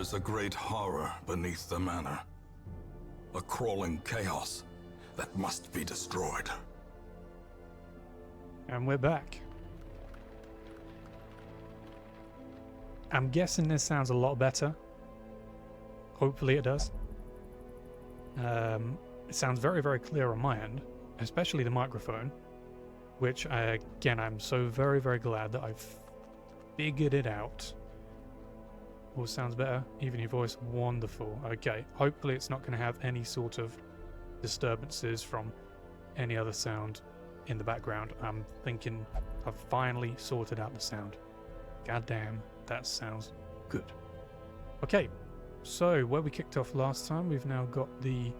is a great horror beneath the manor. A crawling chaos that must be destroyed. And we're back. I'm guessing this sounds a lot better. Hopefully it does. It sounds very, very clear on my end, especially the microphone, which, again, I'm so very, very glad that I've figured it out. All sounds better. Even your voice, wonderful. Okay, hopefully it's not going to have any sort of disturbances from any other sound in the background. I'm thinking I've finally sorted out the sound. God damn, that sounds good. Okay, so where we kicked off last time, we've now got the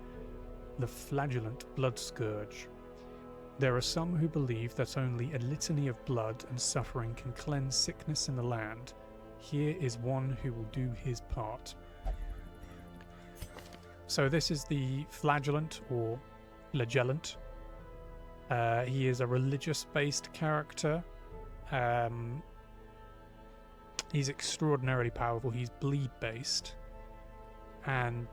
Flagellant Blood Scourge. There are some who believe that only a litany of blood and suffering can cleanse sickness in the land. Here is one who will do his part. So this is the Flagellant, or Flagellant. He is a religious-based character. He's extraordinarily powerful. He's bleed-based. And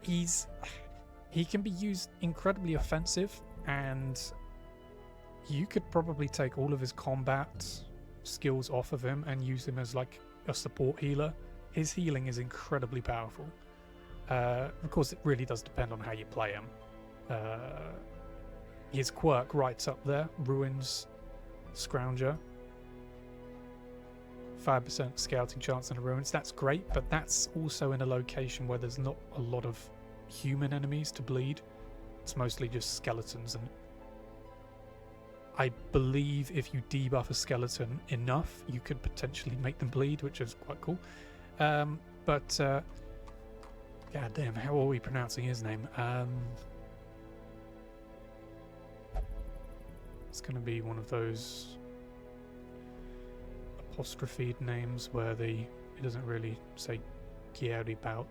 he can be used incredibly offensive, and you could probably take all of his combat skills off of him and use him as like a support healer. His healing is incredibly powerful. Of course, it really does depend on how you play him. His quirk right up there, Ruins Scrounger. 5% scouting chance in the ruins. That's great, but that's also in a location where there's not a lot of human enemies to bleed. It's mostly just skeletons, and I believe if you debuff a skeleton enough, you could potentially make them bleed, which is quite cool. God damn, how are we pronouncing his name? It's going to be one of those apostrophed names where it doesn't really say Gyeribout.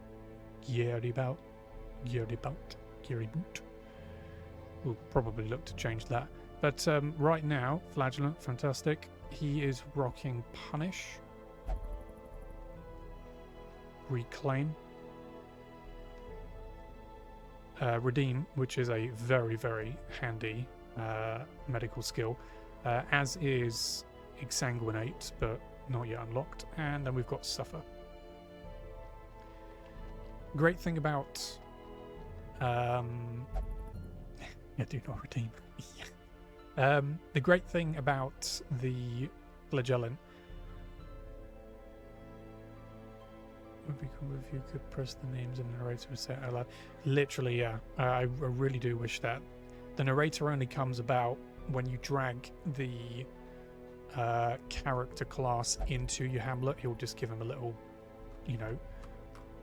We'll probably look to change that. But right now, Flagellant, fantastic. He is rocking Punish, Reclaim, Redeem, which is a very, very handy medical skill, as is Exsanguinate, but not yet unlocked. And then we've got Suffer. Great thing about do not redeem. The great thing about the Flagellant would be cool if you could press the names and the narrator would say it out loud. Literally, yeah. I really do wish that. The narrator only comes about when you drag the character class into your Hamlet. He'll just give him a little,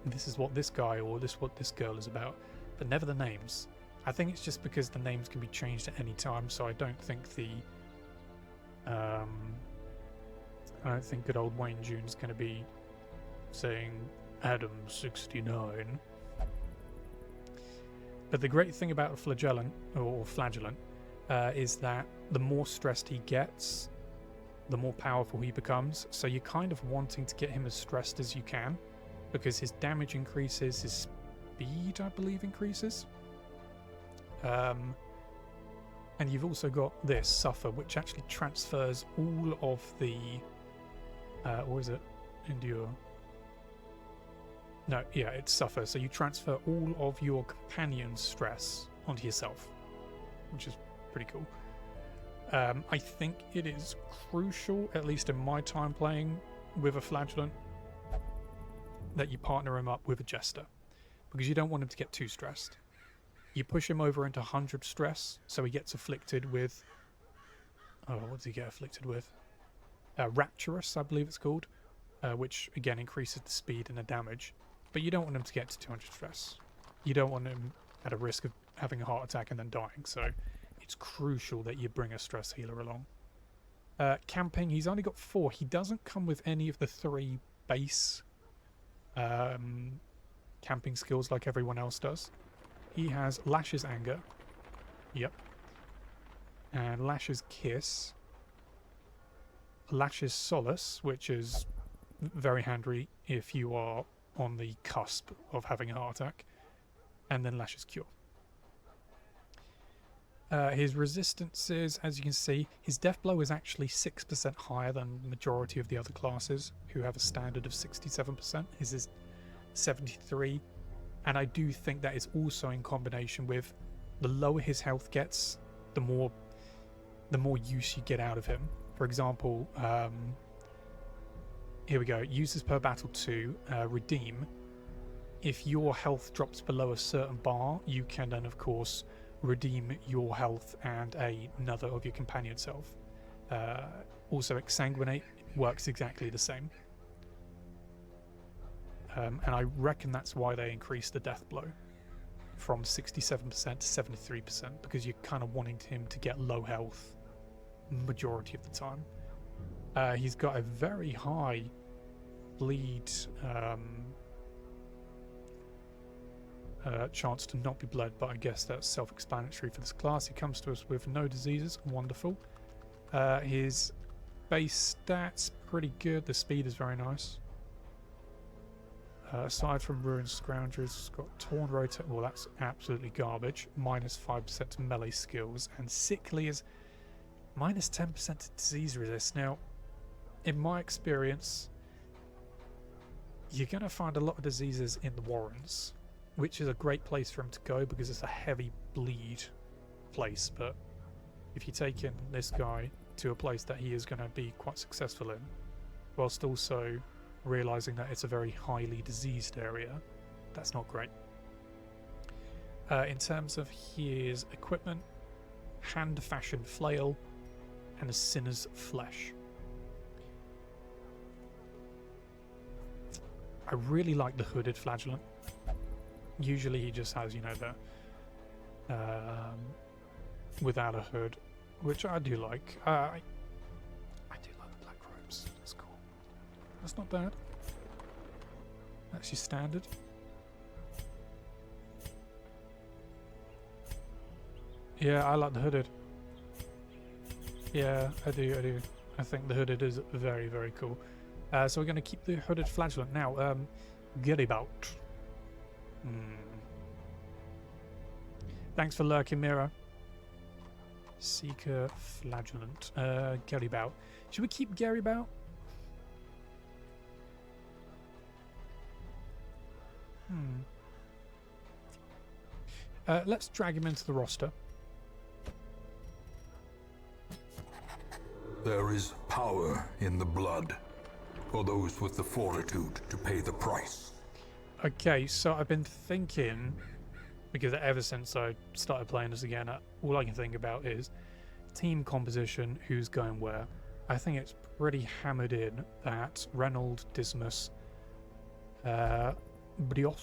this is what this guy or what this girl is about, but never the names. I think it's just because the names can be changed at any time, so I don't think good old Wayne June's going to be saying Adam 69. But the great thing about a Flagellant is that the more stressed he gets, the more powerful he becomes. So you're kind of wanting to get him as stressed as you can, because his damage increases, his speed, I believe, increases. And you've also got this Suffer, which actually transfers all of the or is it Endure? No, yeah, it's Suffer. So you transfer all of your companion's stress onto yourself, which is pretty cool. I think it is crucial, at least in my time playing with a Flagellant, that you partner him up with a Jester, because you don't want him to get too stressed. You push him over into 100 stress, so he gets afflicted with... Oh, what does he get afflicted with? Rapturous, I believe it's called, which again increases the speed and the damage. But you don't want him to get to 200 stress. You don't want him at a risk of having a heart attack and then dying, so it's crucial that you bring a stress healer along. Camping, he's only got 4. He doesn't come with any of the 3 base camping skills like everyone else does. He has Lash's Anger. Yep. And Lash's Kiss. Lash's Solace, which is very handy if you are on the cusp of having a heart attack. And then Lash's Cure. His resistances, as you can see, his death blow is actually 6% higher than the majority of the other classes who have a standard of 67%. His is 73, and I do think that is also in combination with the lower his health gets, the more use you get out of him. For example, here we go. Uses per battle 2, redeem. If your health drops below a certain bar, you can then, of course, redeem your health and another of your companion's health. Also, exsanguinate works exactly the same. And I reckon that's why they increased the death blow from 67% to 73%, because you're kind of wanting him to get low health majority of the time. He's got a very high bleed chance to not be bled, but I guess that's self-explanatory for this class. He comes to us with no diseases. Wonderful. His base stats pretty good. The speed is very nice. Aside from Ruined Scroungers, he's got Torn Rotate. Well, that's absolutely garbage. Minus 5% to melee skills, and Sickly is minus 10% to disease resist. Now, in my experience, you're going to find a lot of diseases in the Warrens, which is a great place for him to go because it's a heavy bleed place. But if you take in this guy to a place that he is going to be quite successful in, whilst also realizing that it's a very highly diseased area, that's not great. In terms of his equipment, hand-fashioned flail and a sinner's flesh. I really like the hooded Flagellant. Usually he just has, you know, the without a hood, which I do like. I do like the black robes. That's cool. That's not bad. That's your standard. Yeah, I like the hooded. Yeah, I do. I think the hooded is very, very cool. So we're going to keep the hooded Flagellant. Now, get about. Thanks for lurking, Mira. Seeker Flagellant. Gary Bout. Should we keep Gary Bout? Let's drag him into the roster. There is power in the blood for those with the fortitude to pay the price. Okay, so I've been thinking, because ever since I started playing this again, all I can think about is team composition, who's going where. I think it's pretty hammered in that Reynold, Dismas, Brioche,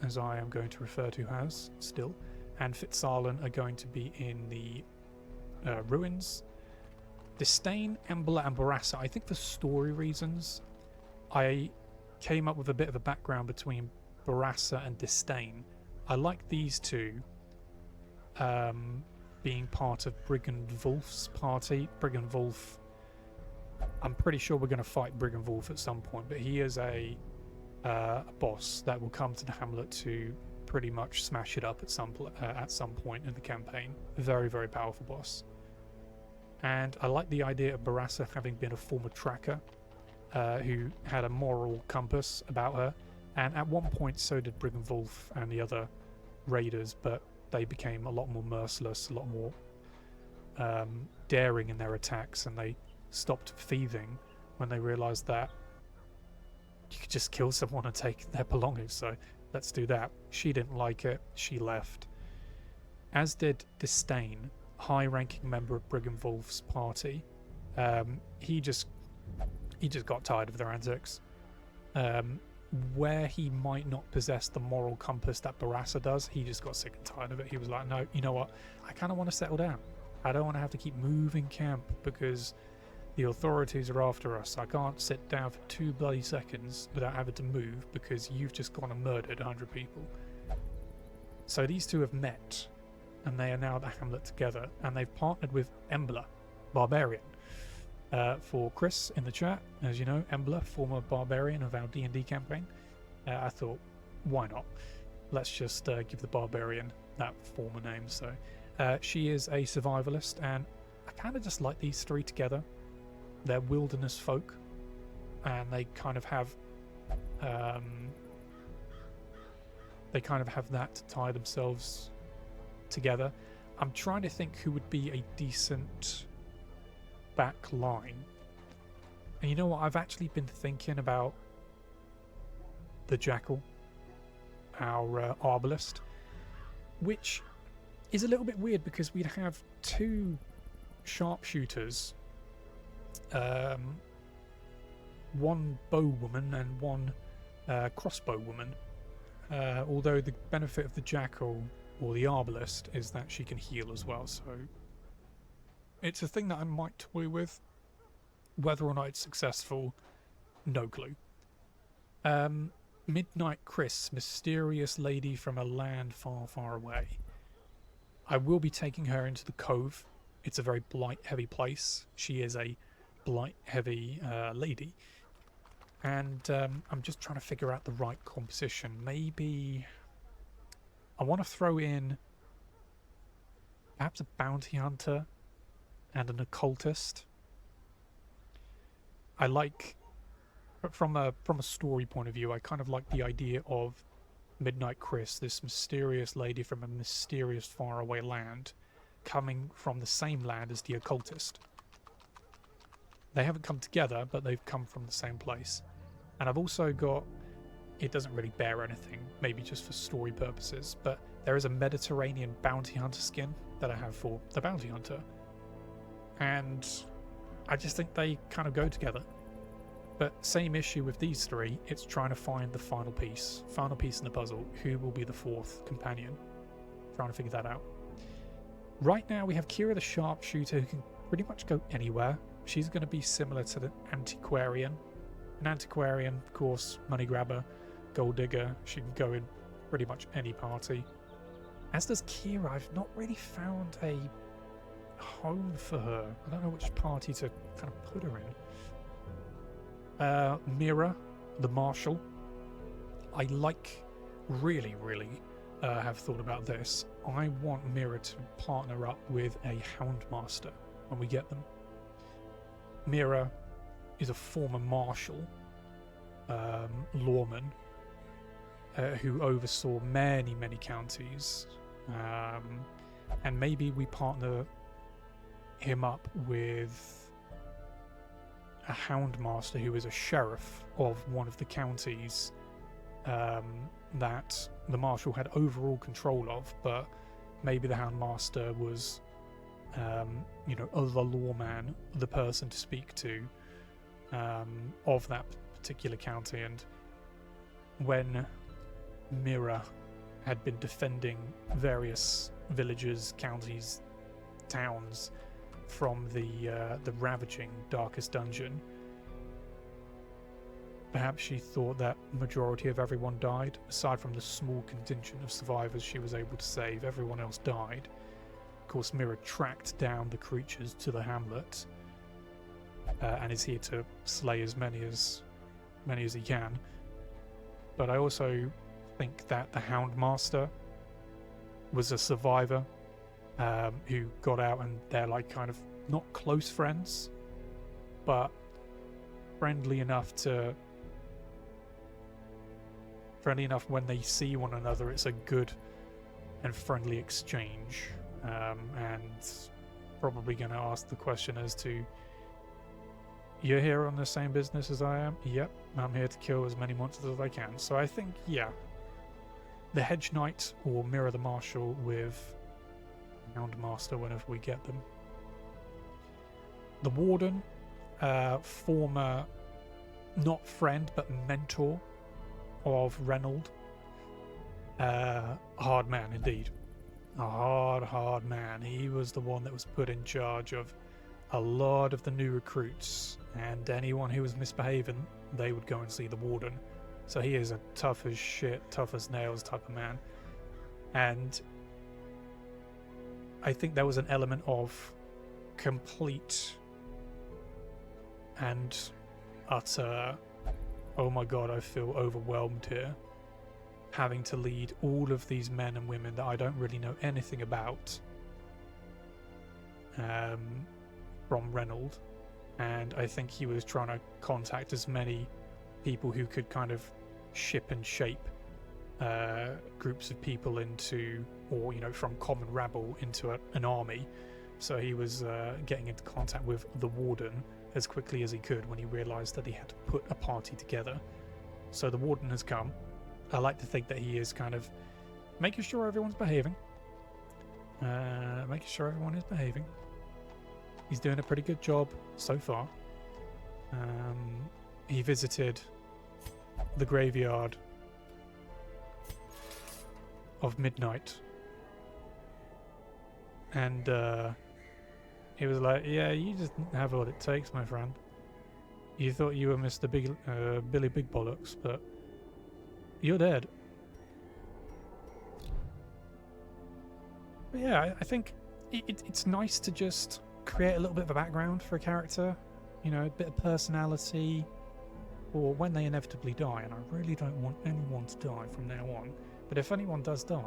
as I am going to refer to as still, and Fitzarlan are going to be in the Ruins. Disdain, Embla, and Barassa. I think for story reasons, I came up with a bit of a background between Barassa and Disdain. I like these two being part of Brigand Wolf's party. Brigand Wolf, I'm pretty sure we're going to fight Brigand Wolf at some point, but he is a boss that will come to the hamlet to pretty much smash it up at some point in the campaign. Very, very powerful boss. And I like the idea of Barassa having been a former tracker who had a moral compass about her. And at one point so did Brigand Wolf and the other raiders, but they became a lot more merciless, a lot more daring in their attacks, and they stopped thieving when they realised that you could just kill someone and take their belongings, so let's do that. She didn't like it, she left. As did Disdain, high-ranking member of Brigand Wolf's party. He just got tired of their antics. Where he might not possess the moral compass that Barassa does, he just got sick and tired of it. He was like, no, you know what? I kind of want to settle down. I don't want to have to keep moving camp because the authorities are after us. I can't sit down for 2 bloody seconds without having to move because you've just gone and murdered 100 people. So these two have met, and they are now at the hamlet together, and they've partnered with Embla, Barbarian. for Chris in the chat. As you know, Embler, former barbarian of our D&D campaign. I thought, why not? Let's just give the barbarian that former name. So she is a survivalist, and I kind of just like these three together. They're wilderness folk, and they kind of have that to tie themselves together. I'm trying to think who would be a decent back line. And you know what? I've actually been thinking about the Jackal, our Arbalist, which is a little bit weird because we'd have two sharpshooters, one bowwoman and one crossbow woman. Although the benefit of the Jackal or the Arbalist is that she can heal as well, so it's a thing that I might toy with. Whether or not it's successful, no clue. Midnight Chris, mysterious lady from a land far, far away. I will be taking her into the Cove. It's a very blight-heavy place. She is a blight-heavy lady. And I'm just trying to figure out the right composition. Maybe I want to throw in perhaps a bounty hunter and an occultist. I like, from a story point of view, I kind of like the idea of Midnight Chris, this mysterious lady from a mysterious faraway land, coming from the same land as the occultist. They haven't come together, but they've come from the same place. And I've also got, it doesn't really bear anything, maybe just for story purposes, but there is a Mediterranean bounty hunter skin that I have for the bounty hunter. And I just think they kind of go together. But same issue with these three, it's trying to find the final piece in the puzzle. Who will be the fourth companion? Trying to figure that out. Right now we have Kira the Sharpshooter, who can pretty much go anywhere. She's going to be similar to the Antiquarian. An Antiquarian, of course, money grabber, gold digger. She can go in pretty much any party. As does Kira. I've not really found a home for her. I don't know which party to kind of put her in. Mira, the Marshal. I really have thought about this. I want Mira to partner up with a Houndmaster when we get them. Mira is a former Marshal, lawman, who oversaw many counties. And maybe we partner him up with a Houndmaster who is a sheriff of one of the counties that the Marshal had overall control of, but maybe the Houndmaster was, the lawman, the person to speak to of that particular county. And when Mira had been defending various villages, counties, towns from the ravaging Darkest Dungeon, perhaps she thought that majority of everyone died. Aside from the small contingent of survivors she was able to save, everyone else died. Of course, Mira tracked down the creatures to the hamlet and is here to slay as many as he can. But I also think that the Houndmaster was a survivor who got out, and they're like kind of not close friends, but friendly enough when they see one another. It's a good and friendly exchange, and probably going to ask the question as to, you're here on the same business as I am? Yep, I'm here to kill as many monsters as I can. So I think, yeah, the Hedgeknight or Mira the Marshal with Houndmaster whenever we get them. The Warden, former, not friend, but mentor of Reynold. Hard man indeed. A hard man. He was the one that was put in charge of a lot of the new recruits, and anyone who was misbehaving, they would go and see the Warden. So he is a tough as shit, tough as nails type of man. And I think there was an element of complete and utter, oh my god, I feel overwhelmed here, having to lead all of these men and women that I don't really know anything about from Reynold. And I think he was trying to contact as many people who could kind of ship and shape groups of people into, or from common rabble into an army. So he was getting into contact with the Warden as quickly as he could when he realised that he had to put a party together. So the Warden has come. I like to think that he is kind of making sure everyone's behaving. Making sure everyone is behaving. He's doing a pretty good job so far. He visited the graveyard of Midnight, and he was like, yeah, you just have what it takes, my friend. You thought you were Mr. Billy Big Bollocks, but you're dead. But yeah, I think it's nice to just create a little bit of a background for a character, a bit of personality, or when they inevitably die, and I really don't want anyone to die from now on, but if anyone does die,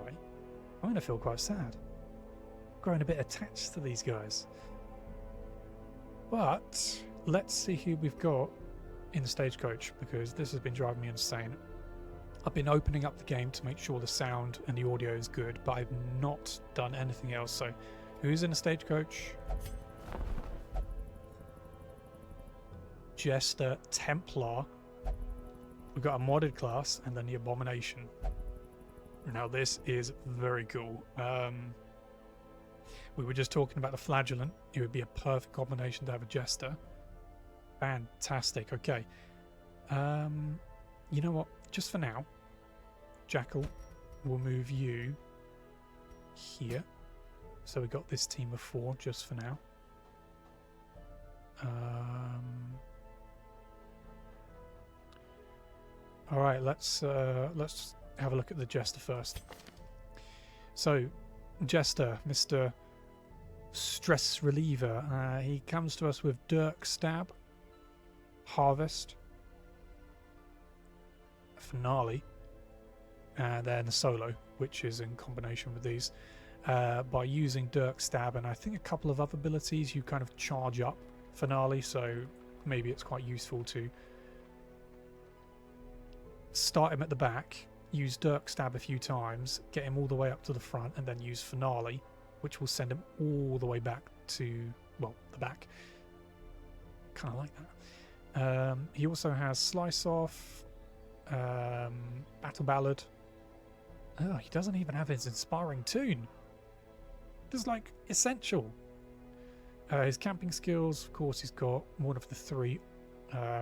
I'm going to feel quite sad. Growing a bit attached to these guys. But let's see who we've got in the stagecoach, because this has been driving me insane. I've been opening up the game to make sure the sound and the audio is good, but I've not done anything else. So who's in the stagecoach? Jester, Templar. We've got a modded class, and then the Abomination. Now this is very cool. We were just talking about the Flagellant. It would be a perfect combination to have a Jester. Fantastic. Okay. You know what? Just for now, Jackal, we'll move you here. So we got this team of 4 just for now. All right, let's have a look at the Jester first. So, Jester, Mr. Stress Reliever, he comes to us with Dirk Stab, Harvest, Finale, and then the Solo, which is in combination with these. By using Dirk Stab and I think a couple of other abilities, you kind of charge up Finale, so maybe it's quite useful to start him at the back, use Dirk Stab a few times, get him all the way up to the front, and then use Finale, which will send him all the way back to, well, the back. Kind of like that. He also has Slice Off, Battle Ballad. Oh, he doesn't even have his Inspiring Tune. Just like essential. His camping skills, of course, he's got one of the 3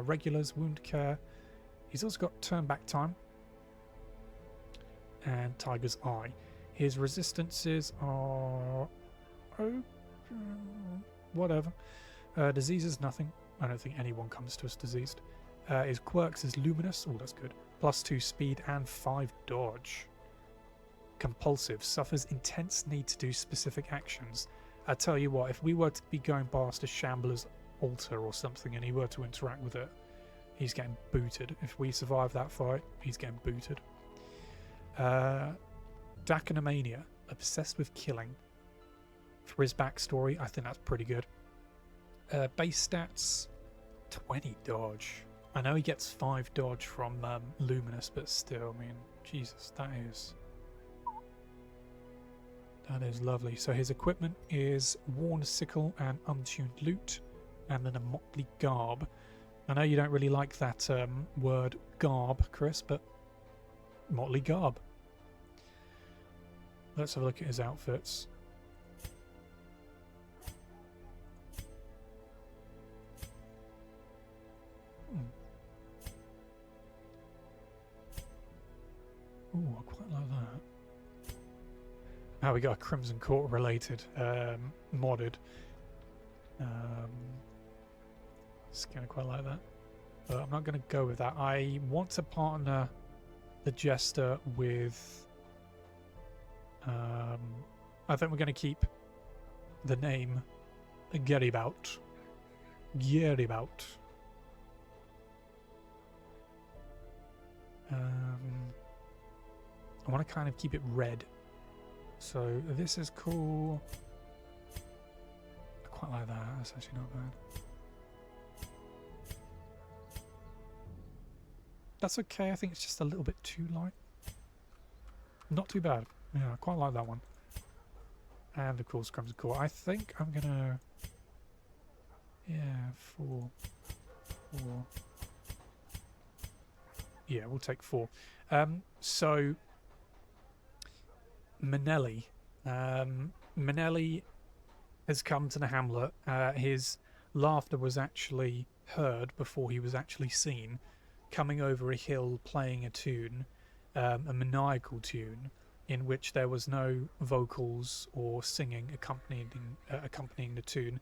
regulars, Wound Care. He's also got Turn Back Time and Tiger's Eye. His resistances are whatever. Diseases, nothing. I don't think anyone comes to us diseased. His quirks is Luminous. Oh, that's good. +2 speed and 5 dodge. Compulsive. Suffers intense need to do specific actions. I tell you what, if we were to be going past a Shambler's altar or something and he were to interact with it, he's getting booted. If we survive that fight, he's getting booted. Dakinomania, obsessed with killing. For his backstory, I think that's pretty good. Base stats, 20 dodge. I know he gets 5 dodge from Luminous, but still, I mean, Jesus, that is lovely. So his equipment is Worn Sickle and Untuned Lute, and then a Motley Garb. I know you don't really like that word garb, Chris, but Motley Garb. Let's have a look at his outfits. Ooh, I quite like that. Now we got a Crimson Court related modded. It's kind of quite like that. But I'm not going to go with that. I want to partner the Jester with... I think we're going to keep the name Geribout. Geribout. I want to kind of keep it red. So this is cool. I quite like that. That's actually not bad. That's okay. I think it's just a little bit too light. Not too bad. Yeah, I quite like that one. And of course, Crimson Core. I think I'm gonna. Yeah, 4. Yeah, we'll take 4. So Manelli. Manelli has come to the hamlet. His laughter was actually heard before he was actually seen, coming over a hill playing a tune, a maniacal tune, in which there was no vocals or singing accompanying the tune.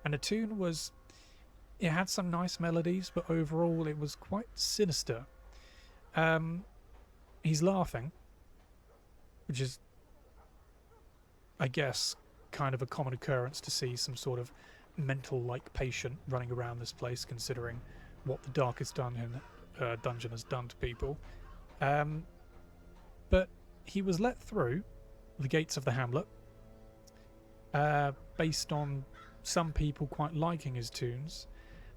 And the tune was, it had some nice melodies, but overall it was quite sinister. He's laughing, which is, I guess, kind of a common occurrence to see some sort of mental-like patient running around this place, considering what the Darkest Dungeon has done to people. But he was let through the gates of the hamlet, based on some people quite liking his tunes,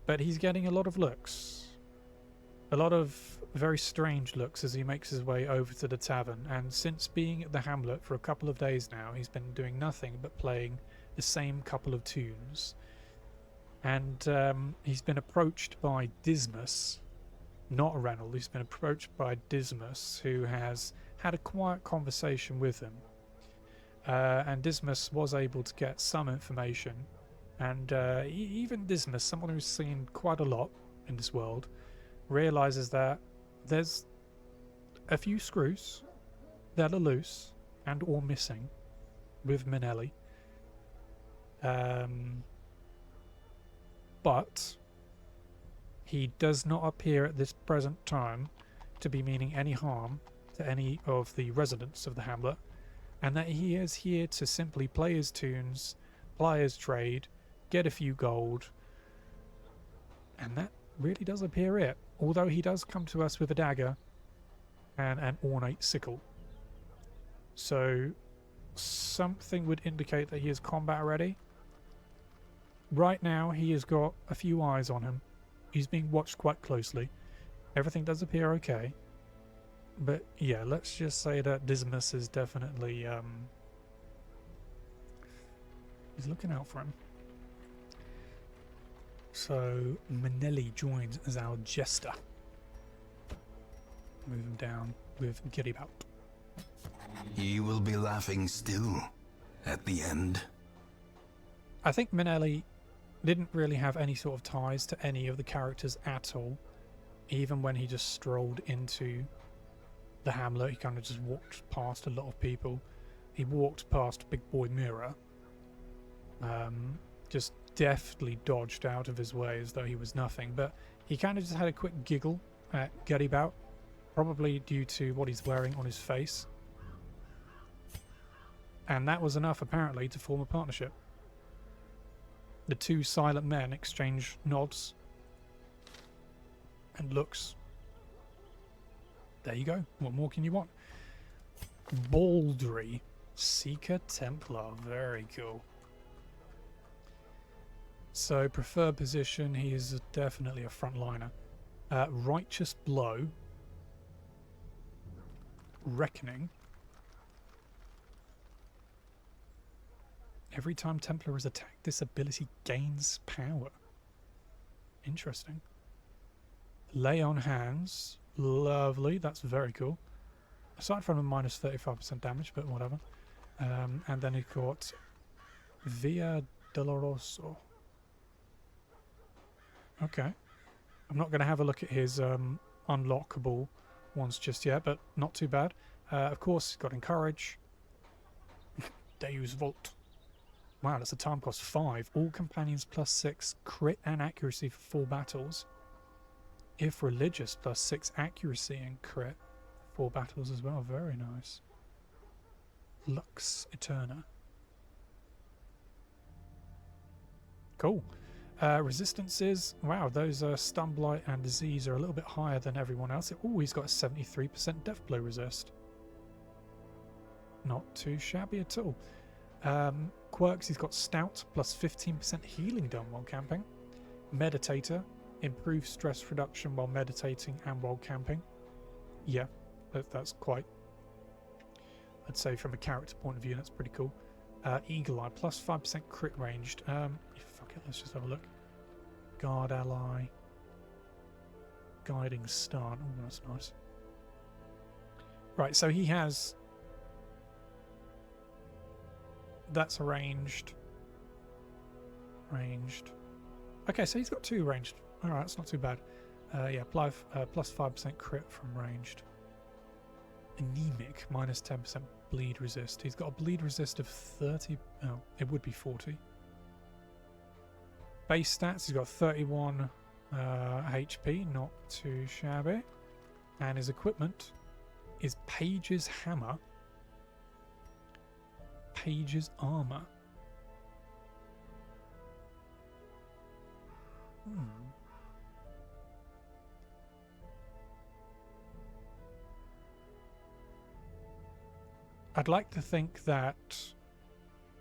but he's getting a lot of looks. A lot of very strange looks as he makes his way over to the tavern, and since being at the hamlet for a couple of days now, he's been doing nothing but playing the same couple of tunes. And he's been approached by Dismas, not Reynold, he's been approached by Dismas, who has had a quiet conversation with him. And Dismas was able to get some information, and even Dismas, someone who's seen quite a lot in this world, realizes that there's a few screws that are loose and or missing with Manelli. But he does not appear at this present time to be meaning any harm to any of the residents of the hamlet, and that he is here to simply play his tunes, ply his trade, get a few gold, and that really does appear it. Although he does come to us with a dagger and an ornate sickle. So something would indicate that he is combat ready. Right now he has got a few eyes on him. He's being watched quite closely. Everything does appear okay. But yeah, let's just say that Dismas is definitely he's looking out for him. So Manelli joins as our Jester. Move him down with Get About. He will be laughing still at the end. I think Manelli didn't really have any sort of ties to any of the characters at all. Even when he just strolled into the hamlet, he kind of just walked past a lot of people. He walked past Big Boy Mirror. Just deftly dodged out of his way as though he was nothing, but he kind of just had a quick giggle at Guttybout, probably due to what he's wearing on his face, and that was enough apparently to form a partnership. The two silent men exchange nods and looks. There you go. What more can you want? Baldry, Seeker Templar, very cool. So, preferred position, he is definitely a frontliner. Righteous Blow. Reckoning. Every time Templar is attacked, this ability gains power. Interesting. Lay on Hands. Lovely, that's very cool. Aside from a minus 35% damage, but whatever. And then he got Via Doloroso. Okay. I'm not going to have a look at his unlockable ones just yet, but not too bad. Of course, he's got Encourage. Deus Volt. Wow, that's a time cost 5. All companions plus 6, crit and accuracy for 4 battles. If religious, plus 6 accuracy and crit for 4 battles as well. Very nice. Lux Eterna. Cool. Resistances, wow, those stun, blight and disease are a little bit higher than everyone else. Oh, he's got a 73% death blow resist. Not too shabby at all. Quirks, he's got Stout, plus 15% healing done while camping. Meditator, improves stress reduction while meditating and while camping. Yeah, that's quite, I'd say from a character point of view, that's pretty cool. Eagle Eye, plus 5% crit ranged. Fuck it, let's just have a look. Guard ally. Guiding stun. Oh, that's nice. Right, so he has... That's ranged. Ranged. Okay, so he's got 2 ranged. Alright, that's not too bad. Yeah, plus 5% crit from ranged. Anemic, minus 10% bleed resist. He's got a bleed resist of 30. Oh, it would be 40. Base stats, he's got 31 HP, not too shabby. And his equipment is Page's Hammer, Page's Armor. I'd like to think that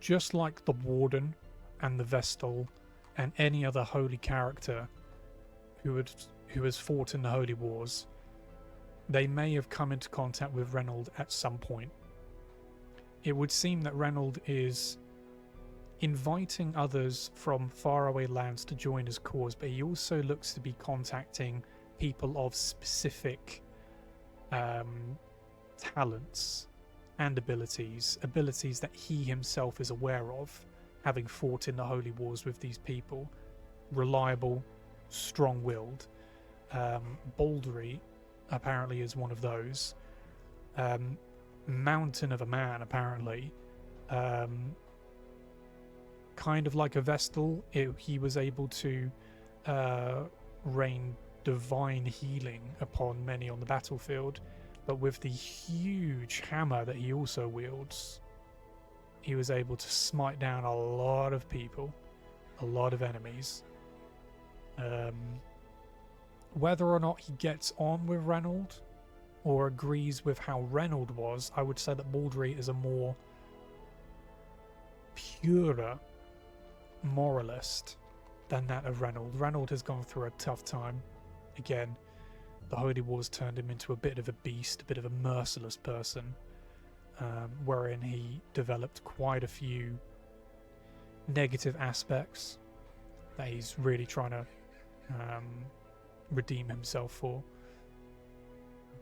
just like the Warden and the Vestal and any other holy character who has fought in the Holy Wars, they may have come into contact with Reynold at some point. It would seem that Reynold is inviting others from faraway lands to join his cause, but he also looks to be contacting people of specific talents and abilities that he himself is aware of, having fought in the Holy Wars with these people. Reliable, strong-willed. Baldery apparently is one of those. Mountain of a man, apparently. Kind of like a Vestal, he was able to rain divine healing upon many on the battlefield, but with the huge hammer that he also wields, he was able to smite down a lot of people, a lot of enemies. Whether or not he gets on with Reynold or agrees with how Reynold was, I would say that Baldery is a more purer moralist than that of Reynold. Reynold has gone through a tough time. Again, the Holy Wars turned him into a bit of a beast, a bit of a merciless person, wherein he developed quite a few negative aspects that he's really trying to redeem himself for.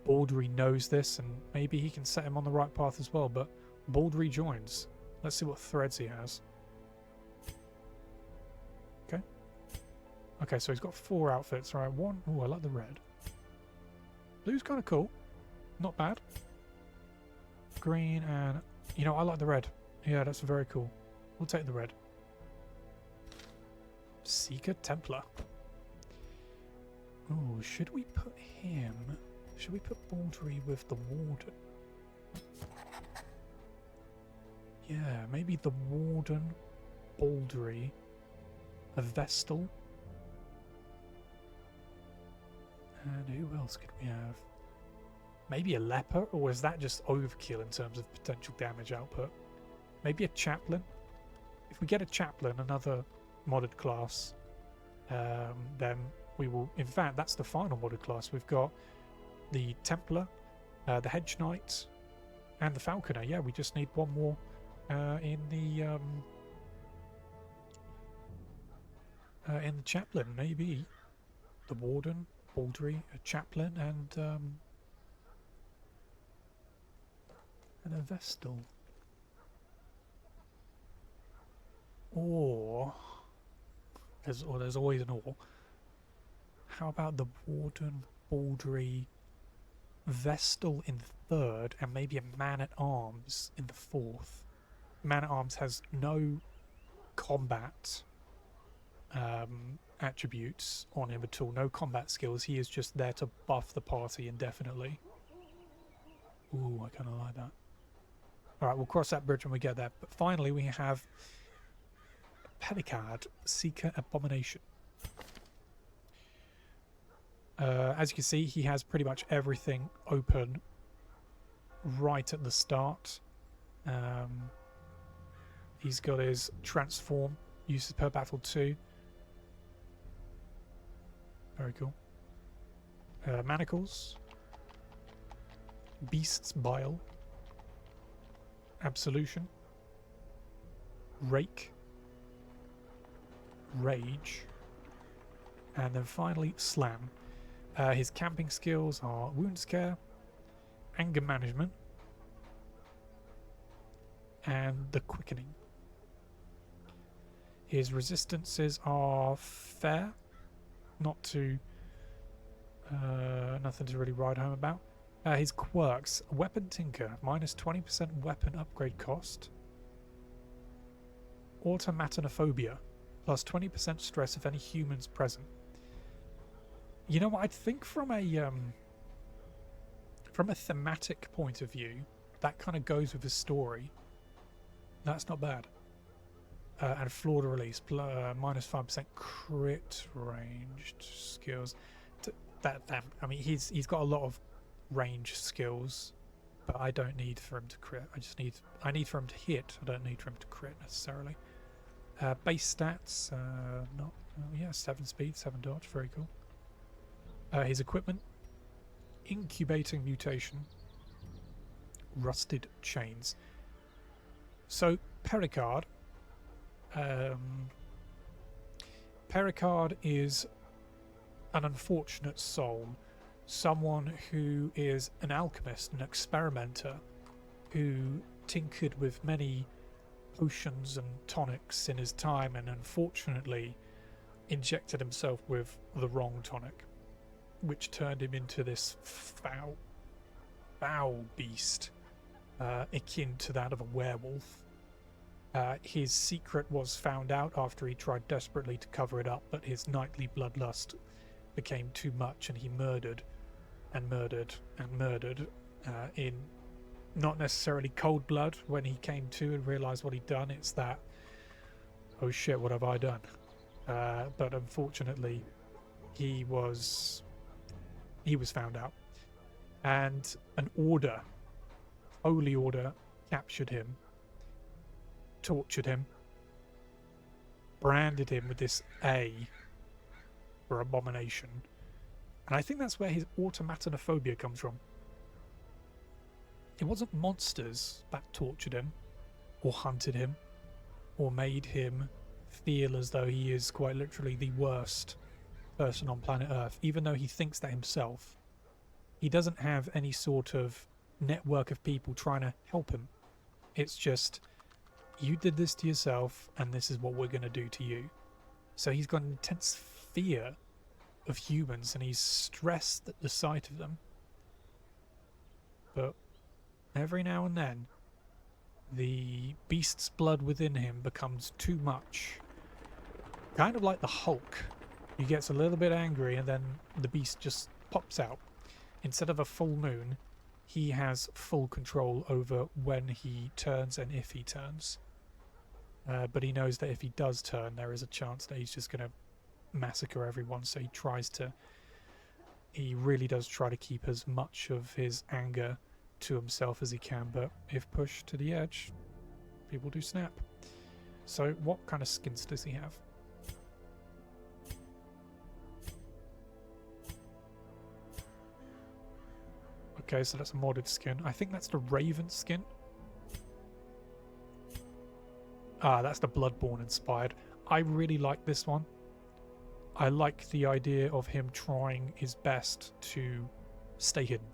Baldery knows this, and maybe he can set him on the right path as well, but Baldery joins. Let's see what threads he has. Okay, so he's got 4 outfits, right? One, oh, I like the red. Blue's kind of cool. Not bad. Green and... You know, I like the red. Yeah, that's very cool. We'll take the red. Seeker Templar. Oh, should we put him... Should we put Baldery with the Warden? Yeah, maybe the Warden, Baldery, a Vestal. And who else could we have? Maybe a Leper, or is that just overkill in terms of potential damage output? Maybe a Chaplain. If we get a Chaplain, another modded class, then we will... In fact, that's the final modded class. We've got the Templar, the Hedgeknight, and the Falconer. Yeah, we just need one more in the Chaplain, maybe. The Warden, Baldery, a Chaplain, and a Vestal. Or there's always an or. How about the Warden, Baldery, Vestal in 3rd, and maybe a Man-at-Arms in the 4th. Man-at-Arms has no combat attributes on him at all, no combat skills. He is just there to buff the party indefinitely. Ooh, I kind of like that. Alright, we'll cross that bridge when we get there. But finally we have Pedicard, Seeker Abomination. As you can see, he has pretty much everything open right at the start. He's got his transform, uses per battle 2. Very cool. Manacles. Beast's Bile. Absolution. Rake. Rage. And then finally, Slam. His camping skills are Wound Scare, Anger Management, and the Quickening. His resistances are fair, not too nothing to really write home about. His quirks: Weapon Tinker, minus 20% weapon upgrade cost. Automatanophobia, plus 20% stress if any humans present. You know what? I'd think from a thematic point of view, that kind of goes with his story. That's not bad. And flawed release, minus 5% crit ranged skills. I mean, he's got a lot of range skills, but I don't need for him to crit. I need for him to hit. I don't need for him to crit necessarily. Base stats, not yeah, 7 speed, 7 dodge, very cool. His equipment: Incubating Mutation, Rusted Chains. So Pericard. Pericard is an unfortunate soul, someone who is an alchemist, an experimenter, who tinkered with many potions and tonics in his time, and unfortunately injected himself with the wrong tonic, which turned him into this foul beast, akin to that of a werewolf. His secret was found out after he tried desperately to cover it up, but his nightly bloodlust became too much, and he murdered and murdered and murdered in not necessarily cold blood. When he came to and realized what he'd done, it's that, oh shit, what have I done? But unfortunately he was found out, and an order, holy order, captured him, tortured him, branded him with this A for abomination. And I think that's where his automatanophobia comes from. It wasn't monsters that tortured him or hunted him or made him feel as though he is quite literally the worst person on planet Earth. Even though he thinks that himself, he doesn't have any sort of network of people trying to help him. It's just, you did this to yourself, and this is what we're going to do to you. So he's got an intense fear of humans, and he's stressed at the sight of them. But every now and then, the beast's blood within him becomes too much. Kind of like the Hulk. He gets a little bit angry, and then the beast just pops out. Instead of a full moon, he has full control over when he turns and if he turns. But he knows that if he does turn, there is a chance that he's just going to massacre everyone. So he really does try to keep as much of his anger to himself as he can. But if pushed to the edge, people do snap. So what kind of skins does he have? Okay, so that's a modded skin. I think that's the Raven skin. Ah, that's the Bloodborne inspired. I really like this one. I like the idea of him trying his best to stay hidden.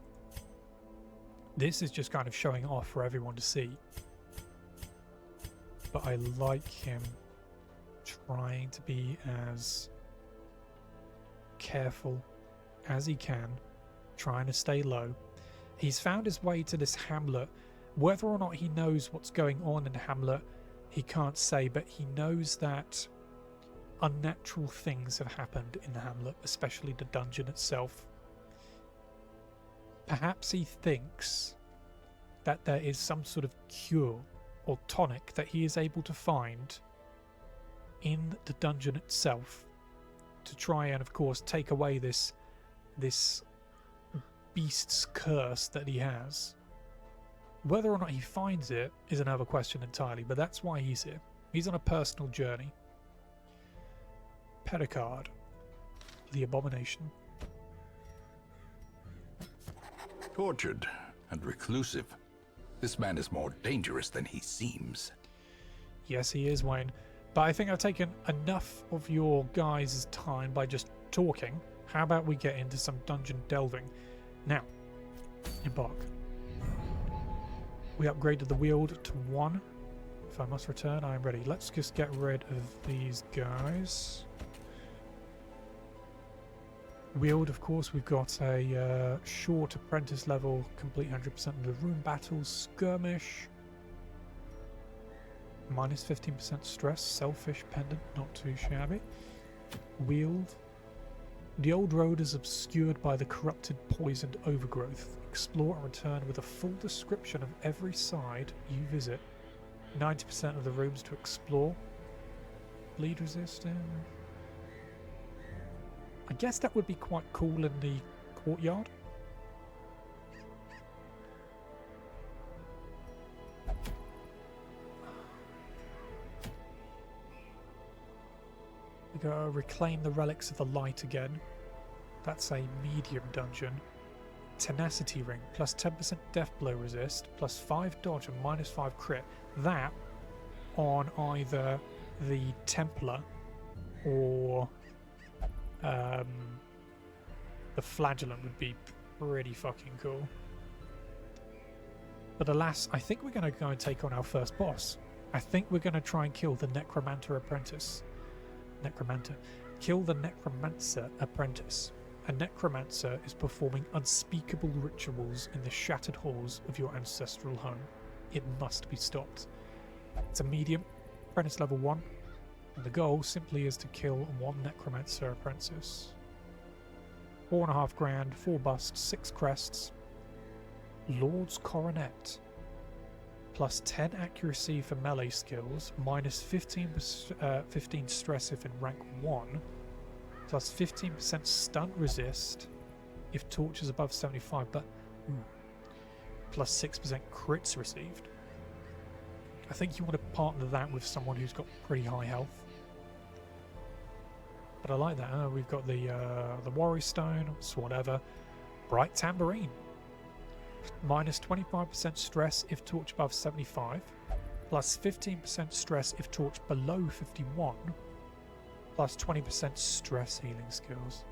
This is just kind of showing off for everyone to see. But I like him trying to be as careful as he can, trying to stay low. He's found his way to this hamlet. Whether or not he knows what's going on in Hamlet, he can't say, but he knows that unnatural things have happened in the hamlet, especially the dungeon itself. Perhaps he thinks that there is some sort of cure or tonic that he is able to find in the dungeon itself to try and, of course, take away this beast's curse that he has. Whether or not he finds it is another question entirely, but that's why he's here. He's on a personal journey. Pedicard. The Abomination. Tortured and reclusive. This man is more dangerous than he seems. Yes, he is, Wayne. But I think I've taken enough of your guys' time by just talking. How about we get into some dungeon delving? Now, embark. We upgraded the wield to 1. If I must return, I am ready. Let's just get rid of these guys. Wield, of course, we've got a short apprentice level, complete 100% of the room battles, skirmish. Minus 15% stress, selfish pendant, not too shabby. Wield. The old road is obscured by the corrupted, poisoned overgrowth. Explore and return with a full description of every side you visit. 90% of the rooms to explore. Bleed resistant. I guess that would be quite cool in the courtyard. We go reclaim the relics of the light again. That's a medium dungeon. Tenacity ring, plus 10% death blow resist, plus 5 dodge and minus 5 crit. That on either the Templar or the Flagellant would be pretty fucking cool. But alas, I think we're going to go and take on our first boss. I think we're going to try and kill the Necromancer Apprentice. Kill the Necromancer Apprentice. A Necromancer is performing unspeakable rituals in the shattered halls of your ancestral home. It must be stopped. It's a medium, apprentice level 1, and the goal simply is to kill 1 Necromancer Apprentice. 4.5 grand, 4 busts, 6 crests. Lord's Coronet. Plus 10 accuracy for melee skills, minus 15 stress if in rank 1, plus 15% stun resist if torch is above 75, but plus 6% crits received. I think you want to partner that with someone who's got pretty high health. But I like that. We've got the Warrior Stone, it's whatever. Bright Tambourine. Minus 25% stress if torch above 75, plus 15% stress if torch below 51, plus 20% stress healing skills.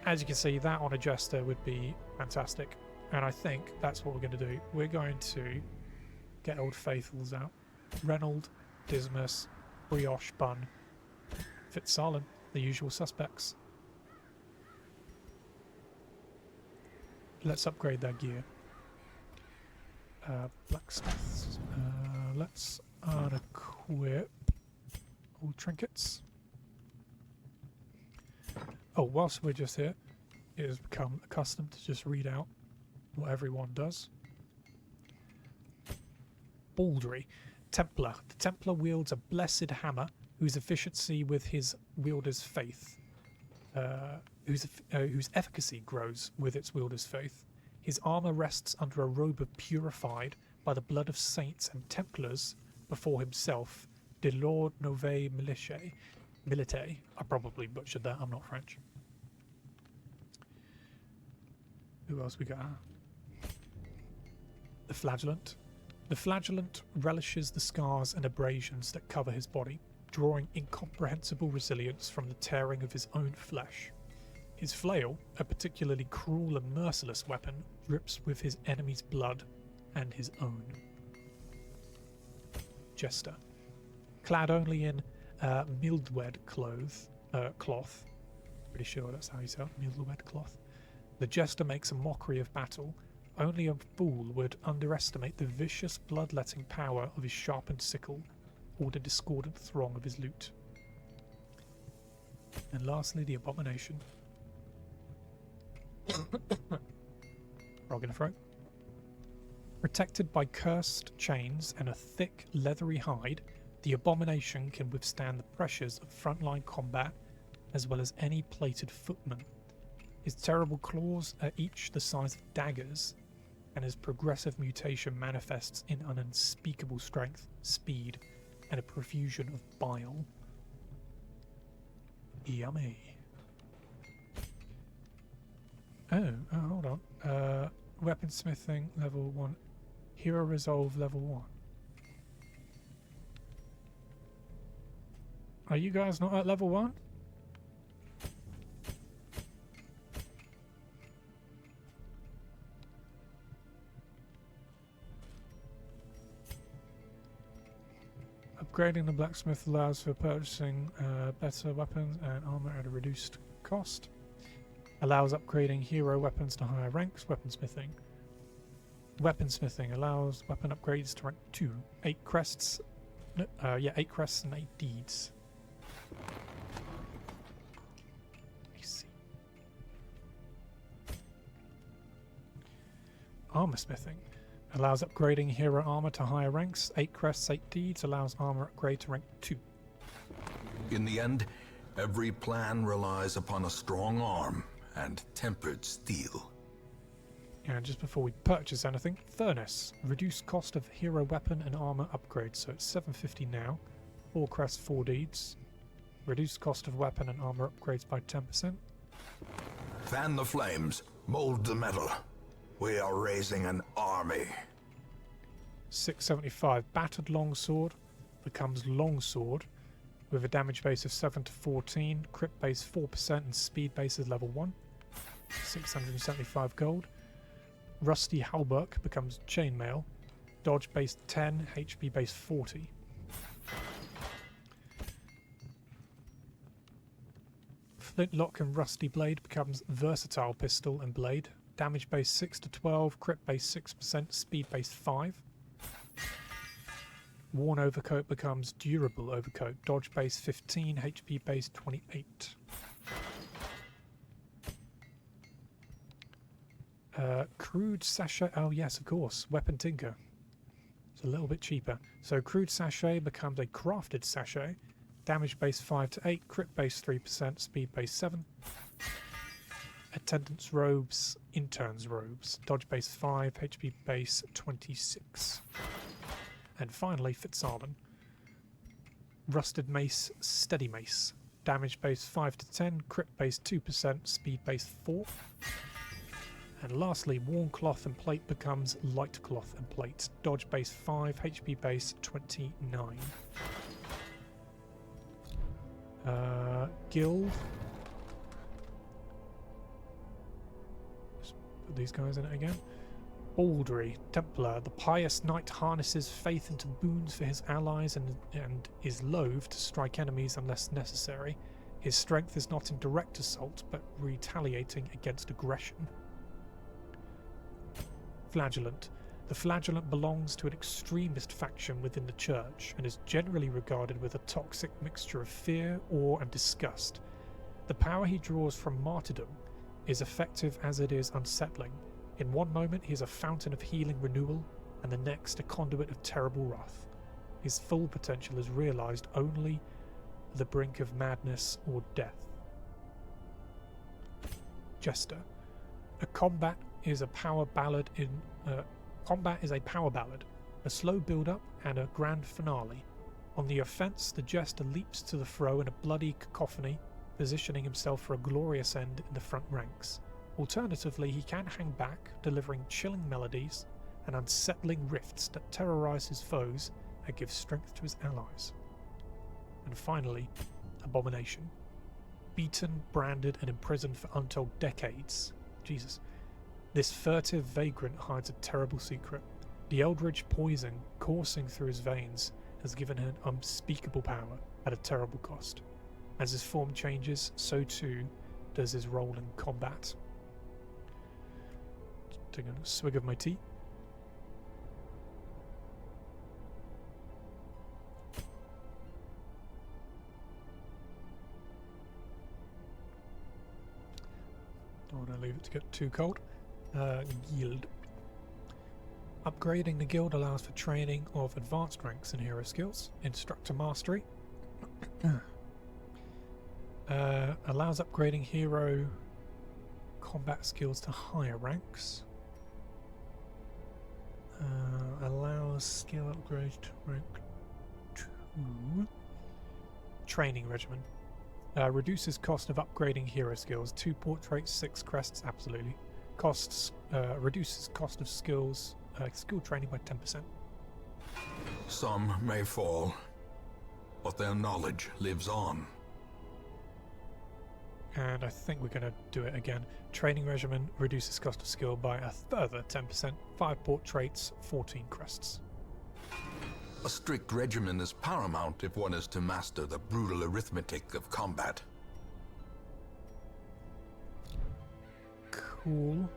As you can see, that on a Jester would be fantastic, and I think that's what we're going to do. We're going to get Old Faithfuls out. Reynold, Dismas, Brioche Bun, Fitzsalem, the usual suspects. Let's upgrade their gear. Blacksmiths. Let's unequip all trinkets. Oh, whilst we're just here, it has become accustomed to just read out what everyone does. Baldry. Templar. The Templar wields a blessed hammer whose efficiency with his wielder's faith. Whose efficacy grows with its wielder's faith. His armour rests under a robe of purified by the blood of saints and Templars before himself, de Lord Nove Milite. I probably butchered that, I'm not French. Who else we got? The Flagellant. The Flagellant relishes the scars and abrasions that cover his body, drawing incomprehensible resilience from the tearing of his own flesh. His flail, a particularly cruel and merciless weapon, drips with his enemy's blood and his own. Jester. Clad only in mildewed cloth. Pretty sure that's how you say it, mildewed cloth. The Jester makes a mockery of battle. Only a fool would underestimate the vicious bloodletting power of his sharpened sickle or the discordant throng of his lute. And lastly, the Abomination. Frog in the throat. Protected by cursed chains and a thick, leathery hide, the Abomination can withstand the pressures of frontline combat as well as any plated footman. His terrible claws are each the size of daggers, and his progressive mutation manifests in an unspeakable strength, speed, and a profusion of bile. Yummy. Oh, hold on. Weaponsmithing level 1. Hero Resolve level 1. Are you guys not at level 1? Upgrading the blacksmith allows for purchasing better weapons and armor at a reduced cost. Allows upgrading hero weapons to higher ranks. Weaponsmithing. Weaponsmithing allows weapon upgrades to rank 2. 8 crests. 8 crests and 8 deeds. I see. Armor smithing. Allows upgrading hero armor to higher ranks. 8 crests, 8 deeds. Allows armor upgrade to rank 2. In the end, every plan relies upon a strong arm and tempered steel. And just before we purchase anything, Furnace. Reduced cost of hero weapon and armor upgrades. So it's 750 now. 4 crests, 4 deeds. Reduced cost of weapon and armor upgrades by 10%. Fan the flames, mold the metal. We are raising an army. 675. Battered Longsword becomes Longsword with a damage base of 7 to 14, crit base 4%, and speed base is level 1. 675 gold. Rusty Halberg becomes Chainmail. Dodge base 10, HP base 40. Flintlock and Rusty Blade becomes Versatile Pistol and Blade. Damage base 6 to 12, crit base 6%, speed base 5. Worn Overcoat becomes Durable Overcoat. Dodge base 15, HP base 28. Crude Sachet. Oh yes, of course. Weapon Tinker. It's a little bit cheaper. So Crude Sachet becomes a Crafted Sachet. Damage base 5 to 8, crit base 3%, speed base 7. Attendant's Robes, Intern's Robes. Dodge base 5, HP base 26. And finally, Fitzarden. Rusted Mace, Steady Mace. Damage base 5 to 10, crit base 2%, speed base 4. And lastly, Worn Cloth and Plate becomes Light Cloth and Plate. Dodge base 5, HP base 29. Guild. Just put these guys in it again. Baldry, Templar. The pious knight harnesses faith into boons for his allies and is loath to strike enemies unless necessary. His strength is not in direct assault, but retaliating against aggression. Flagellant. The Flagellant belongs to an extremist faction within the church and is generally regarded with a toxic mixture of fear, awe, and disgust. The power he draws from martyrdom is effective as it is unsettling. In one moment he is a fountain of healing renewal, and the next a conduit of terrible wrath. His full potential is realized only at the brink of madness or death. Jester. Combat is a power ballad, a slow build-up and a grand finale. On the offense, the Jester leaps to the fro in a bloody cacophony, positioning himself for a glorious end in the front ranks. Alternatively, he can hang back, delivering chilling melodies and unsettling rifts that terrorize his foes and give strength to his allies. And finally, Abomination. Beaten, branded, and imprisoned for untold decades. Jesus. This furtive vagrant hides a terrible secret. The eldritch poison coursing through his veins has given him unspeakable power at a terrible cost. As his form changes, so too does his role in combat. Taking a swig of my tea. Don't want to leave it to get too cold. Guild. Upgrading the guild allows for training of advanced ranks and hero skills. Instructor Mastery. Allows upgrading hero combat skills to higher ranks. Allows skill upgrade to rank 2. Training regimen. Reduces cost of upgrading hero skills. 2 portraits, 6 crests, absolutely. Reduces cost of skills, skill training by 10%. Some may fall, but their knowledge lives on. And I think we're going to do it again. Training regimen reduces cost of skill by a further 10%. 5 portraits, 14 crests. A strict regimen is paramount if one is to master the brutal arithmetic of combat. Cool.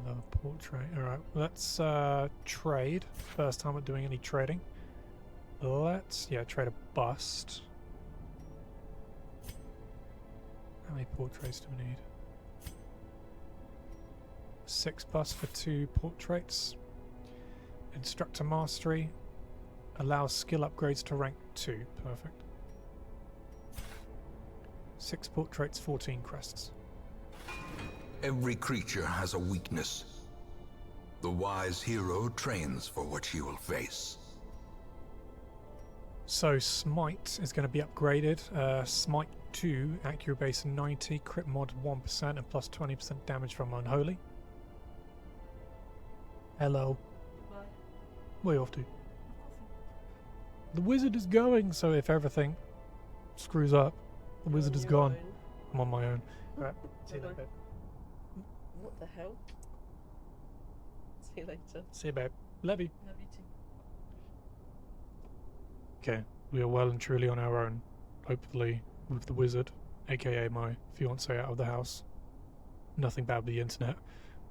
Another portrait. Alright, let's trade. First time we're doing any trading. Let's, trade a bust. How many portraits do we need? 6 busts for 2 portraits. Instructor Mastery. Allows skill upgrades to rank 2. Perfect. 6 portraits, 14 crests. Every creature has a weakness. The wise hero trains for what she will face. So Smite is going to be upgraded. Smite 2, accurate base 90, crit mod 1% and plus 20% damage from Unholy. Hello. Bye. Where are you off to? The wizard is going, so if everything screws up, the wizard is gone. I'm on my own. Right, see you later. What the hell? See you later. See you, babe. Love you. Love you too. Okay, we are well and truly on our own. Hopefully, with the wizard, aka my fiance, out of the house. Nothing bad with the internet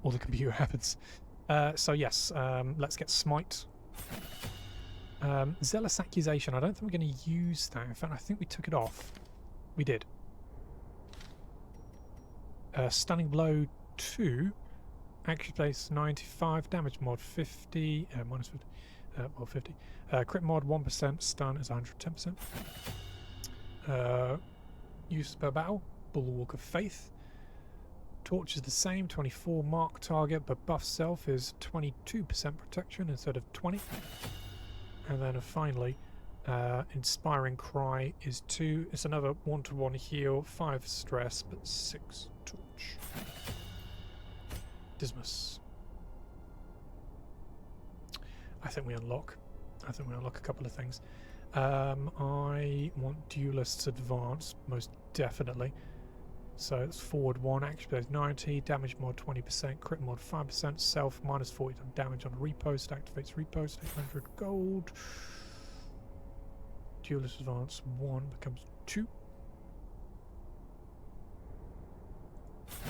or the computer happens. So yes, let's get Smite. Zealous Accusation. I don't think we're going to use that. In fact, I think we took it off. We did. Stunning Blow 2. Accuracy base 95. Damage mod 50. Minus 50. Well, 50. Crit mod 1%. Stun is 110%. Use per battle. Bulwark of Faith. Torch is the same. 24 mark target, but buff self is 22% protection instead of 20. And then finally, Inspiring Cry is 2. It's another 1-to-1 heal, 5 stress, but 6 torch. Dismas. I think we unlock a couple of things. I want Duelist's Advance, most definitely. So it's forward 1, action base 90, damage mod 20%, crit mod 5%, self minus 40 damage on repost, activates repost, 800 gold. Duelist Advance 1 becomes 2.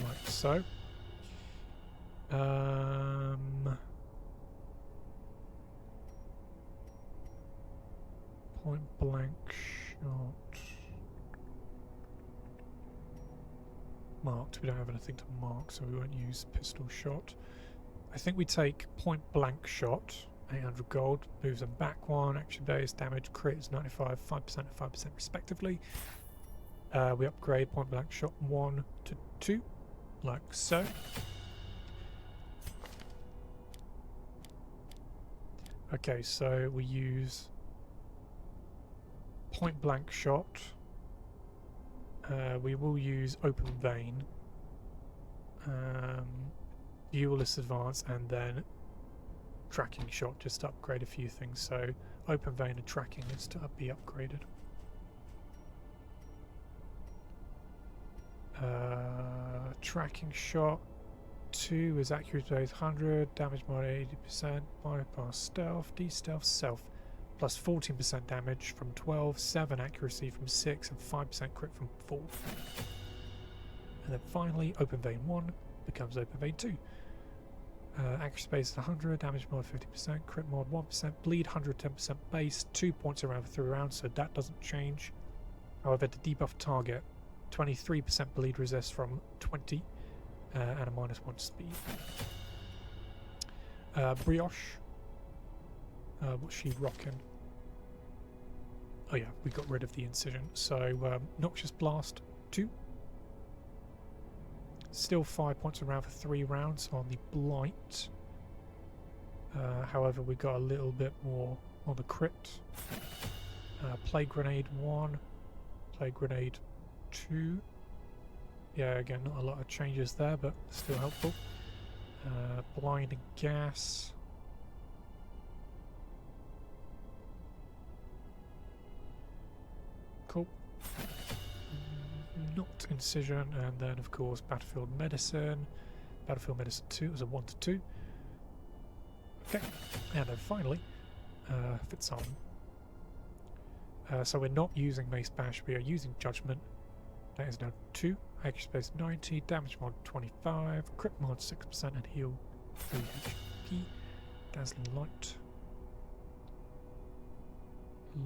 Like so. Point blank shot. Marked. We don't have anything to mark, so we won't use pistol shot. I think we take point blank shot, 800 gold, moves them back 1, action base, damage, crit is 95, 5% and 5% respectively. We upgrade point blank shot 1 to 2, like so. Okay, so we use point blank shot. We will use Open Vein, Duelist Advance, and then Tracking Shot just to upgrade a few things. So Open Vein and Tracking is to be upgraded. Tracking Shot 2 is accuracy base 100, damage mod 80%, bypass stealth, de-stealth self. Plus 14% damage from 12, 7 accuracy from 6, and 5% crit from 4. And then finally, Open Vein 1 becomes Open Vein 2. Accuracy base is 100, damage mod 50%, crit mod 1%, bleed 110% base, 2 points around for 3 rounds, so that doesn't change. However, the debuff target, 23% bleed resist from 20, and a -1 speed. Brioche. What's she rocking? Oh yeah, we got rid of the incision. So Noxious Blast 2. Still 5 points around for 3 rounds on the Blight. However, we got a little bit more on the crit. Plague Grenade 1. Plague Grenade 2. Yeah, again, not a lot of changes there, but still helpful. Blinding Gas. Cool. Not Incision, and then of course Battlefield Medicine. Battlefield Medicine 2 was a 1 to 2. Okay, and then finally, Fitzarm. So we're not using Mace Bash, we are using Judgment. That is now 2. Accuracy space 90, damage mod 25, crit mod 6%, and heal 3 HP. Dazzling Light.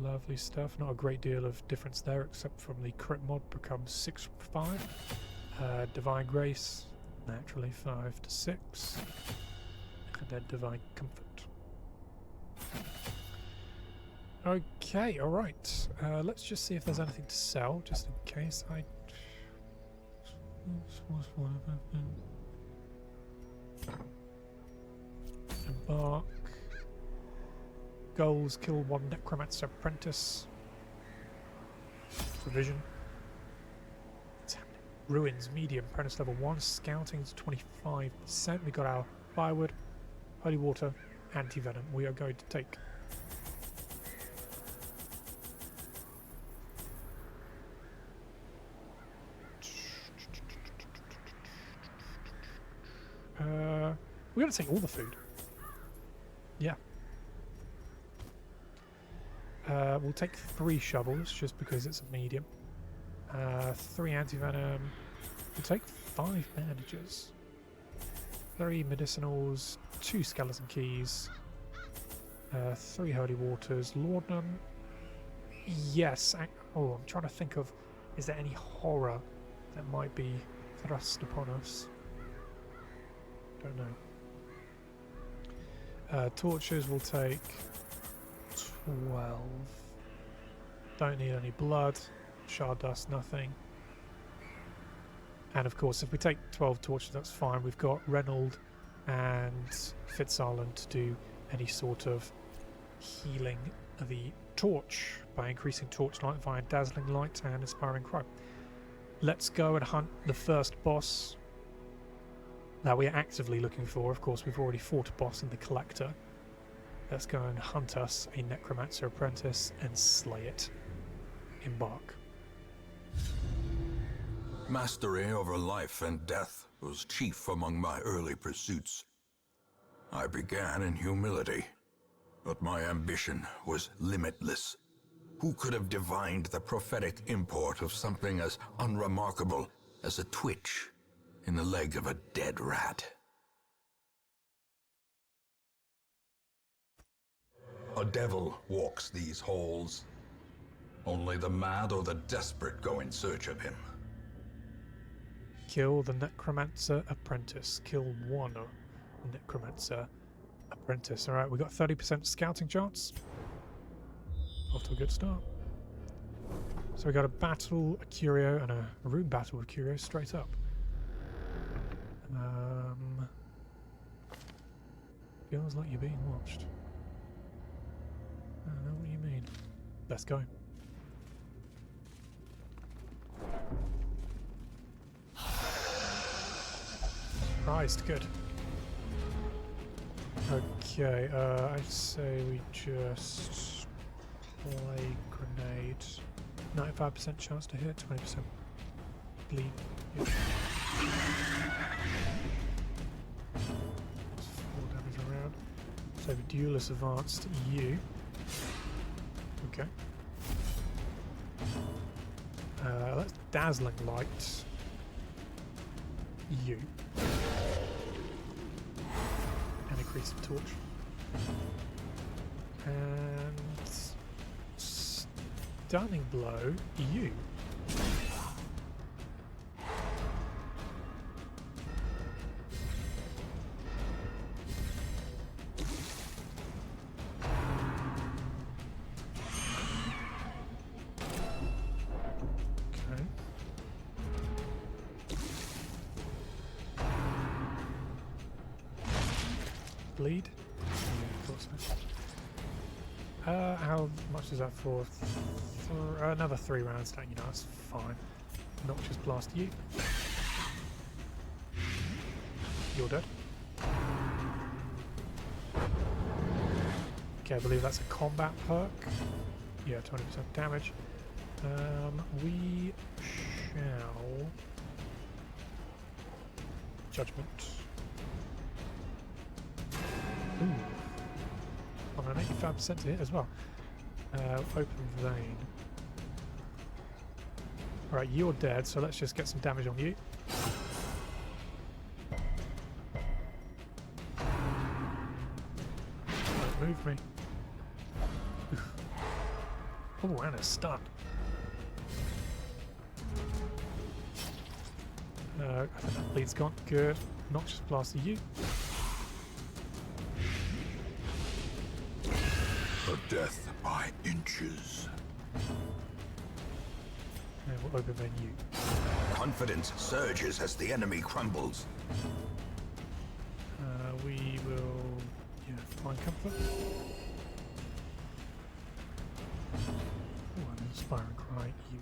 Lovely stuff. Not a great deal of difference there, except from the crit mod becomes 6 from 5. Divine Grace, naturally 5 to 6. And then Divine Comfort. Okay, alright. Let's just see if there's anything to sell, just in case I... Embark. Goals, kill 1 Necromancer Apprentice. Provision. What's happening? Ruins, medium, Apprentice level 1. Scouting is 25%. We got our firewood, holy water, anti-venom. We are going to take. We're going to take all the food. Yeah. We'll take 3 shovels just because it's a medium. 3 anti-venom. We'll take 5 bandages. 3 medicinals. 2 skeleton keys. 3 holy waters. Laudanum. Yes. Oh, I'm trying to think of... Is there any horror that might be thrust upon us? Don't know. Torches will take 12. Don't need any blood. Shard dust, nothing. And of course, if we take 12 torches, that's fine. We've got Reynold and Fitzarlen to do any sort of healing the torch by increasing torchlight via dazzling light and inspiring cry. Let's go and hunt the first boss that we are actively looking for. Of course, we've already fought a boss in the Collector. Let's go and hunt us a Necromancer Apprentice and slay it. Embark. Mastery over life and death was chief among my early pursuits. I began in humility, but my ambition was limitless. Who could have divined the prophetic import of something as unremarkable as a twitch in the leg of a dead rat? A devil walks these halls. Only the mad or the desperate go in search of him. Kill the Necromancer Apprentice. Kill 1 Necromancer Apprentice. Alright, we got 30% scouting chance. Off to a good start. So we got a battle, a curio, and a room battle with curio straight up. Feels like you're being watched. I don't know what you mean. Let's go. Surprised, good. Okay, I'd say we just play grenade. 95% chance to hit, 20% bleed. Yep. 4 damage around. So the duelist advanced you. Okay. Let's dazzling light you. And increase the torch. And stunning blow you. bleed. Yeah, of course. How much is that for? Another 3 rounds. Don't you know? That's fine. Noxious blast you. You're dead. Okay, I believe that's a combat perk. Yeah, 20% damage. We shall... Judgment. Ooh. On an 85% to hit as well. Open vein. Alright, you're dead, so let's just get some damage on you. Don't move me. Oh, and a stun. I think that bleed's gone. Good. Noxious blast to you. A death by inches. And we'll open vein you. Confidence surges as the enemy crumbles. We will, find comfort. Oh, an inspiring cry. You.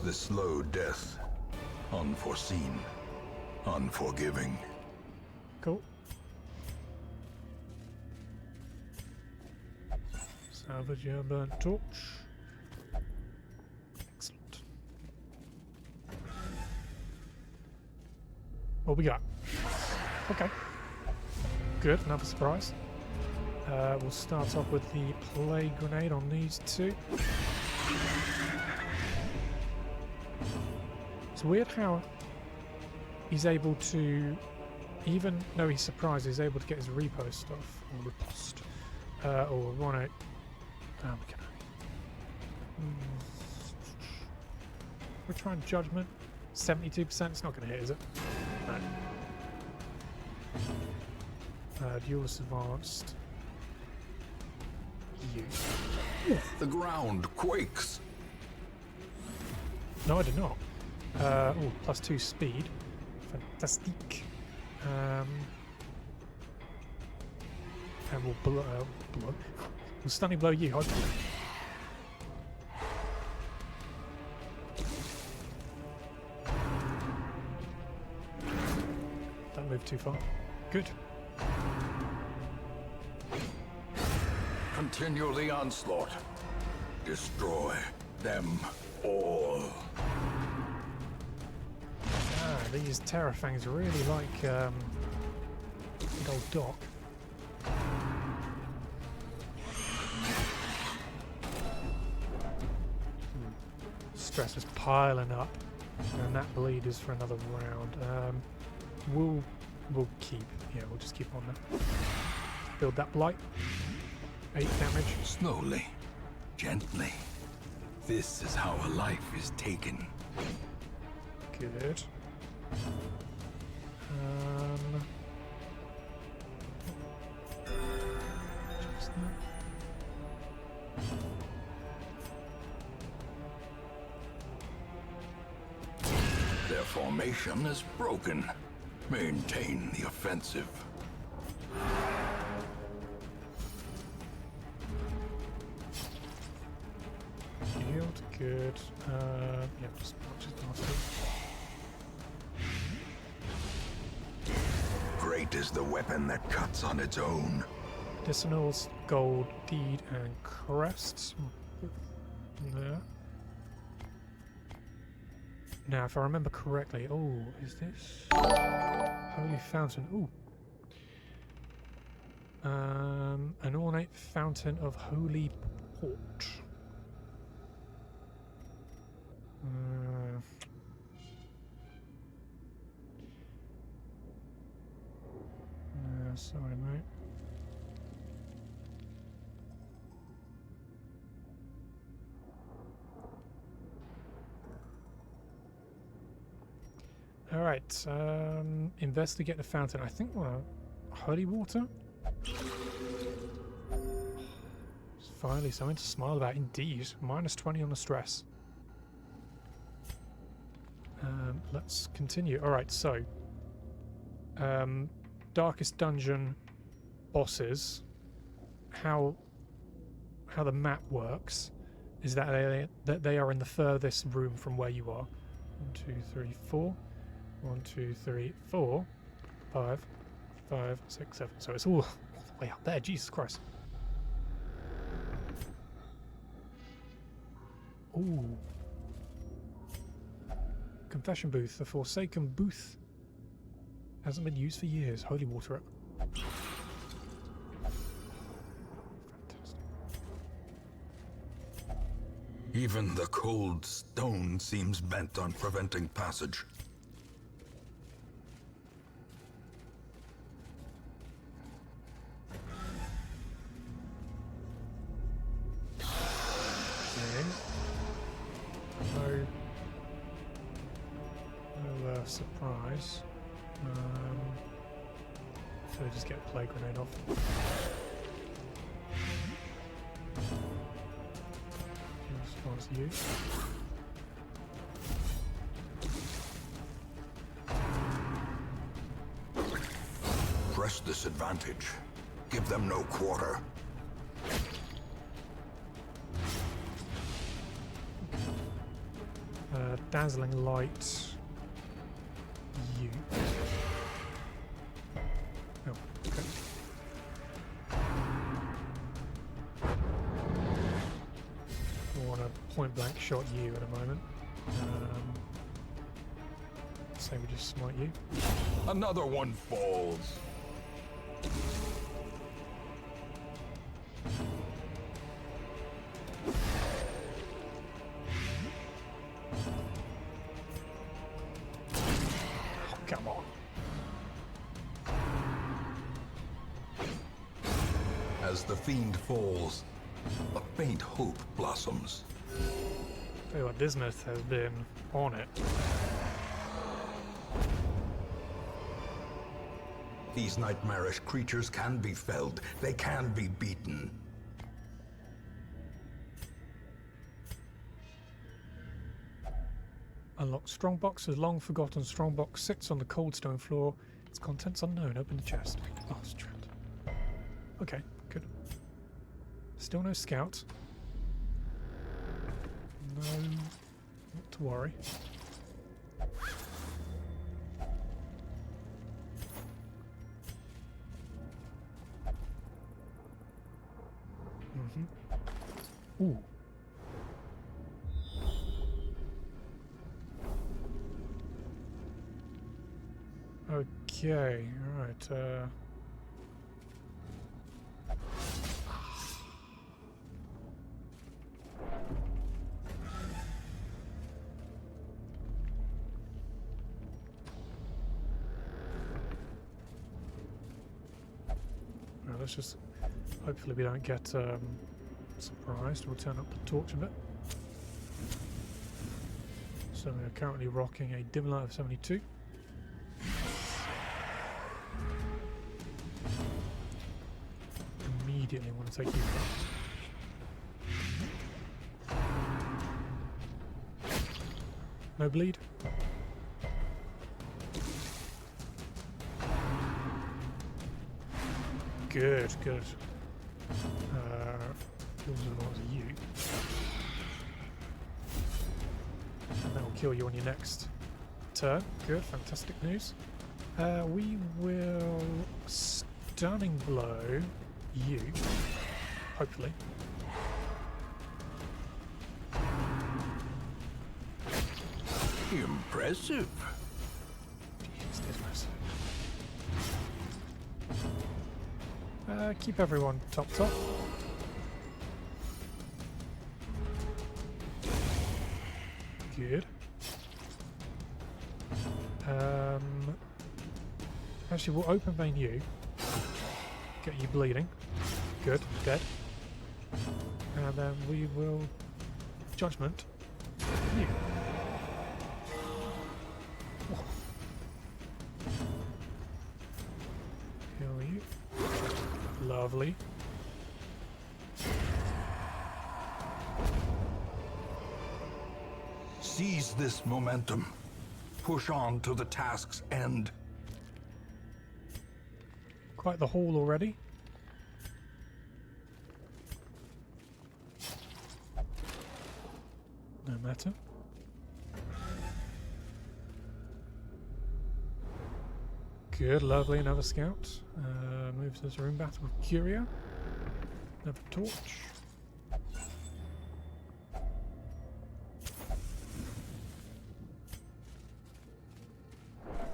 The slow death. Unforeseen. Unforgiving. Cool. Salvage your burnt torch. Excellent. What we got? Okay. Good, another surprise. We'll start off with the plague grenade on these two. It's weird how he's able to, even though he's surprised, he's able to get his repo stuff, or riposte, or run it. Oh, we can. We're trying judgment. 72%. It's not going to hit, is it? No. Duelist advanced. You. The ground quakes. No, I did not. Oh, +2 speed. Fantastic. And we'll we'll stunning blow you, hopefully. Don't move too far. Good. Continue the onslaught. Destroy them all. Ah, these Terrafangs really like good old Doc. Stress is piling up, and that bleed is for another round. We'll keep. Yeah, we'll just keep on that. Build that blight. 8 damage. Slowly, gently. This is how a life is taken. Good. Just that. Their formation is broken. Maintain the offensive. Healed, good. Yeah, just master. Great is the weapon that cuts on its own. Medicinals, gold, deed, and crests. There. Now, if I remember correctly, oh, is this Holy Fountain? Ooh. An ornate fountain of holy port. Sorry, mate. All right. Investigate the fountain. I think holy water. It's finally something to smile about. Indeed. -20 on the stress. Let's continue. All right. So Darkest Dungeon bosses, how the map works is that they are in the furthest room from where you are. 1, 2, 3, 4. 1, 2, 3, 4, 5, 5, 6, 7. So it's all the way up there. Jesus Christ. Ooh. Confession booth. The Forsaken booth hasn't been used for years. Holy water it. Fantastic. Even the cold stone seems bent on preventing passage. No surprise. So just get a plague grenade off. As far as you. Press this advantage. Give them no quarter. Dazzling light. You. Oh, okay. I want to point blank shot you at a moment. Say we just smite you. Another one falls. Come on. As the fiend falls, a faint hope blossoms. I feel like business has been on it. These nightmarish creatures can be felled. They can be beaten. Unlock strongbox. A long forgotten strongbox sits on the cold stone floor. Its contents unknown. Open the chest. Oh, it's trapped. Okay, good. Still no scout. No, not to worry. Ooh. Okay, alright, well, let's just hopefully we don't get surprised. We'll turn up the torch a bit. So we are currently rocking a dim light of 72. Immediately want to take you first. No bleed. Good, good. Kills as well as you. And that will kill you on your next turn. Good, fantastic news. We will stunning blow you, hopefully. Impressive. Jeez, this was. Keep everyone top. Good. Actually, we'll open vein you. Get you bleeding. Good. Dead. And then we will judgment you. Oh. Kill you. Lovely. Seize this momentum. Push on to the task's end. Quite the haul already. No matter. Good, lovely, another scout. Moves to this room battle with Curia. Another torch.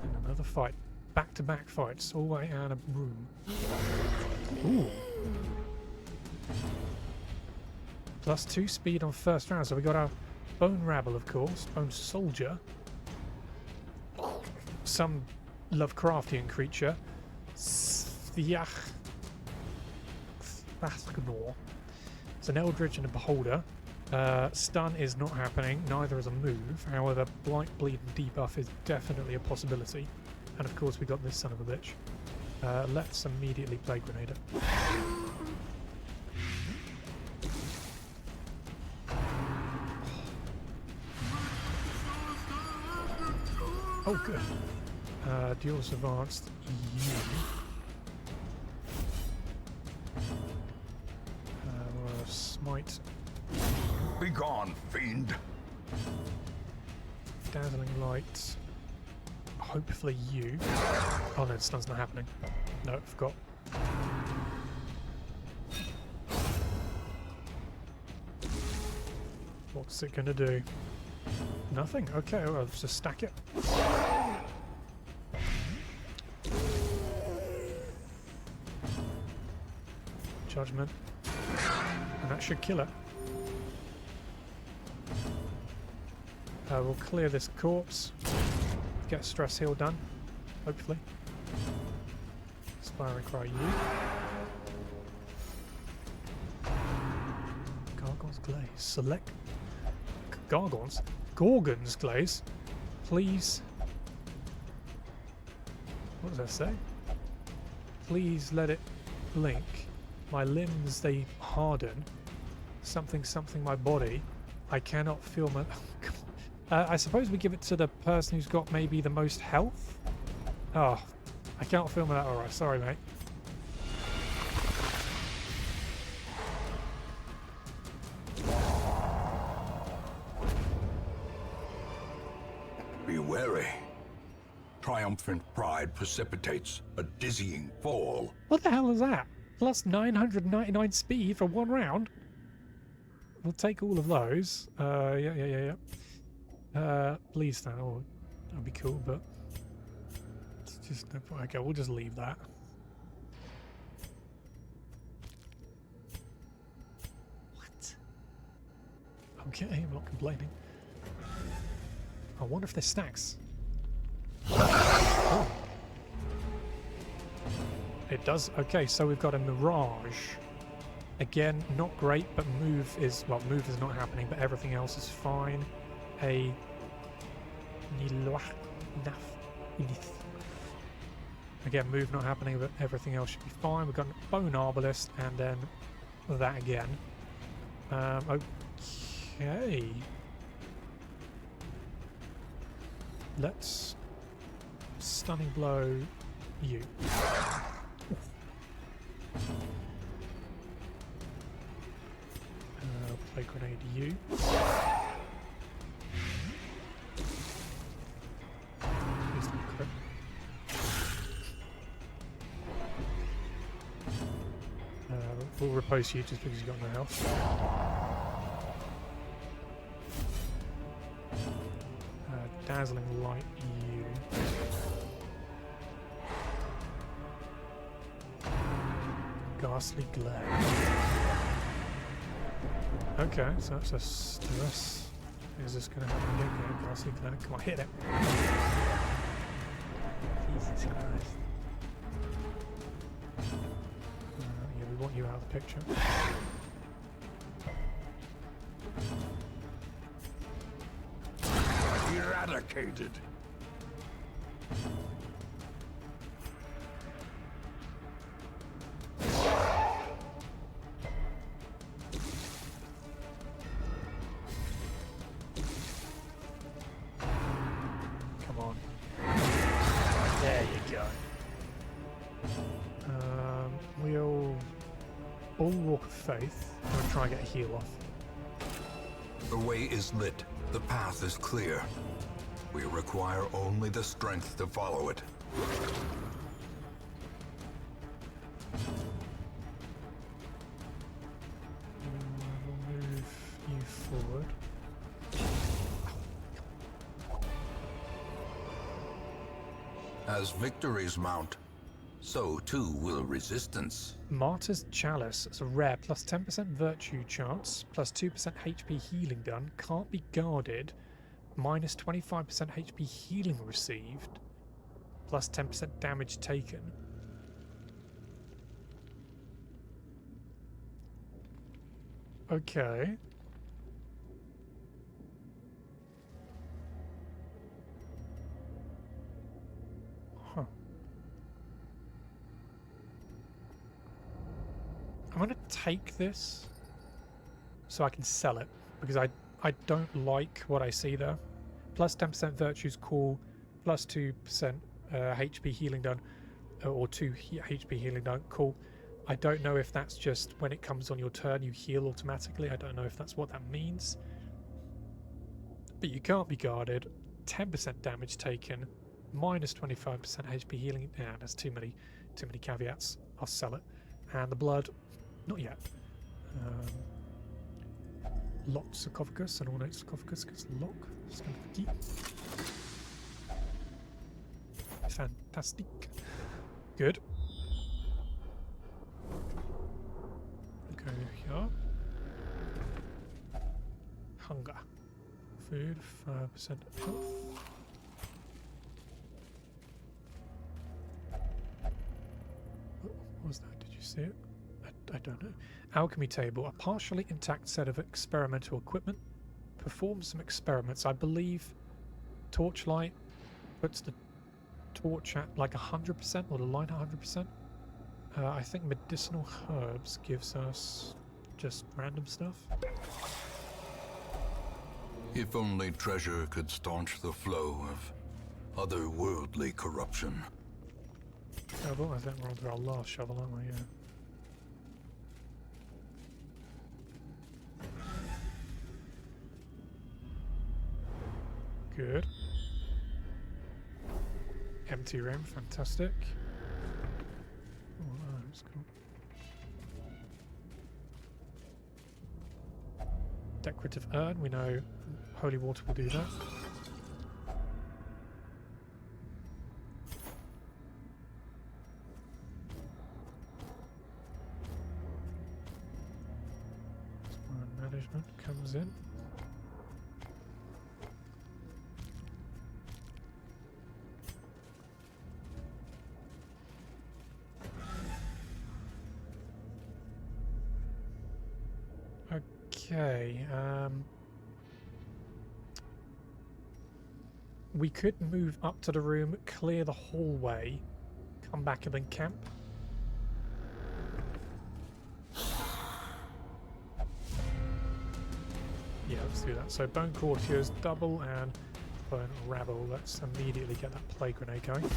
And another fight. Back-to-back fights, all the way out of room. Ooh. +2 speed on first round, so we got our Bone Rabble, of course. Bone Soldier. Some Lovecraftian creature. Falconer. It's an Eldritch and a Beholder. Stun is not happening, neither is a move. However, Blight, Bleed, and Debuff is definitely a possibility. And of course, we got this son of a bitch. Let's immediately play Grenader. Oh, good. Deus advanced. Smite. Begone, fiend! Dazzling Light. Hopefully you. Oh no, stun's not happening. No, I forgot. What's it gonna do? Nothing? Okay, well, let's just stack it. Judgment. And that should kill it. We'll clear this corpse. Get stress heal done. Hopefully. Inspiring Cry you. Gargoyle's Glaze. Select Gargoyles? Gorgon's Glaze? Please. What does that say? Please let it blink. My limbs, they harden. Something, something, my body. I cannot feel my... I suppose we give it to the person who's got maybe the most health? Oh, I cannot feel that. Alright, sorry, mate. Be wary. Triumphant pride precipitates a dizzying fall. What the hell is that? Plus 999 speed for 1 round? We'll take all of those. Yeah. Please stand. Oh, that'd be cool, but it's just no point. Okay, we'll just leave that. What? Okay, I'm not complaining. I wonder if there's stacks. Oh. It does. Okay, so we've got a Mirage. Again, not great, but move is not happening, but everything else is fine. A again, move not happening, but everything else should be fine. We've got a Bone Arbalist, and then that again. Okay. Let's Stunning Blow you. Play Grenade you. Please don't crit. We'll repose you just because you've got no health. Dazzling Light you. Ghastly Glare. Okay, so that's a stress. Is this going to happen again? Yeah, Ghastly Glare. Come on, hit it. Jesus Christ. Yeah, we want you out of the picture. Eradicated. We'll Bulwark of Faith. I'm gonna try and get a heal off. The way is lit. The path is clear. We require only the strength to follow it. We'll move you forward. As victories mount, so too will resistance. Martyr's Chalice is a rare plus 10% virtue chance, plus 2% HP healing done, can't be guarded, minus 25% HP healing received, plus 10% damage taken. Okay. Huh. I'm going to take this so I can sell it, because I don't like what I see there. Plus 10% virtue's cool, plus 2% HP healing done, or 2 HP healing done, cool. I don't know if that's just when it comes on your turn you heal automatically. I don't know if that's what that means. But you can't be guarded, 10% damage taken, minus 25% HP healing. Yeah, there's too many caveats. I'll sell it. And the blood, not yet. Locked sarcophagus, and ornate sarcophagus gets lock. Fantastic. Good. Go here. Hunger. Food, 5% health. What was that? Did you see it? I don't know. Alchemy table. A partially intact set of experimental equipment. Perform some experiments. I believe Torchlight puts the torch at like 100%, or the light at 100%. I think medicinal herbs gives us just random stuff. If only treasure could staunch the flow of otherworldly corruption. Shovel? I think we're on to our last shovel, aren't we? Yeah. Good. Empty room, fantastic. Oh, that's cool. Decorative urn, we know holy water will do that. Management comes in. Okay, we could move up to the room, clear the hallway, come back and then camp. Yeah, let's do that. So Bone Courtiers double and Bone Rabble. Let's immediately get that plague grenade going.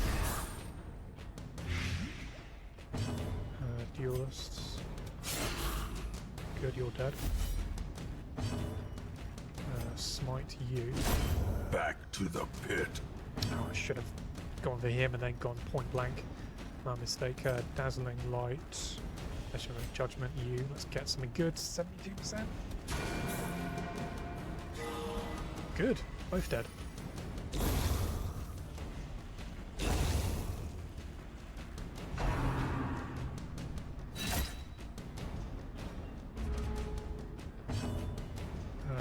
Duelists. Good, you're dead. Smite you. Back to the pit. Oh, I should have gone for him and then gone point blank. My mistake. Dazzling Light. Special Judgment you. Let's get something good. 72%. Good. Both dead.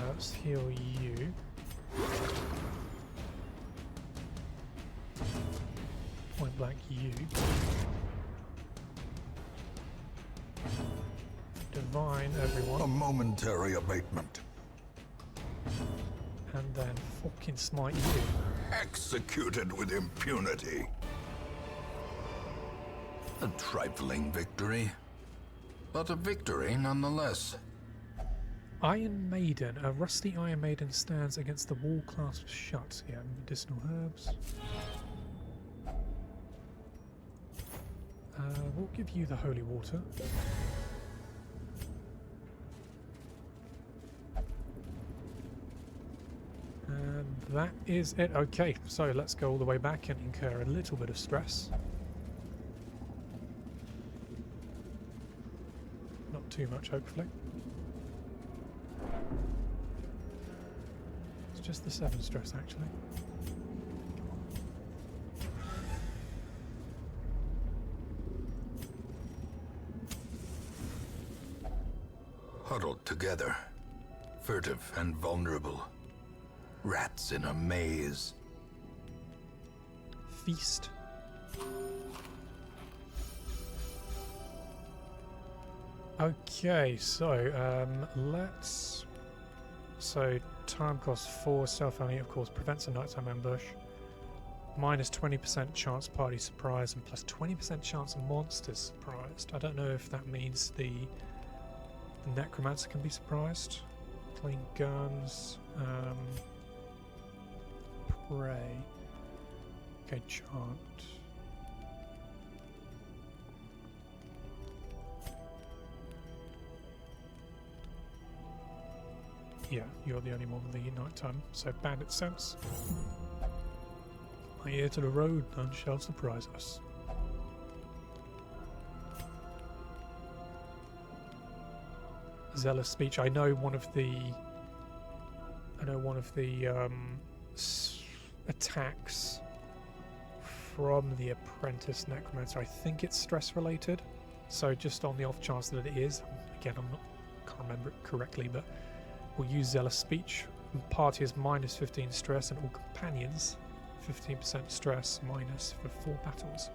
Let's heal you. Point blank you. Divine everyone. A momentary abatement. And then fucking smite you. Executed with impunity. A trifling victory, but a victory nonetheless. Iron Maiden. A rusty Iron Maiden stands against the wall clasped shut. Yeah, medicinal herbs. We'll give you the holy water. And that is it. Okay, so let's go all the way back and incur a little bit of stress. Not too much, hopefully. It's just the 7 stress, actually. Huddled together, furtive and vulnerable. Rats in a maze. Feast. Okay, so let's. So time cost 4, self-only, of course, prevents a nighttime ambush. Minus 20% chance party surprise and plus 20% chance of monsters surprised. I don't know if that means the Necromancer can be surprised. Clean guns. Pray. Okay, chant. Yeah, you're the only one with the nighttime, so bandit sense. My ear to the road, none shall surprise us. Zealous speech. I know one of the attacks from the Apprentice Necromancer. I think it's stress related. So just on the off chance that it is, again, can't remember it correctly, but we'll use Zealous speech. Party is minus 15 stress, and all companions 15% stress minus for 4 battles.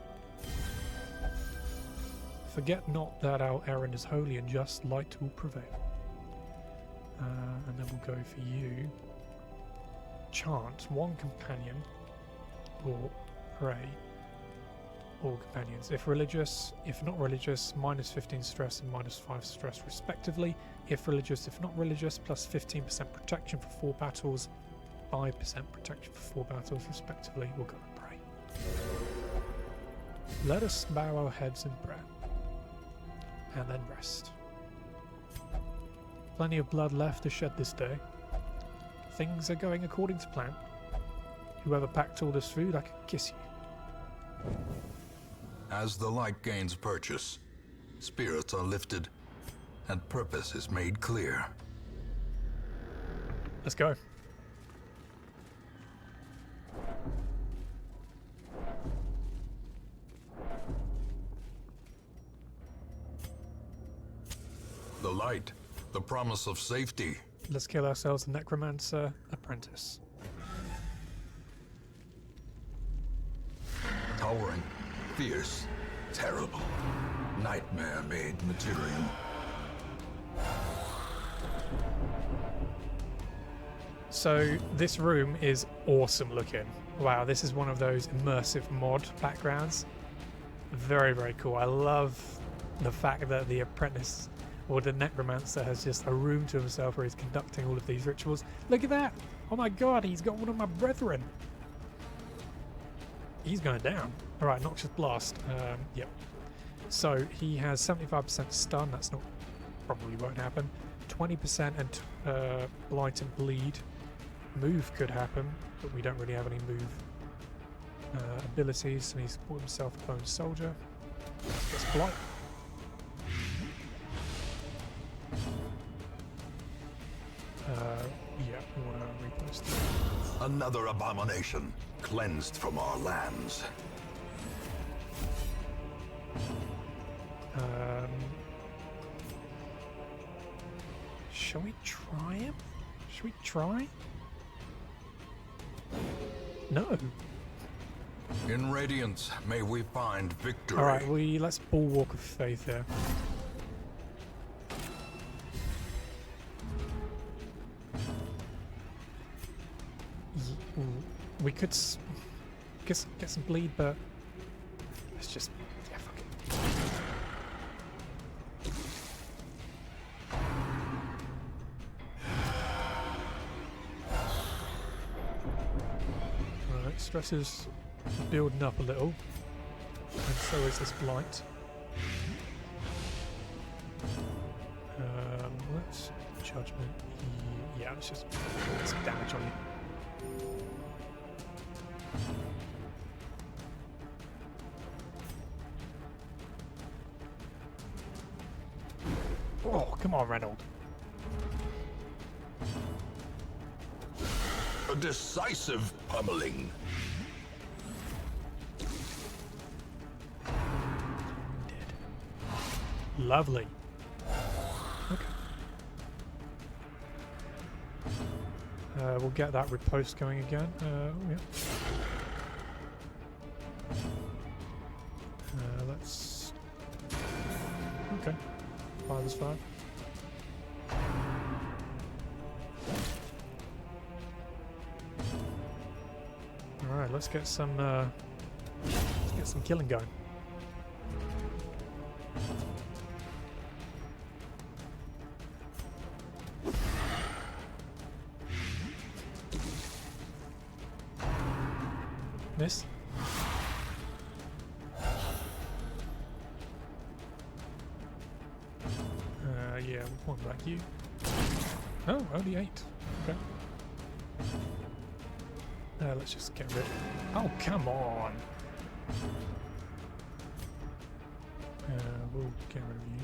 Forget not that our errand is holy, and just light will prevail. And then we'll go for you. Chant, 1 companion, or pray, all companions. If religious, if not religious, minus 15 stress and minus 5 stress respectively. If religious, if not religious, plus 15% protection for 4 battles, 5% protection for 4 battles respectively. We'll go and pray. Let us bow our heads in prayer. And then rest. Plenty of blood left to shed this day. Things are going according to plan. Whoever packed all this food, I could kiss you. As the light gains purchase, spirits are lifted, and purpose is made clear. Let's go. The light, the promise of safety. Let's kill ourselves a Necromancer Apprentice. Towering, fierce, terrible. Nightmare-made material. So this room is awesome looking. Wow, this is one of those immersive mod backgrounds. Very, very cool. I love the fact that the Apprentice or the Necromancer has just a room to himself where he's conducting all of these rituals. Look at that! Oh my god, he's got one of my brethren! He's going down. Alright, Noxious Blast. Yep. So he has 75% stun, that's not, probably won't happen. 20% and blight and bleed. Move could happen, but we don't really have any move abilities, and he's bought himself a Bone Soldier. Gets blight. Yeah, we want to repost that. Another abomination, cleansed from our lands. Shall we try him? Should we try? No. In Radiance, may we find victory. Alright, let's Bulwark of Faith here. We could get some bleed, but let's just, yeah, fuck it. Alright, stress is building up a little, and so is this blight. judgment. Yeah, let's just put some damage on you. Oh, come on, Reynold. A decisive pummeling. Dead. Lovely. Okay. We'll get that riposte going again. Yeah. Let's... Okay. 5 is 5. Alright, let's get some killing going. Miss. Yeah, we'll point back you. Oh, only 8. Okay. Let's just get rid. Oh, come on! We'll get rid of you.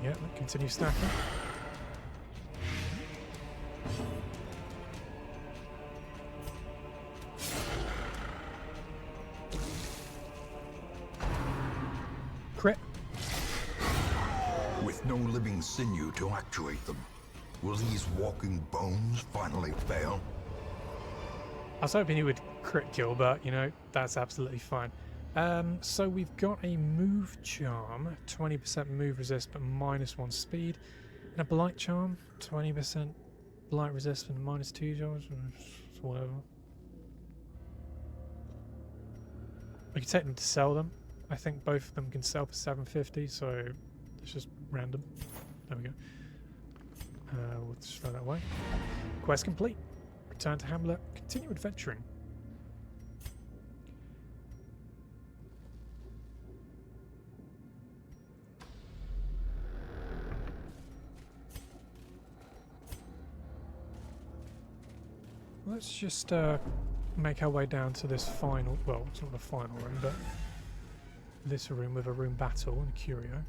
Yeah, continue stacking. Crit. With no living sinew to actuate them, will these walking bones finally fail? I was hoping he would crit kill, but you know, that's absolutely fine. So we've got a move charm, 20% move resist but -1 speed, and a blight charm, 20% blight resist and -2 charge, whatever. We can take them to sell them. I think both of them can sell for 750, so it's just random. There we go. We'll just throw that away. Quest complete. Return to Hamlet. Continue adventuring. Let's just make our way down to this final, well, it's not the final room, but this room with a room battle and a curio.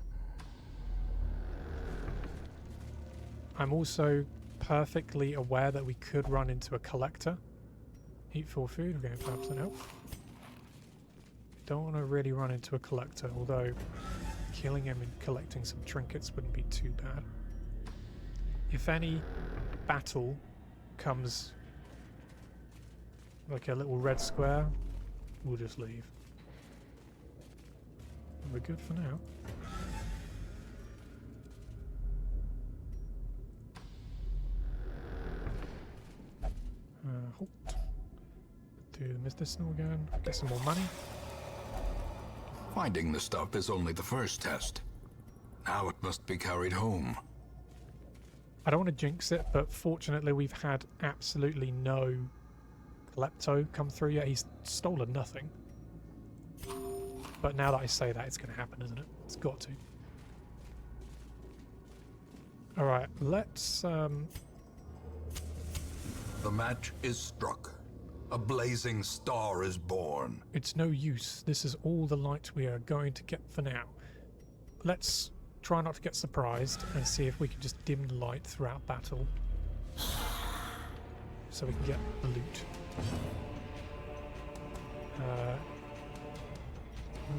I'm also perfectly aware that we could run into a collector. Eat 4 food, we're getting 5% health. Don't want to really run into a collector, although killing him and collecting some trinkets wouldn't be too bad. If any battle comes like a little red square, we'll just leave. We're good for now. Halt. Do the medicinal again. Get some more money. Finding the stuff is only the first test. Now it must be carried home. I don't want to jinx it, but fortunately we've had absolutely no Klepto come through yet. He's stolen nothing. But now that I say that, it's going to happen, isn't it? It's got to. Alright, let's... The match is struck. A blazing star is born. It's no use. This is all the light we are going to get for now. Let's try not to get surprised and see if we can just dim the light throughout battle. So we can get the loot.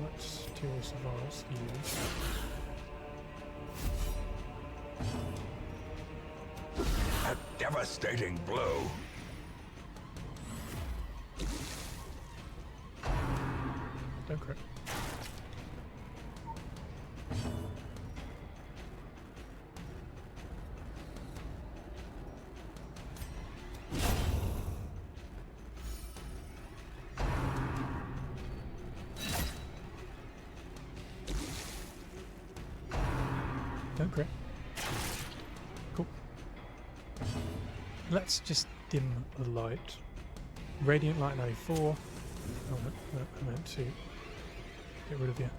Let's do a survival use. A devastating blow. Don't crit. Don't crit. Cool. Let's just dim the light. Radiant light 94. Oh, no, I meant to get rid of you.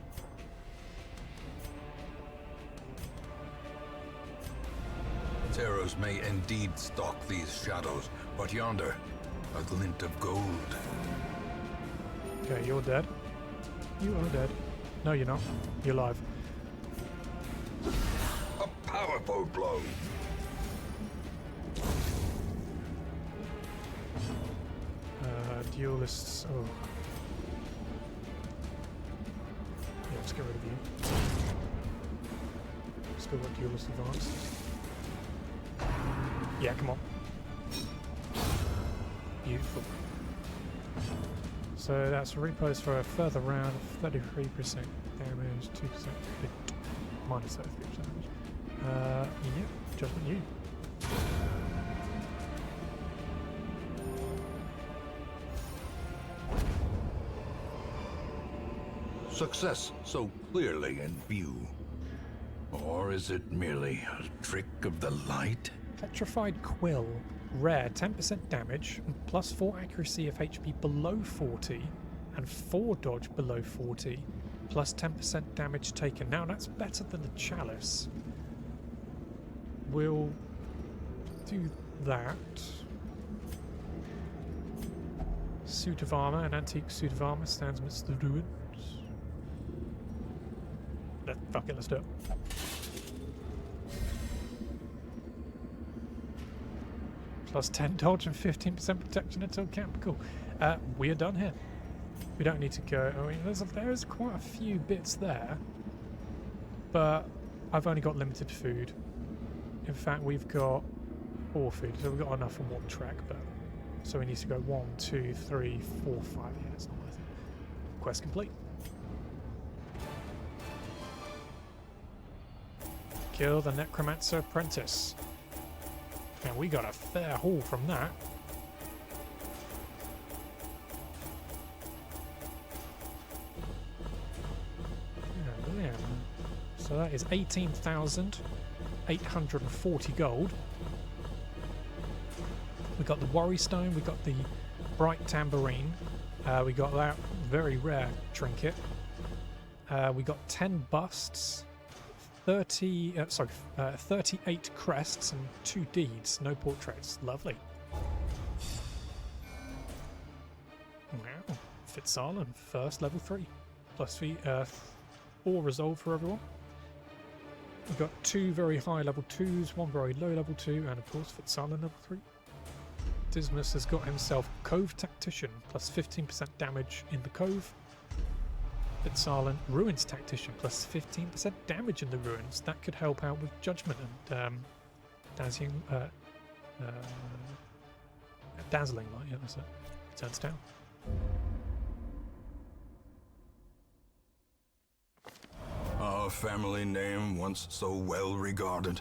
Terrors may indeed stalk these shadows, but yonder, a glint of gold. Okay, you're dead. You are dead. No, you're not. You're alive. A powerful blow. Duelists. Oh. Yeah, let's get rid of you. Still got duelist advanced. Yeah, come on. Beautiful. So that's a repost for a further round of 33% damage, 2% minus 33% damage. Yeah, judgment you. Success so clearly in view. Or is it merely a trick of the light? Petrified Quill. Rare, 10% damage, plus 4 accuracy if HP below 40, and 4 dodge below 40, plus 10% damage taken. Now that's better than the Chalice. We'll do that. Suit of armor, an antique suit of armor stands amidst the ruins. Fuck it, let's do it. Plus 10 dodge and 15% protection until camp. Cool. We are done here. We don't need to go. I mean, there's quite a few bits there, but I've only got limited food. In fact, we've got 4 food, so we've got enough for 1 trek. But so we need to go 1, 2, 3, 4, 5. Yeah, it's not worth it. Quest complete. Kill the Necromancer Apprentice. And we got a fair haul from that. Yeah. So that is 18,840 gold. We got the Worry Stone, we got the Bright Tambourine, we got that very rare trinket. We got 10 busts. 38 crests and 2 deeds, no portraits. Lovely. Wow. Fitzalan, first level 3. Plus 4 resolve for everyone. We've got 2 very high level 2s, 1 very low level 2, and of course Fitzalan level 3. Dismas has got himself Cove Tactician, plus 15% damage in the Cove. Fitzalan, Ruins Tactician, plus 15% damage in the Ruins. That could help out with Judgment and Dazzling Light. Yeah, that's it. Turns down. Our family name, once so well regarded,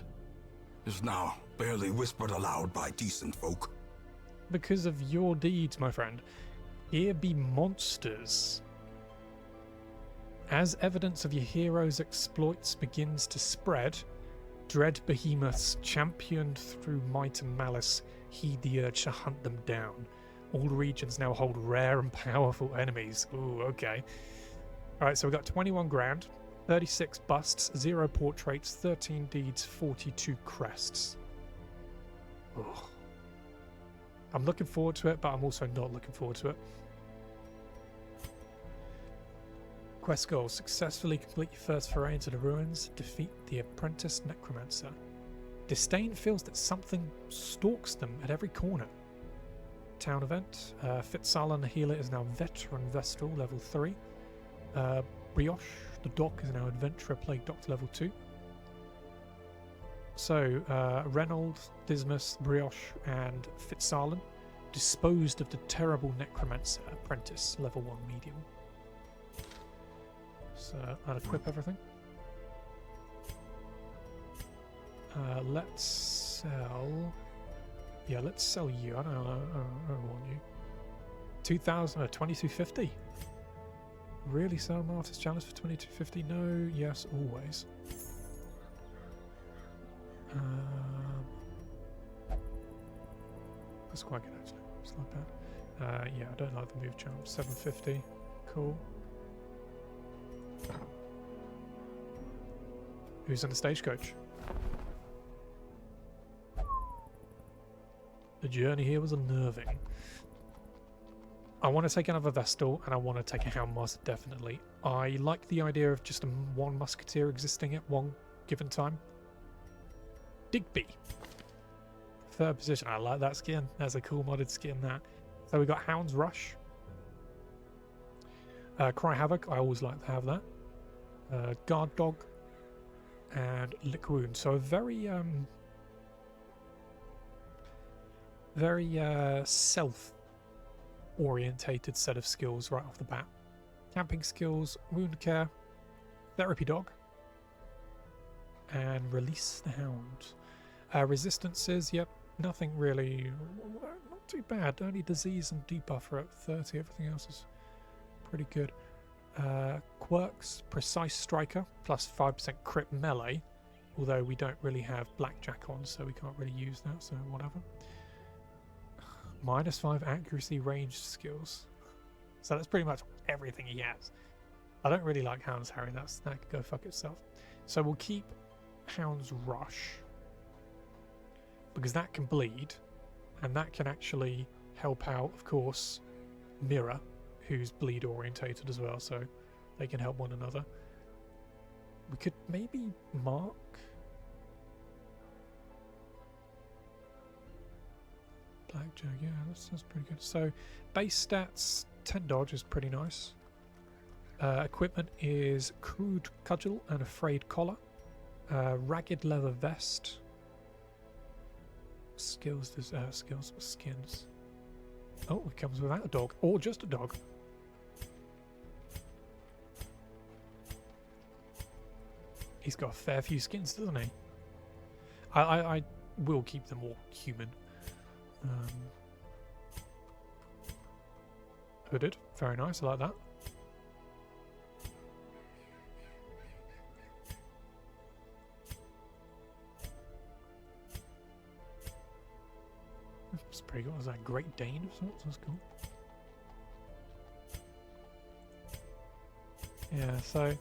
is now barely whispered aloud by decent folk. Because of your deeds, my friend. Here be monsters. As evidence of your hero's exploits begins to spread, dread behemoths championed through might and malice heed the urge to hunt them down. All regions now hold rare and powerful enemies. Ooh, okay. Alright, so we've got 21 grand, 36 busts, 0 portraits, 13 deeds, 42 crests. Ooh. I'm looking forward to it, but I'm also not looking forward to it. Quest goal: successfully complete your first foray into the ruins, defeat the Apprentice Necromancer. Disdain feels that something stalks them at every corner. Town event. Fitzalan the healer is now veteran Vestal level 3. Brioche the doc is now adventurer plague doctor level 2. So Reynolds, Dismas, Brioche and Fitzalan disposed of the terrible Necromancer Apprentice level 1 medium. So I'll equip everything. Let's sell. Yeah, let's sell you. I don't want you. 2250. Really sell Martyr's Chalice for 2250? No, yes, always. That's quite good actually. It's not bad. Yeah, I don't like the move jump. 750. Cool. Who's in the stagecoach? The journey here was unnerving. I want to take another Vestal, and I want to take a Houndmaster, definitely. I like the idea of just one Musketeer existing at one given time. Digby. Third position. I like that skin. That's a cool modded skin, that. So we got Hound's Rush. Cry Havoc. I always like to have that. Guard Dog. And Lick Wound. So a very self-orientated set of skills right off the bat. Camping skills, Wound Care, Therapy Dog, and Release the Hound. Resistances, yep, nothing really, not too bad. Only disease and debuff are at 30. Everything else is pretty good. Quirks, Precise Striker, plus 5% crit melee, although we don't really have Blackjack on, so we can't really use that, so whatever. -5 accuracy ranged skills. So that's pretty much everything he has. I don't really like Hound's Harry, that could go fuck itself. So we'll keep Hound's Rush, because that can bleed, and that can actually help out, of course, Mirror, who's bleed orientated as well, so they can help one another. We could maybe mark Blackjack, yeah, that's pretty good. So base stats, 10 dodge is pretty nice. Equipment is Crude Cudgel and Afraid Collar. Ragged Leather Vest. Skills, skins. Oh, it comes without a dog, or just a dog. He's got a fair few skins, doesn't he? I will keep them all human. Hooded, very nice, I like that. That's pretty good. Was that Great Dane of sorts? That's cool. Yeah, so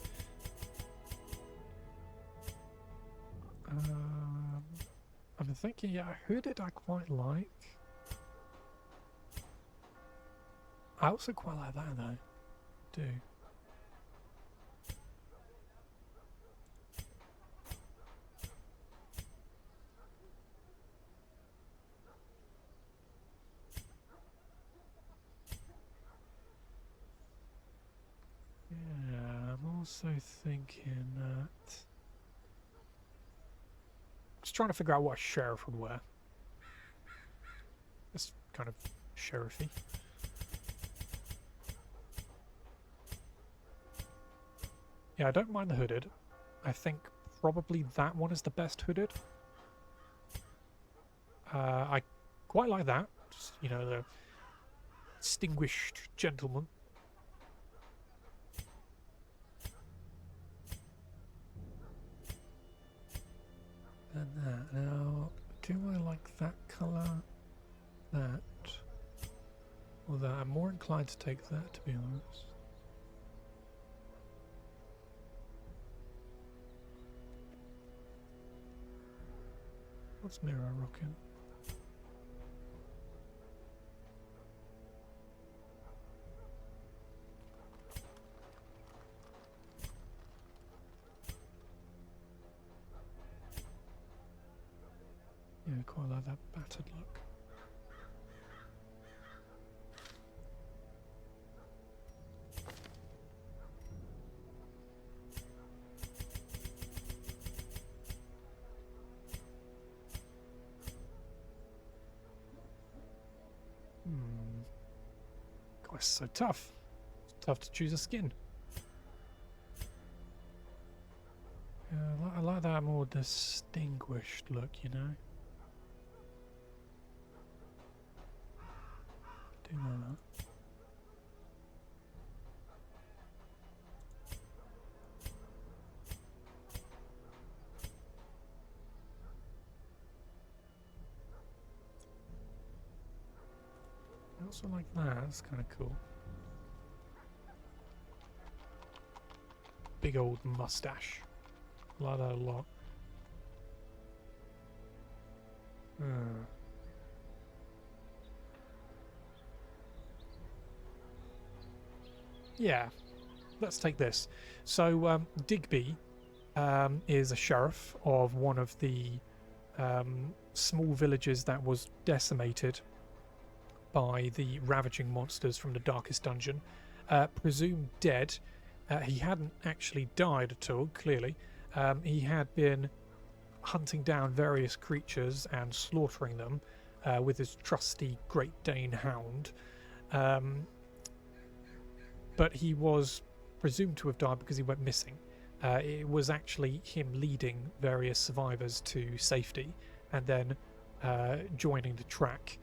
I'm thinking, yeah, hooded I quite like. I also quite like that though. Do. Yeah, I'm also thinking that. Just trying to figure out what a sheriff would wear. It's kind of sheriffy. Yeah, I don't mind the hooded. I think probably that one is the best hooded. I quite like that. Just, you know, the distinguished gentleman. And that. Now, do I like that colour? That? Or that? I'm more inclined to take that, to be honest. What's Mirror rocking? Yeah, quite like that battered look. God, it's so tough. It's tough to choose a skin. Yeah, I like that more distinguished look, you know. Do like that. Also like that. That's kind of cool. Big old mustache. Like that a lot. Yeah, let's take this. So Digby is a sheriff of one of the small villages that was decimated by the ravaging monsters from the darkest dungeon. Presumed dead. He hadn't actually died at all, clearly. He had been hunting down various creatures and slaughtering them with his trusty Great Dane hound. But he was presumed to have died because he went missing. It was actually him leading various survivors to safety and then joining the track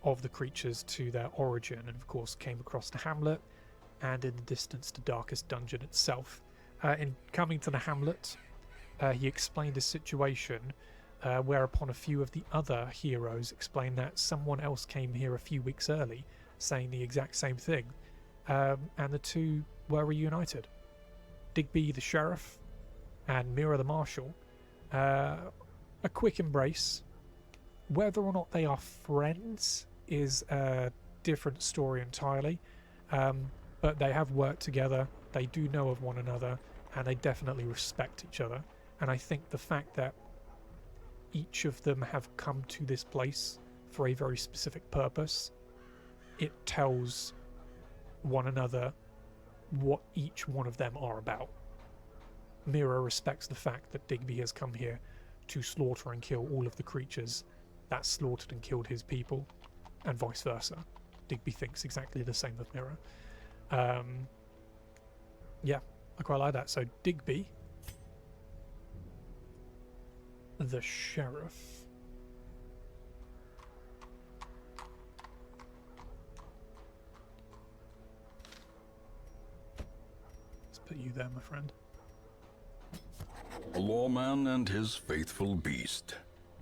of the creatures to their origin, and of course came across the hamlet and in the distance the darkest dungeon itself. In coming to the hamlet, he explained his situation, whereupon a few of the other heroes explained that someone else came here a few weeks early saying the exact same thing, and the two were reunited. Digby the sheriff and Mira the marshal, a quick embrace. Whether or not they are friends is a different story entirely, but they have worked together, they do know of one another, and they definitely respect each other. And I think the fact that each of them have come to this place for a very specific purpose, it tells one another what each one of them are about. Mira respects the fact that Digby has come here to slaughter and kill all of the creatures that slaughtered and killed his people, and vice versa. Digby thinks exactly the same of Mira. Yeah, I quite like that. So Digby, the sheriff. Let's put you there, my friend. A lawman and his faithful beast.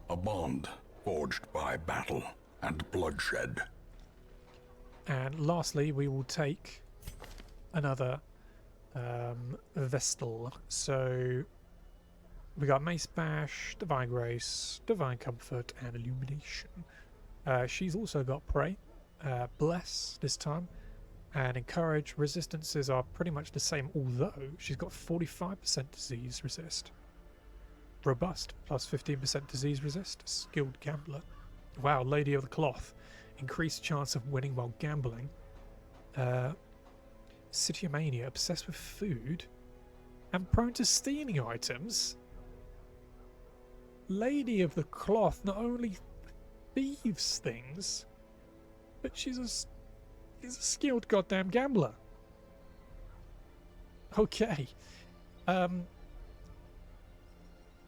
A bond forged by battle and bloodshed. And lastly, we will take another Vestal. So we got Mace Bash, Divine Grace, Divine Comfort, and Illumination. She's also got Prey, Bless this time, and Encourage. Resistances are pretty much the same, although she's got 45% disease resist. Robust, plus 15% disease resist. Skilled Gambler. Wow, Lady of the Cloth. Increased chance of winning while gambling. Citiomania, obsessed with food. And prone to stealing items. Lady of the Cloth not only thieves things, but she's a skilled goddamn gambler. Okay.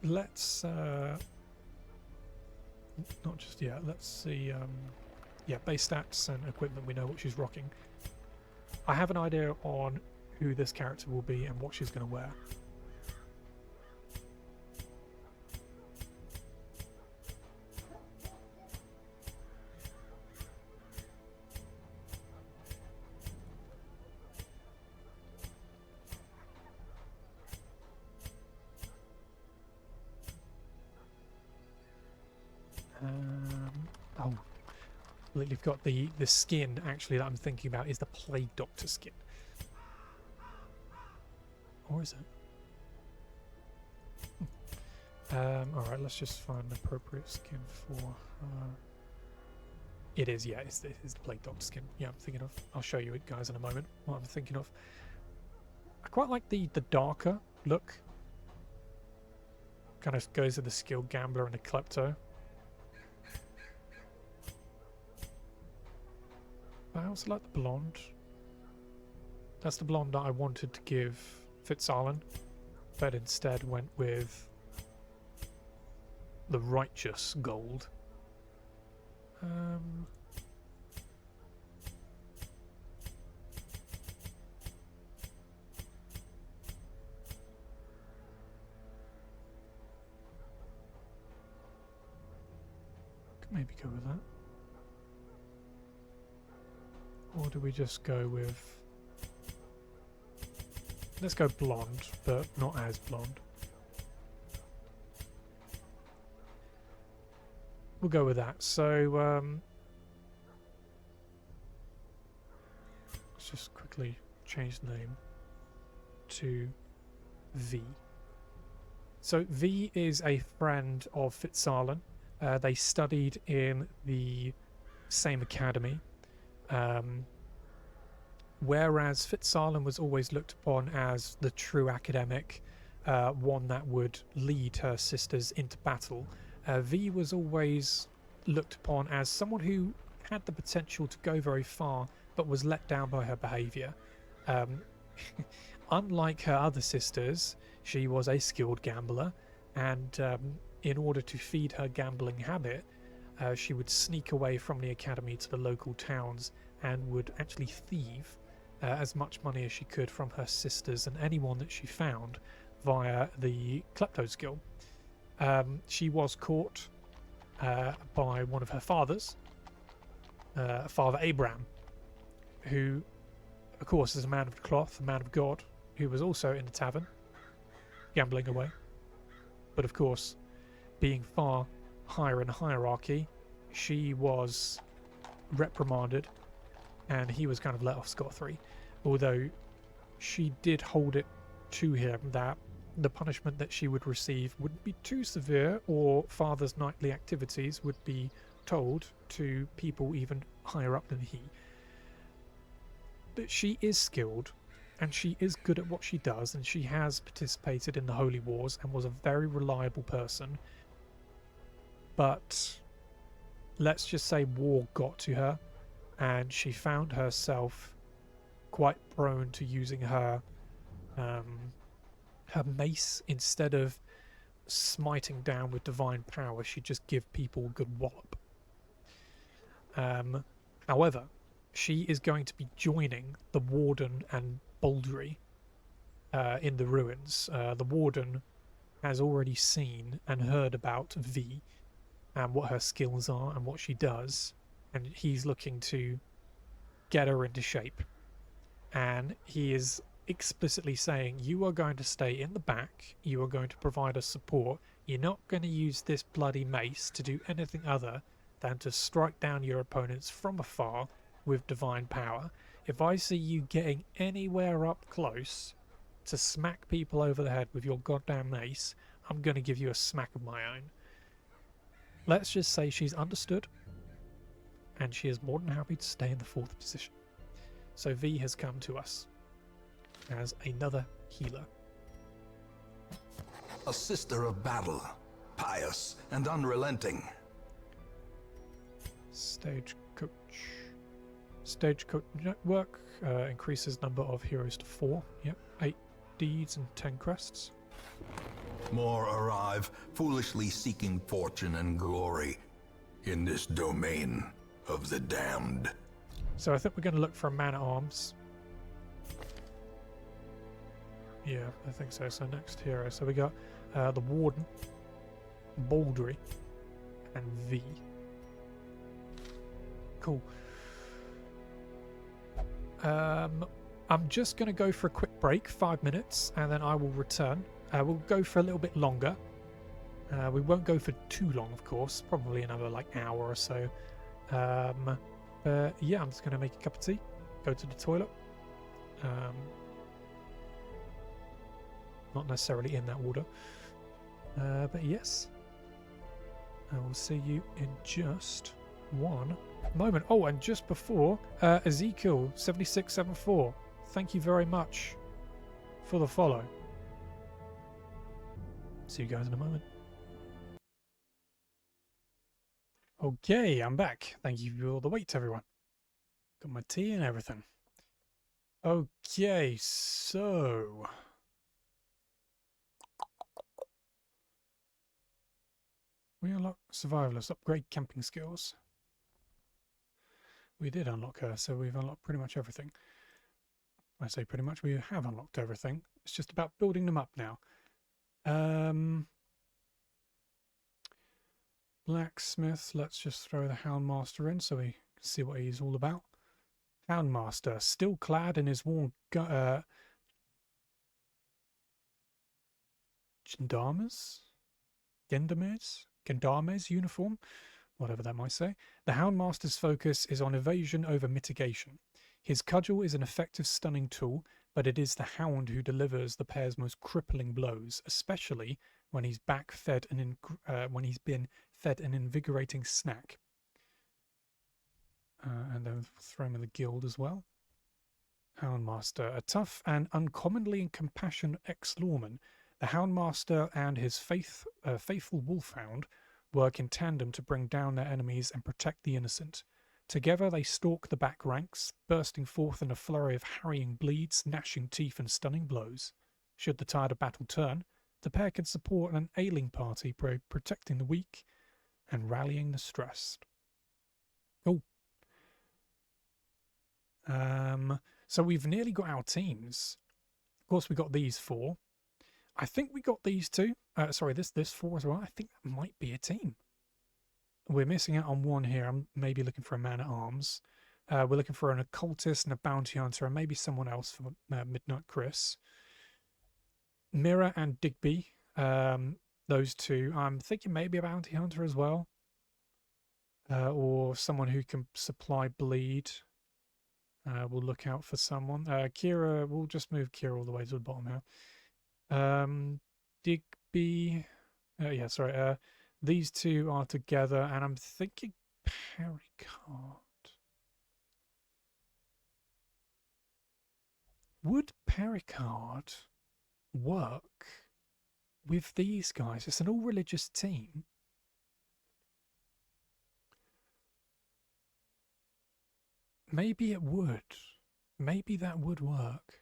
Let's not just yet. Let's see. Yeah, base stats and equipment. We know what she's rocking. I have an idea on who this character will be and what she's going to wear. Oh, you've got the skin actually that I'm thinking about is the Plague Doctor skin. Or is it? Alright, let's just find an appropriate skin for it is, yeah, it's the Plague Doctor skin. Yeah, I'm thinking of. I'll show you it, guys, in a moment, what I'm thinking of. I quite like the darker look. Kind of goes with the skilled gambler and the klepto. I also like the blonde. That's the blonde that I wanted to give Fitzarlen, but instead went with the righteous gold. Could maybe go with that. Or do we just go with... Let's go blonde, but not as blonde. We'll go with that. So, let's just quickly change the name to V. So V is a friend of Fitzarlan. They studied in the same academy. Whereas Fitzarlan was always looked upon as the true academic, one that would lead her sisters into battle, V was always looked upon as someone who had the potential to go very far, but was let down by her behaviour. Unlike her other sisters, she was a skilled gambler, and in order to feed her gambling habit, she would sneak away from the academy to the local towns and would actually thieve as much money as she could from her sisters and anyone that she found via the Klepto's Guild. She was caught by one of her fathers, Father Abraham, who, of course, is a man of cloth, a man of God, who was also in the tavern, gambling away. But of course, being far higher in the hierarchy, she was reprimanded and he was kind of let off scot-free. Although she did hold it to him that the punishment that she would receive wouldn't be too severe, or Father's nightly activities would be told to people even higher up than he. But she is skilled, and she is good at what she does, and she has participated in the Holy Wars and was a very reliable person. But let's just say war got to her, and she found herself quite prone to using her her mace. Instead of smiting down with divine power, she'd just give people a good wallop. However, she is going to be joining the Warden and Baldry in the ruins. The Warden has already seen and heard about V and what her skills are and what she does, and he's looking to get her into shape. And he is explicitly saying, you are going to stay in the back, you are going to provide us support, you're not going to use this bloody mace to do anything other than to strike down your opponents from afar with divine power. If I see you getting anywhere up close to smack people over the head with your goddamn mace, I'm going to give you a smack of my own. Let's just say she's understood, and she is more than happy to stay in the 4th position. So V has come to us as another healer. A sister of battle, pious and unrelenting. Stagecoach. Stagecoach network increases number of heroes to 4. Yep, 8 deeds and 10 crests. More arrive, foolishly seeking fortune and glory in this domain of the damned. So I think we're going to look for a man-at-arms. Yeah, I think so. So next hero. So we got the Warden, Baldry, and V. Cool. I'm just going to go for a quick break, 5 minutes, and then I will return. We'll go for a little bit longer. We won't go for too long, of course. Probably another hour or so. But yeah, I'm just going to make a cup of tea, go to the toilet. Not necessarily in that order. But yes. I will see you in just one moment. Oh, and just before, Ezekiel 7674, thank you very much for the follow. See you guys in a moment. Okay, I'm back. Thank you for all the wait, everyone. Got my tea and everything. Okay, so... we unlock Survivalist, upgrade camping skills. We did unlock her, so we've unlocked pretty much everything. I say pretty much, we have unlocked everything. It's just about building them up now. Blacksmith, let's just throw the Houndmaster in so we can see what he's all about. Houndmaster, still clad in his worn gendarmes uniform, whatever that might say. The Houndmaster's focus is on evasion over mitigation. His cudgel is an effective stunning tool, but it is the Hound who delivers the pair's most crippling blows, especially when he's when he's been fed an invigorating snack. And then throw him in the guild as well. Houndmaster, a tough and uncommonly compassionate ex-lawman. The Houndmaster and his faithful wolfhound work in tandem to bring down their enemies and protect the innocent. Together they stalk the back ranks, bursting forth in a flurry of harrying bleeds, gnashing teeth and stunning blows. Should the tide of battle turn, the pair can support an ailing party by protecting the weak and rallying the stressed. Cool. So we've nearly got our teams. Of course, we got these 4. I think we got these 2. Sorry, this 4 as well. I think that might be a team. We're missing out on 1 here. I'm maybe looking for a man-at-arms. We're looking for an occultist and a bounty hunter, and maybe someone else for Midnight Chris. Mirror and Digby, those 2. I'm thinking maybe a bounty hunter as well, or someone who can supply bleed. We'll look out for someone. Kira, we'll just move Kira all the way to the bottom now. Digby, yeah, sorry. These 2 are together, and I'm thinking Pericard. Would Pericard work with these guys? It's an all-religious team. Maybe it would. Maybe that would work.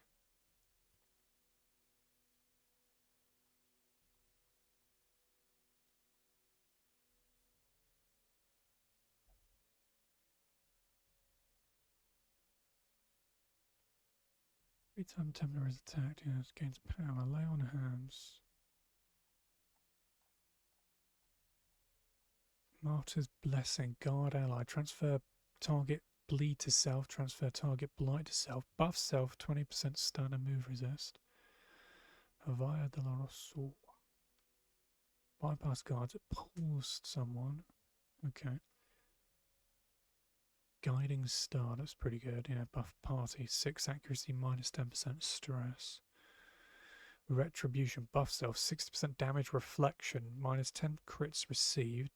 Every time Templar is attacked, it gains power. Lay on hands. Martyr's Blessing. Guard ally. Transfer target bleed to self. Transfer target blight to self. Buff self 20% stun and move resist. Avaya de la Rosso. Bypass guards. It pulls someone. Okay. Guiding Star, that's pretty good. Yeah, buff party, 6 accuracy, minus 10% stress. Retribution, buff self, 60% damage reflection, minus 10 crits received.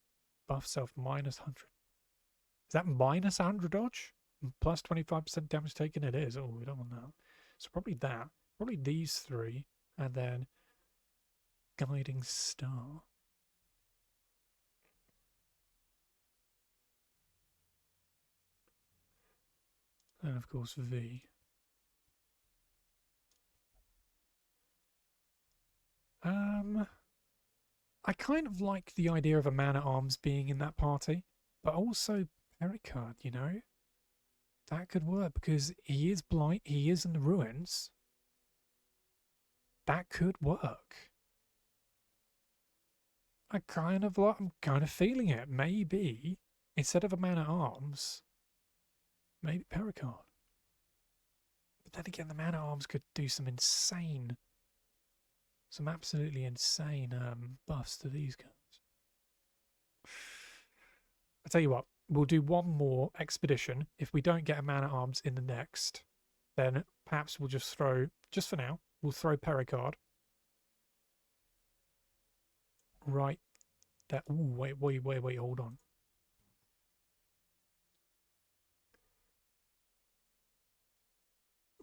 Buff self, minus 100. Is that minus 100 dodge? Plus 25% damage taken? It is. Oh, we don't want that. So probably that. Probably these 3. And then Guiding Star. And of course V. I kind of like the idea of a man-at-arms being in that party, but also Pericard, you know? That could work because he is blight, he is in the ruins. That could work. I'm kind of feeling it. Maybe, instead of a man-at-arms, maybe Pericard. But then again, the man-at-arms could do some absolutely insane buffs to these guys. I tell you what, we'll do one more expedition. If we don't get a man-at-arms in the next, then perhaps we'll just throw, just for now, we'll throw Pericard. Right. That. Ooh, wait, hold on.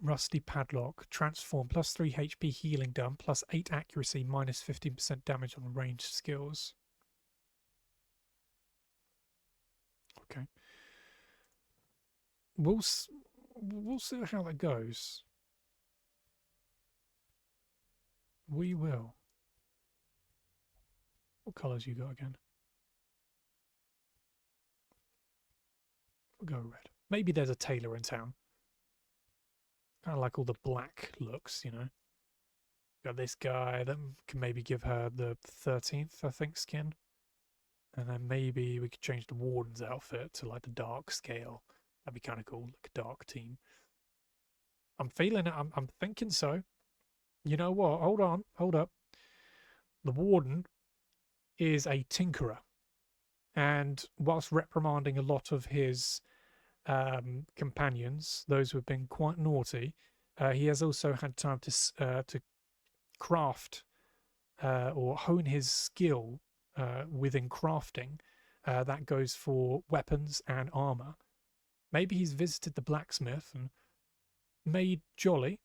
Rusty Padlock, transform, plus 3 HP healing done, plus 8 accuracy, minus 15% damage on ranged skills. Okay. We'll see how that goes. We will. What colours you got again? We'll go red. Maybe there's a tailor in town. Kind of like all the black looks, you know. Got this guy that can maybe give her the 13th, I think, skin. And then maybe we could change the warden's outfit to like the dark scale. That'd be kind of cool, like a dark team. I'm feeling it. I'm thinking so. You know what? Hold on. Hold up. The Warden is a tinkerer. And whilst reprimanding a lot of his companions, those who have been quite naughty, he has also had time to craft or hone his skill within crafting. That goes for weapons and armor. Maybe he's visited the blacksmith and made jolly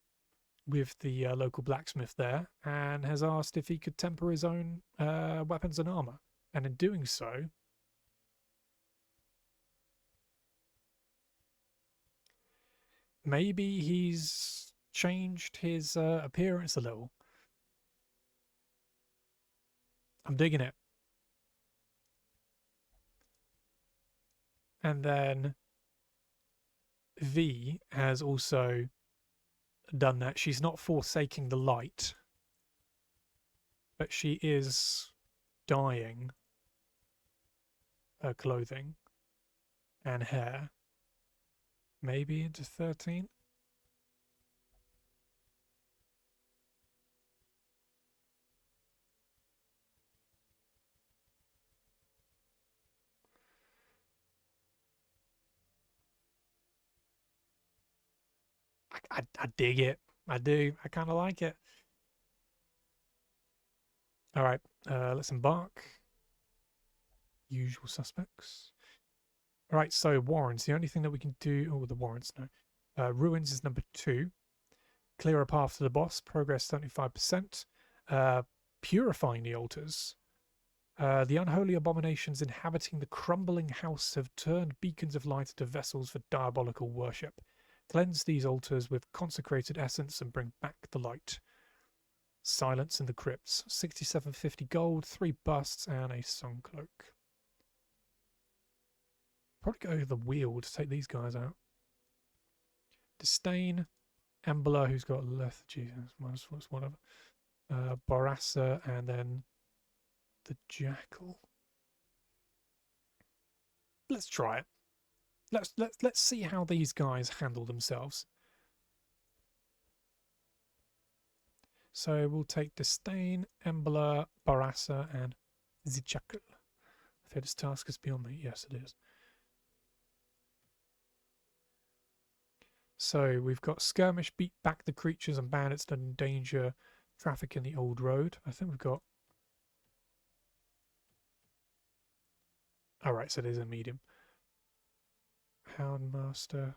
with the local blacksmith there and has asked if he could temper his own weapons and armor. And in doing so, maybe he's changed his appearance a little. I'm digging it. And then V has also done that. She's not forsaking the light, but she is dyeing her clothing and hair. Maybe into 13. I dig it. I do. I kind of like it. All right, let's embark. Usual suspects. All right, so warrants. The only thing that we can do... Oh, the warrants, no. Ruins is number 2. Clear a path to the boss. Progress 75%. Purifying the altars. The unholy abominations inhabiting the crumbling house have turned beacons of light into vessels for diabolical worship. Cleanse these altars with consecrated essence and bring back the light. Silence in the crypts. 6750 gold, 3 busts, and a sun cloak. Probably go the wheel to take these guys out. Disdain. Embler, who's got lethargy. Whatever. Barassa, and then the Jackal. Let's try it. Let's see how these guys handle themselves. So we'll take Disdain, Embler, Barassa, and the Jackal. If this task is beyond me, yes, it is. So we've got Skirmish, beat back the creatures and bandits that endanger traffic in the old road. I think we've got... Alright, so there's a medium. Houndmaster.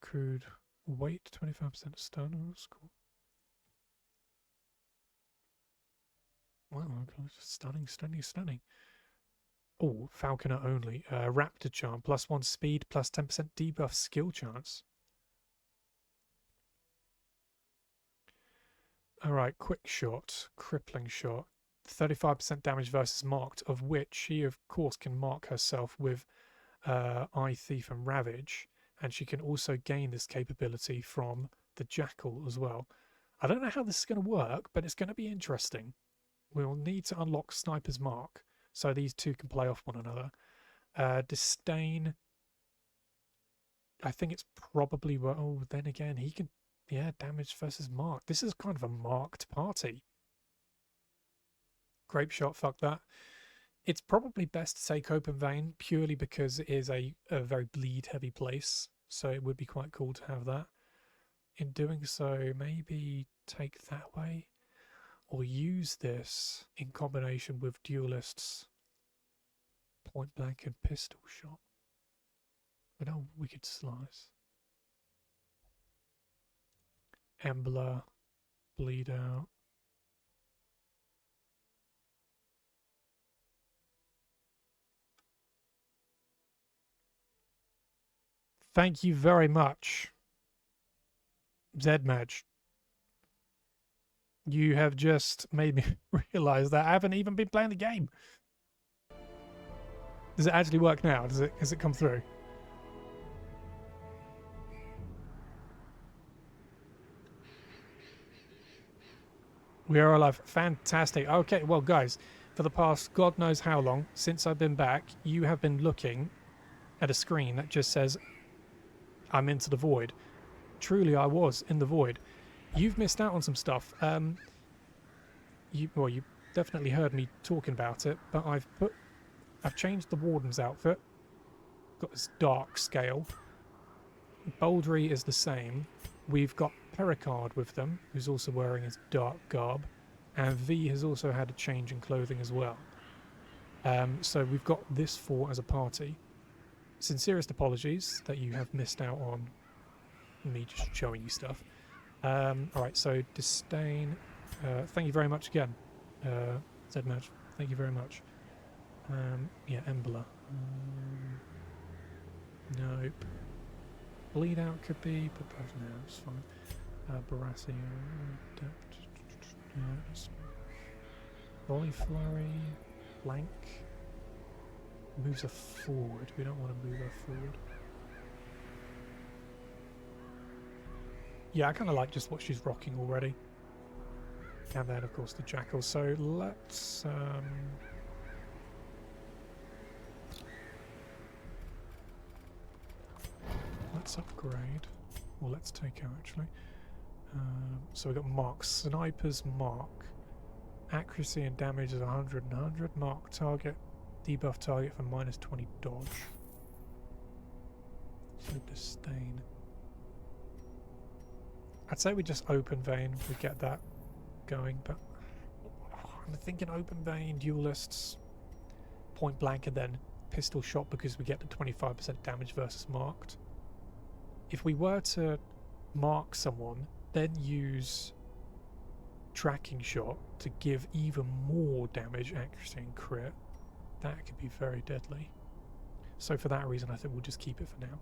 Crude weight, 25% stun. Oh, that's cool. Wow, stunning, stunning, stunning. Oh, Falconer only. Raptor charm, +1 speed, +10% debuff skill chance. Alright, quick shot, crippling shot. 35% damage versus marked, of which she, of course, can mark herself with Eye Thief and Ravage. And she can also gain this capability from the Jackal as well. I don't know how this is going to work, but it's going to be interesting. We'll need to unlock Sniper's Mark, so these two can play off one another. Disdain. I think it's probably... Oh, then again, he can... Yeah, damage versus mark. This is kind of a marked party. Grape shot, fuck that. It's probably best to take Open Vein, purely because it is a very bleed-heavy place. So it would be quite cool to have that. In doing so, maybe take that way. Or use this in combination with Duelist's point blank and pistol shot. But no wicked slice. Embler, bleed out. Thank you very much, Zedmage. You have just made me realize that I haven't even been playing the game. Does it actually work now? Has it come through? We are alive. Fantastic. Okay, well, guys, for the past God knows how long, since I've been back, you have been looking at a screen that just says, I'm into the void. Truly, I was in the void. You've missed out on some stuff. You definitely heard me talking about it, but I've changed the Warden's outfit. Got this dark scale. Baldry is the same. We've got Pericard with them, who's also wearing his dark garb, and V has also had a change in clothing as well. So we've got this four as a party. Sincerest apologies that you have missed out on me just showing you stuff. Alright, so Disdain, thank you very much again. Zedmatch, thank you very much. Yeah, Embler. Nope. Bleed out could be, but no, it's fine. Barassi, Volley Flurry, Blank. Moves her forward. We don't want to move her forward. Yeah, I kind of like just what she's rocking already. And then, of course, the Jackal. So let's upgrade. Or let's take out, actually. So we've got Mark. Sniper's Mark. Accuracy and damage is 100 and 100. Mark target. Debuff target for -20 dodge. So Disdain. I'd say we just open vein. We get that going, but I'm thinking open vein, duelists, point blank, and then pistol shot because we get the 25% damage versus marked. If we were to mark someone, then use tracking shot to give even more damage, accuracy, and crit, that could be very deadly. So for that reason, I think we'll just keep it for now.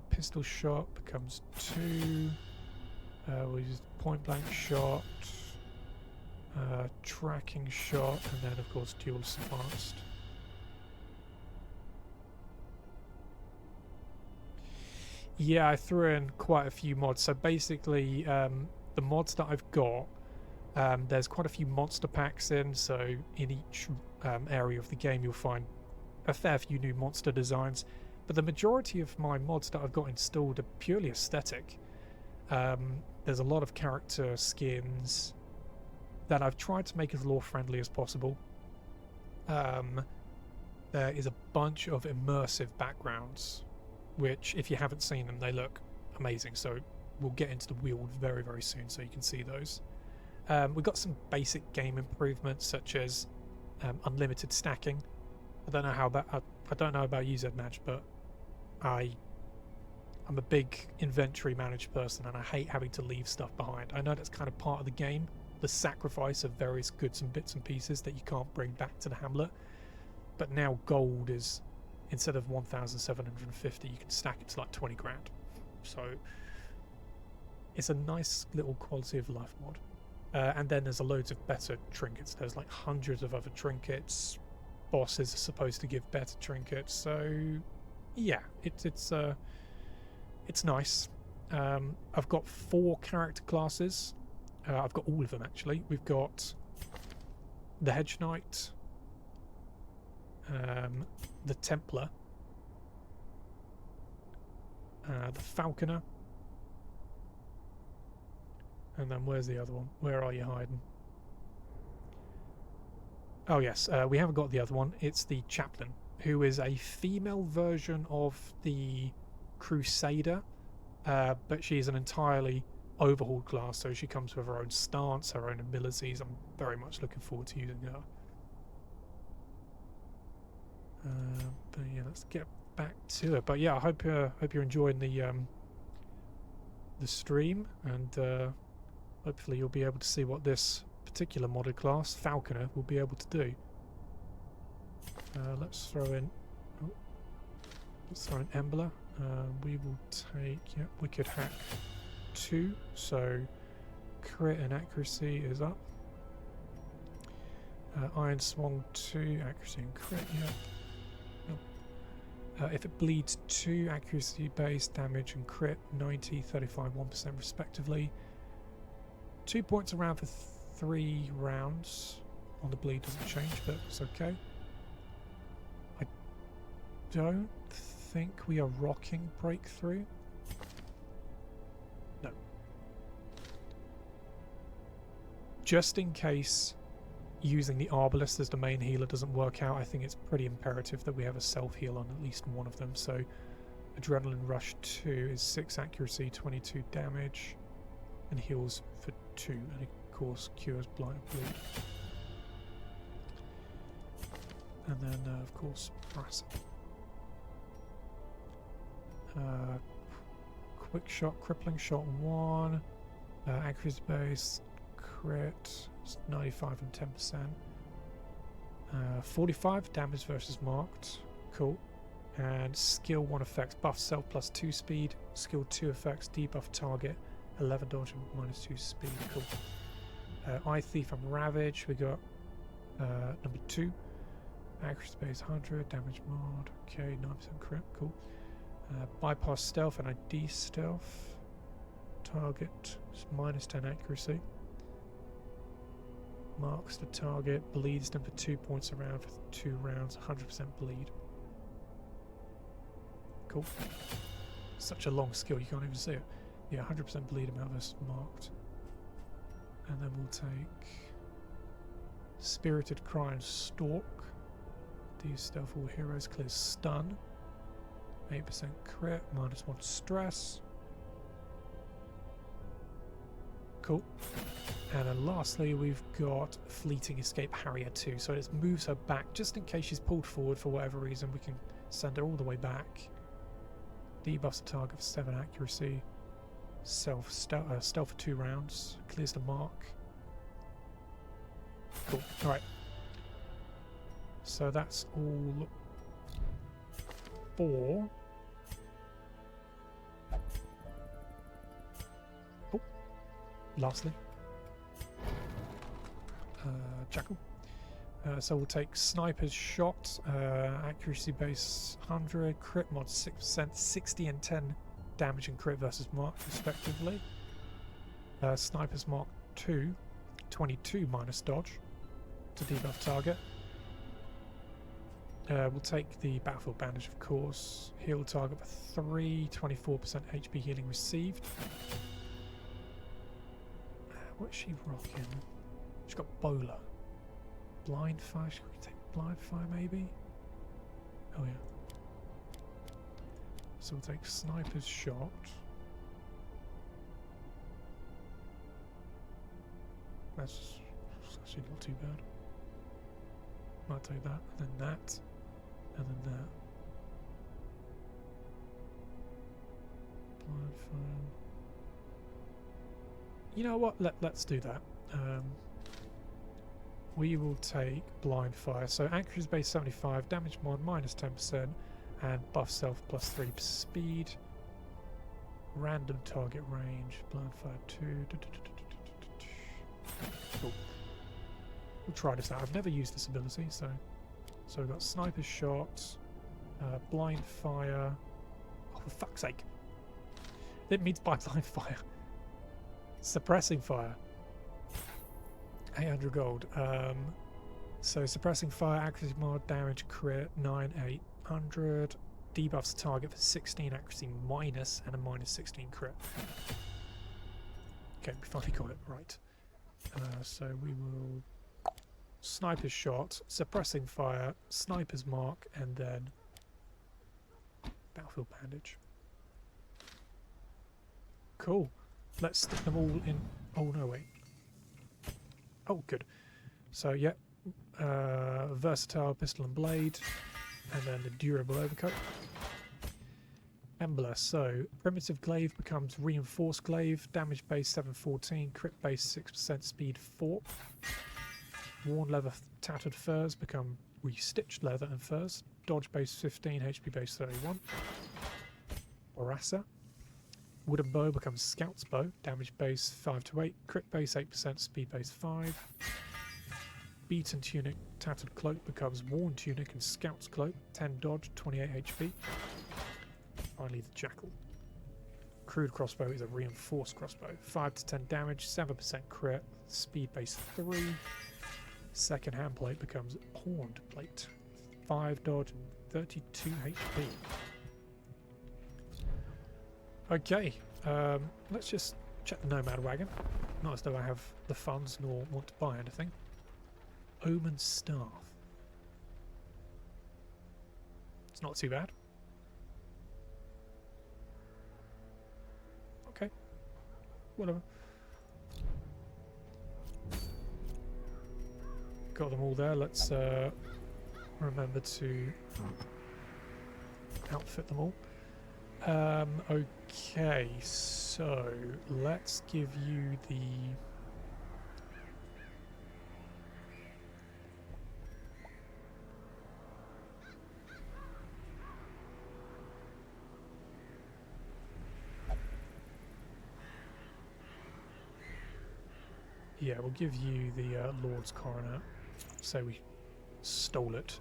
Pistol shot becomes 2. We'll use point blank shot, tracking shot, and then of course duelist advanced. Yeah, I threw in quite a few mods. So basically, the mods that I've got, there's quite a few monster packs in. So in each area of the game, you'll find a fair few new monster designs. But the majority of my mods that I've got installed are purely aesthetic. There's a lot of character skins that I've tried to make as lore friendly as possible. There is a bunch of immersive backgrounds, which if you haven't seen them, they look amazing. So we'll get into the wield very, very soon so you can see those. We've got some basic game improvements such as unlimited stacking. I don't know about you, Zedmatch, but I'm a big inventory managed person and I hate having to leave stuff behind. I know that's kind of part of the game, the sacrifice of various goods and bits and pieces that you can't bring back to the hamlet. But now gold is, instead of 1,750, you can stack it to like 20 grand. So it's a nice little quality of life mod. And then there's loads of better trinkets. There's like hundreds of other trinkets. Bosses are supposed to give better trinkets. So yeah, it's nice. I've got 4 character classes. I've got all of them actually. We've got the Hedgeknight, the Templar, the Falconer, and then where's the other one? Where are you hiding? Oh yes, we haven't got the other one. It's the Chaplain, who is a female version of the Crusader, but she's an entirely overhauled class, so she comes with her own stance, her own abilities. I'm very much looking forward to using her. But yeah, let's get back to it. But yeah, I hope you're enjoying the stream, and hopefully you'll be able to see what this particular modded class, Falconer, will be able to do. Let's throw in Embler. We will take Wicked Hack 2, so crit and accuracy is up. Iron Swung 2, accuracy and crit, if it bleeds 2, accuracy base, damage and crit 90, 35, 1% respectively. 2 points around for 3 rounds. On the bleed doesn't change, but it's okay. I don't think we are rocking breakthrough. No. Just in case using the Arbalest as the main healer doesn't work out, I think it's pretty imperative that we have a self-heal on at least one of them. So Adrenaline Rush 2 is 6 accuracy, 22 damage, and heals for 2, and of course cures blight and bleed. And then of course Brass. Quick Shot, Crippling Shot 1, accuracy base, crit, 95 and 10%. 45 damage versus marked, cool. And skill 1 effects, buff self plus 2 speed, skill 2 effects, debuff target, 11 dodge and minus 2 speed, cool. Eye Thief and Ravage, we got number 2. Accuracy base 100, damage mod, okay, 9% crit, cool. Bypass stealth and ID stealth. Target is minus 10 accuracy. Marks the target, bleeds them for 2 points a round for 2 rounds, 100% bleed. Cool. Such a long skill, you can't even see it. Yeah, 100% bleed amount versus marked. And then we'll take Spirited Cry and Stalk. These stealth all heroes, clears stun. 8% crit, minus 1 stress. Cool. And then lastly, we've got Fleeting Escape Harrier 2. So it moves her back just in case she's pulled forward for whatever reason. We can send her all the way back. Debuffs the target for 7 accuracy. Stealth for 2 rounds. Clears the mark. Cool. Alright. So that's all 4. Oh, lastly, Jackal. So we'll take Sniper's Shot, accuracy base 100, crit mod 6%, 60 and 10 damage and crit versus mark respectively. Sniper's Mark 2, 22 minus dodge to debuff target. We'll take the Battlefield Bandage, of course. Heal target for 3, 24% HP healing received. What's she rocking? She's got Bowler. Blind Fire, should we take Blind Fire maybe? Oh yeah. So we'll take Sniper's Shot. That's actually not too bad. Might take that, and then that, and then that. Blind Fire. You know what? Let's do that. We will take Blind Fire. So accuracy base 75, damage mod minus 10%, and buff self plus 3 speed. Random target range. Blind Fire 2. Cool. We'll try this out. I've never used this ability, so we've got Sniper's Shot, Blind Fire. Oh, for fuck's sake! It means by Blind Fire. Suppressing Fire. 800 gold. So Suppressing Fire, accuracy mod, damage, crit, 800. Debuffs target for 16 accuracy minus and a minus 16 crit. Okay, we finally got it right. So we will Sniper's Shot, Suppressing Fire, Sniper's Mark, and then Battlefield Bandage. Cool. Let's stick them all in. Oh no, wait. Oh, good. So, yeah. Versatile Pistol and Blade, and then the Durable Overcoat. Emblem. So, Primitive Glaive becomes Reinforced Glaive, damage base 714, crit base 6%, speed 4. Worn Leather Tattered Furs become Restitched Leather and Furs, dodge base 15, HP base 31. Borassa. Wooden Bow becomes Scout's Bow, damage base 5 to 8, crit base 8%, speed base 5. Beaten Tunic Tattered Cloak becomes Worn Tunic and Scout's Cloak, 10 dodge, 28 HP. Finally the Jackal. Crude Crossbow is a reinforced crossbow, 5 to 10 damage, 7% crit, speed base 3. Second Hand Plate becomes Horned Plate, 5 dodge and 32 HP. Okay, let's just check the Nomad Wagon. Not as though I have the funds nor want to buy anything. Omen Staff. It's not too bad. Okay, whatever. Got them all there. Let's remember to outfit them all. Okay, so let's give you the we'll give you the Lord's Coronet. Say we stole it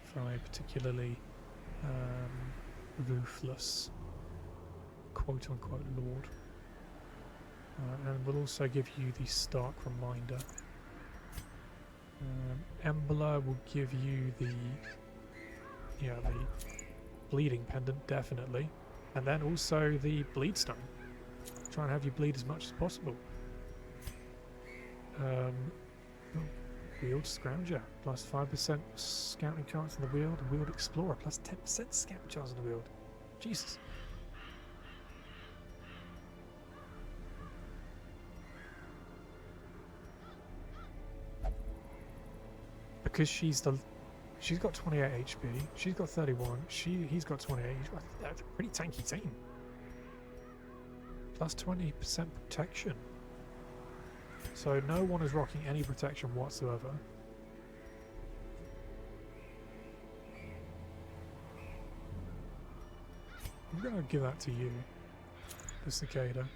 from a particularly ruthless quote-unquote lord. And we'll also give you the Stark Reminder. Embler will give you the Bleeding Pendant, definitely. And then also the Bleedstone. Try and have you bleed as much as possible. Wield Scrounger, plus 5% scouting chance in the Wield. Wield Explorer, plus 10% scouting chance in the Wield. Jesus. Because she's got 28 HP, she's got 31, he's got 28. That's a pretty tanky team. Plus 20% protection. So no one is rocking any protection whatsoever. I'm going to give that to you, the Cicada.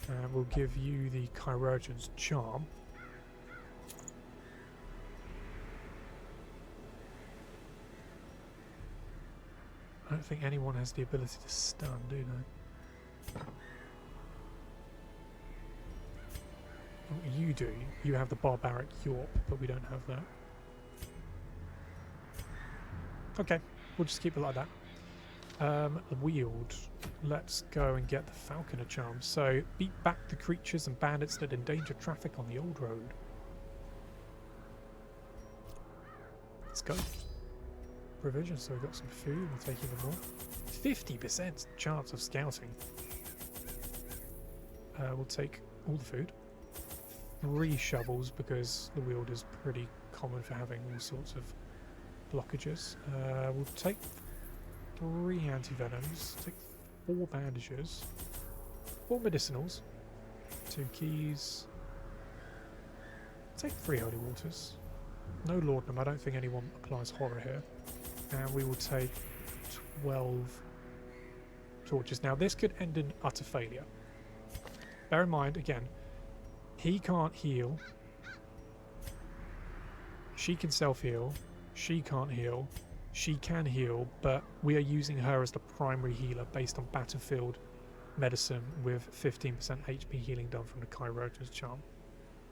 And we'll give you the Chirurgeon's Charm. I don't think anyone has the ability to stun, do they? You do. You have the Barbaric Yorp, but we don't have that. Okay, we'll just keep it like that. The Wield. Let's go and get the Falconer Charm. So, beat back the creatures and bandits that endanger traffic on the old road. Let's go. Provision, so we've got some food. We'll take even more. 50% chance of scouting. We'll take all the food. 3 shovels, because the Wield is pretty common for having all sorts of blockages. We'll take 3 anti-venoms, take 4 bandages, 4 medicinals, 2 keys, take 3 holy waters. No laudanum, I don't think anyone applies horror here. And we will take 12 torches. Now this could end in utter failure. Bear in mind, again, he can't heal. She can self-heal. She can't heal. She can heal, but we are using her as the primary healer based on battlefield medicine with 15% HP healing done from the Chirurgeon's Charm.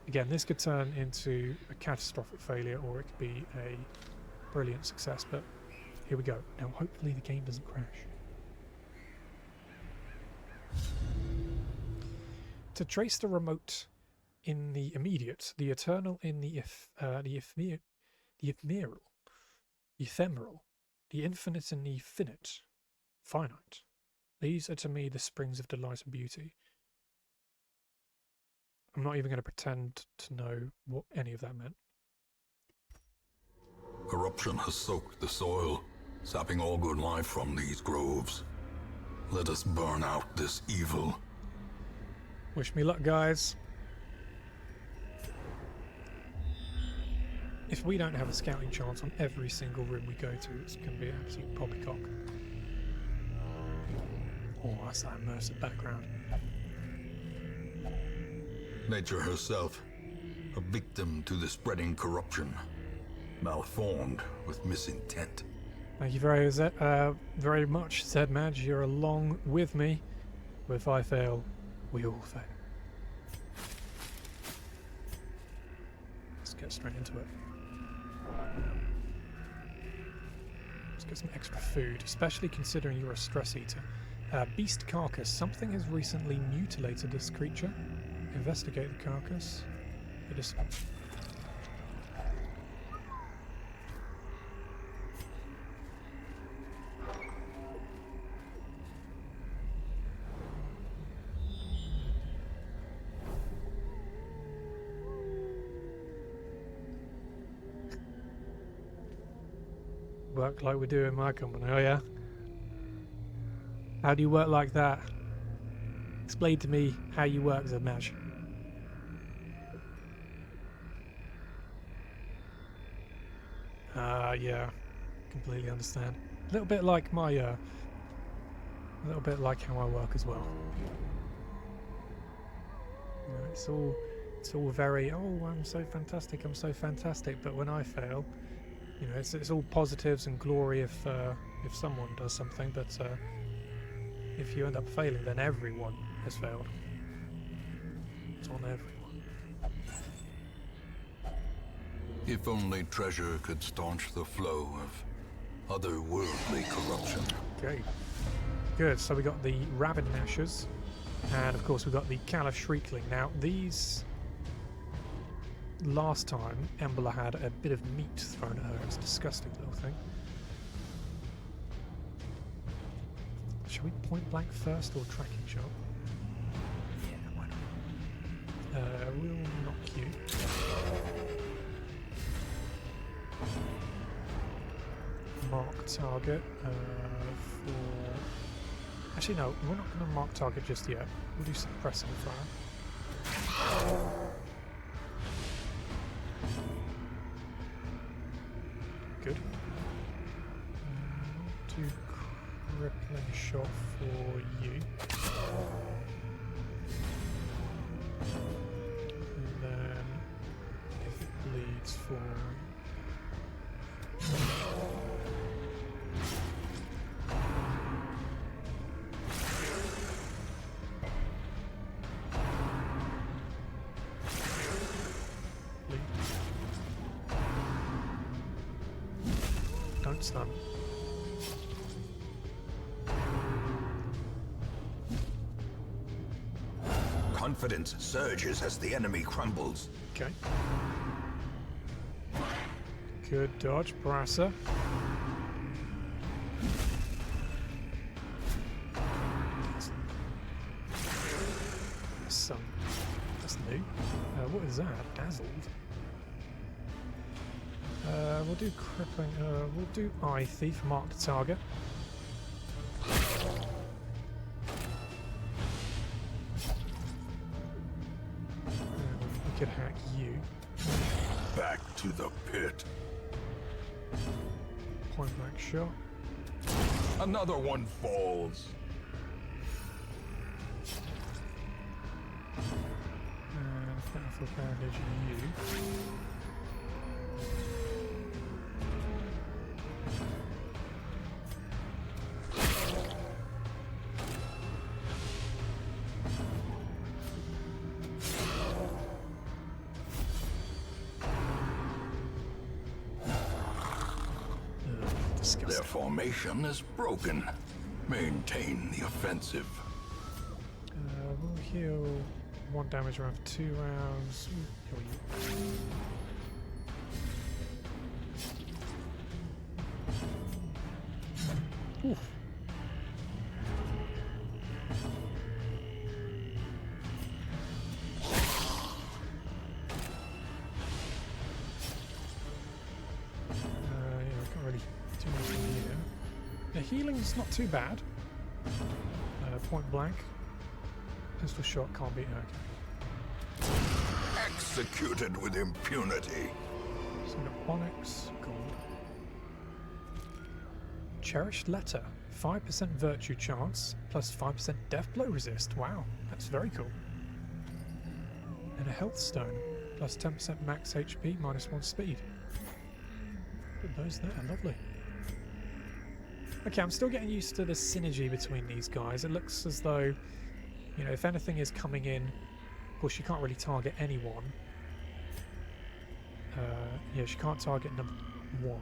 Again, this could turn into a catastrophic failure, or it could be a brilliant success, but here we go. Now hopefully the game doesn't crash. To trace the remote in the immediate, the eternal in the ephemeral, the infinite in the finite. These are to me the springs of delight and beauty. I'm not even going to pretend to know what any of that meant. Corruption has soaked the soil, sapping all good life from these groves. Let us burn out this evil. Wish me luck, guys. If we don't have a scouting chance on every single room we go to, it's going to be an absolute poppycock. Oh, that's that immersive background. Nature herself, a victim to the spreading corruption, malformed with misintent. Thank you very much, Zed Madge. You're along with me. But if I fail, we all fail. Let's get straight into it. Let's get some extra food, especially considering you're a stress eater. Beast carcass. Something has recently mutilated this creature. Investigate the carcass. It is. Work like we do in my company, oh yeah? How do you work like that? Explain to me how you work, Zedmatch. Yeah, completely understand. A little bit like my, a little bit like how I work as well. You know, it's all very, oh, I'm so fantastic, but when I fail, you know, it's all positives and glory if someone does something, but if you end up failing, then everyone has failed. It's on everyone. If only treasure could staunch the flow of otherworldly corruption. Okay, good. So we got the Rabid Gnashers, and of course we got the Caliph Shriekling. Now these, last time Embla had a bit of meat thrown at her. It's a disgusting little thing. Shall we point blank first or tracking shot? Yeah, why not? We'll knock you. Mark target for... Actually no, we're not going to mark target just yet. We'll do suppressing fire. Good. Do crippling shot for you. And then if it bleeds for... Don't stun. Confidence surges as the enemy crumbles. Okay. Good dodge, Brasser. Sun. That's new. What is that? Dazzled. We'll do crippling. We'll do Eye Thief, mark the target. We could hack you. Back to the pit. Point blank shot. Another one falls. And powerful bandage you. Their formation is broken. Maintain the offensive. We'll heal 1 damage round for 2 rounds. Oof. Healing's not too bad. Point blank. Pistol shot can't beat her. Executed with impunity. So we've got Onyx, gold. Cherished Letter. 5% virtue chance, plus 5% death blow resist. Wow, that's very cool. And a health stone, plus 10% max HP, minus 1 speed. Put those there, lovely. Okay, I'm still getting used to the synergy between these guys. It looks as though, you know, if anything is coming in, of course she can't really target anyone. Yeah, she can't target number 1.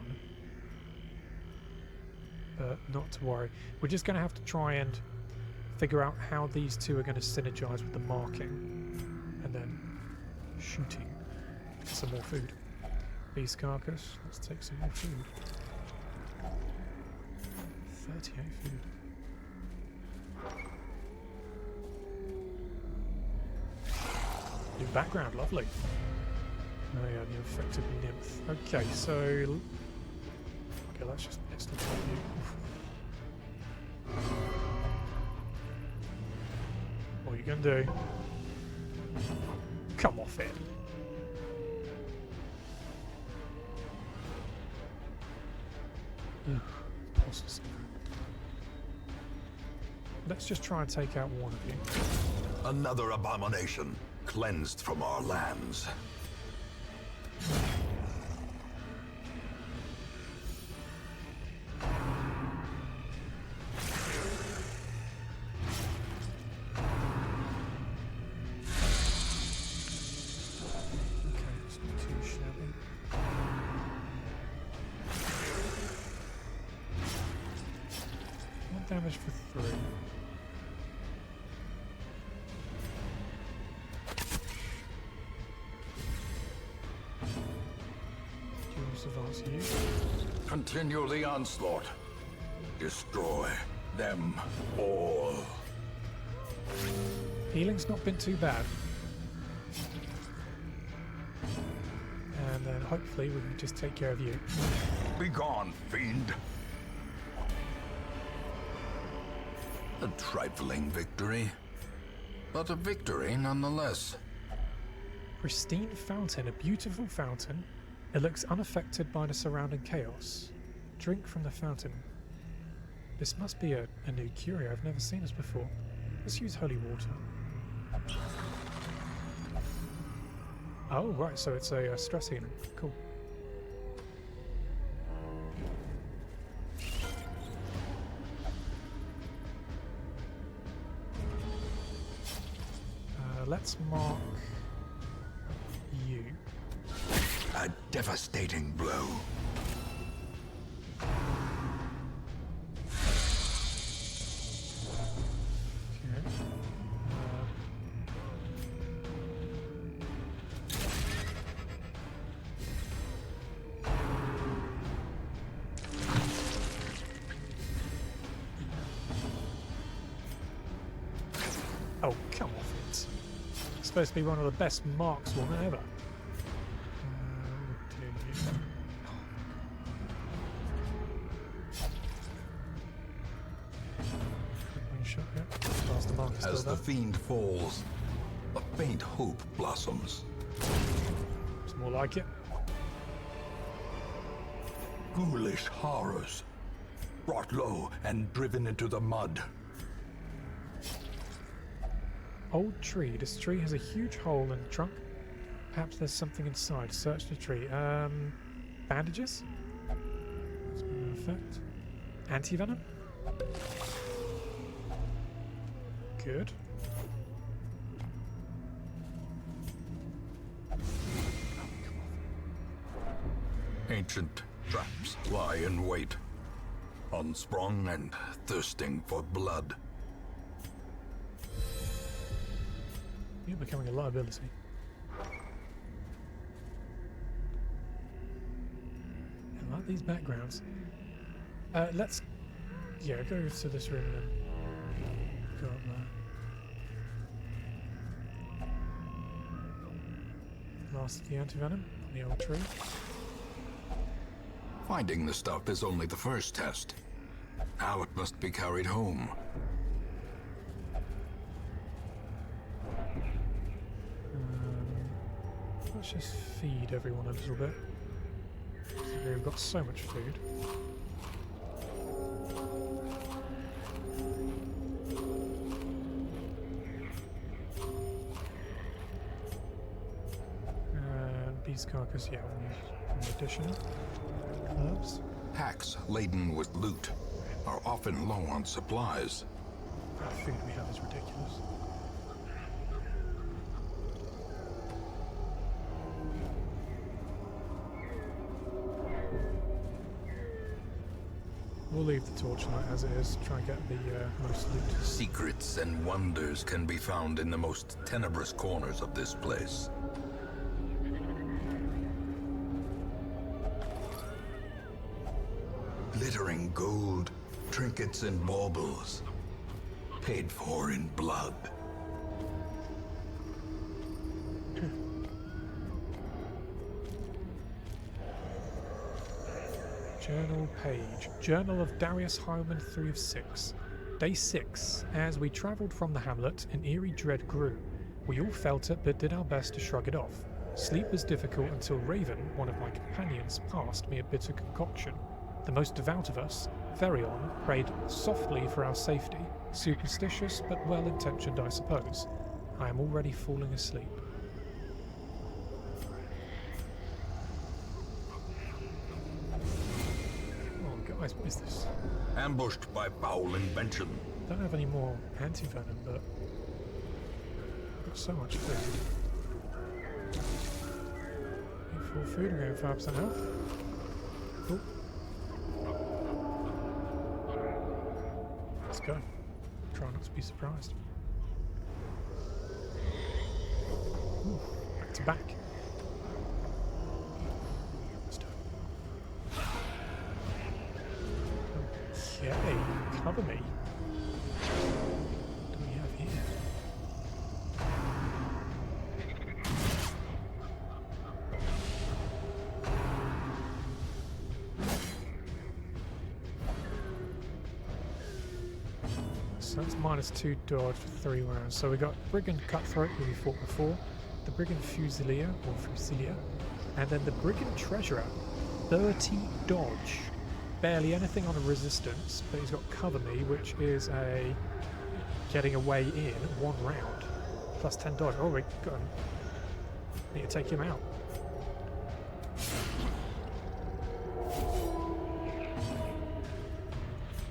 but not to worry. We're just going to have to try and figure out how these two are going to synergize with the marking and then shooting for some more food. Beast carcass, let's take some more food. 38 food. New background, lovely. Oh yeah, the infected nymph. Okay, so... Okay, let's just pistol you. What are you gonna do? Come off it. Imposters. Let's just try and take out one of you. Another abomination, cleansed from our lands. Damage for 3. Duelist advance you. Continue the onslaught. Destroy them all. Healing's not been too bad. And then hopefully we can just take care of you. Begone, fiend. A trifling victory, but a victory nonetheless. Pristine fountain, a beautiful fountain. It looks unaffected by the surrounding chaos. Drink from the fountain. This must be a new curio. I've never seen this before. Let's use holy water. Oh, right, so it's a stress healing. Cool. Let's mark you. A devastating blow. Okay. Oh, come off it. Supposed to be one of the best markswomen ever. As the fiend falls, a faint hope blossoms. It's more like it. Ghoulish horrors, brought low and driven into the mud. Old tree. This tree has a huge hole in the trunk. Perhaps there's something inside. Search the tree. Bandages? That's been an effect. Anti-venom? Good. Ancient traps lie in wait, unsprung and thirsting for blood. You're becoming a liability. I like these backgrounds. Let's... Yeah, go to this room and then go up there. Last of the anti-venom on the old tree. Finding the stuff is only the first test. Now it must be carried home. Let's just feed everyone a little bit. We've got so much food. And beast carcass, yeah, we'll use an addition. Herbs. Packs laden with loot are often low on supplies. The food we have is ridiculous. We'll leave the torchlight as it is. Try and get the most loot. Secrets and wonders can be found in the most tenebrous corners of this place. Glittering gold, trinkets and baubles, paid for in blood. Journal page. Journal of Darius Highwayman 3 of 6. Day 6. As we travelled from the hamlet, an eerie dread grew. We all felt it, but did our best to shrug it off. Sleep was difficult until Raven, one of my companions, passed me a bitter concoction. The most devout of us, Therion, prayed softly for our safety. Superstitious, but well-intentioned, I suppose. I am already falling asleep. Guys, what is this? Ambushed by foul invention. Don't have any more anti-venom, but I've got so much food. Full food, I'm going 5% health. Cool. Let's go. Try not to be surprised. Ooh, back to back. Okay, cover me. What do we have here? So that's -2 dodge for 3 rounds. So we got Brigand Cutthroat, who we fought before, the Brigand Fusilier, and then the Brigand Treasurer, 30 dodge. Barely anything on a resistance, but he's got cover me, which is a getting away in 1 round. Plus 10 dodge. Oh, we got him. Need to take him out.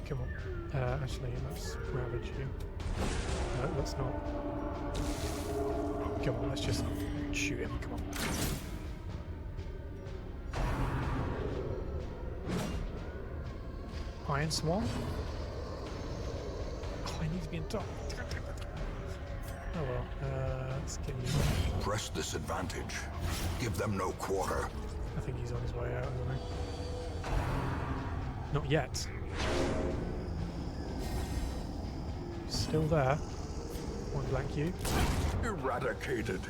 Come on. Actually, let's ravage you. No, let's not. Come on, let's just shoot him. Come on. Iron Swan? Oh, I need to be in top. Oh well, let's get you. Press this advantage. Give them no quarter. I think he's on his way out, isn't he? Not yet. He's still there. One blank you. Eradicated.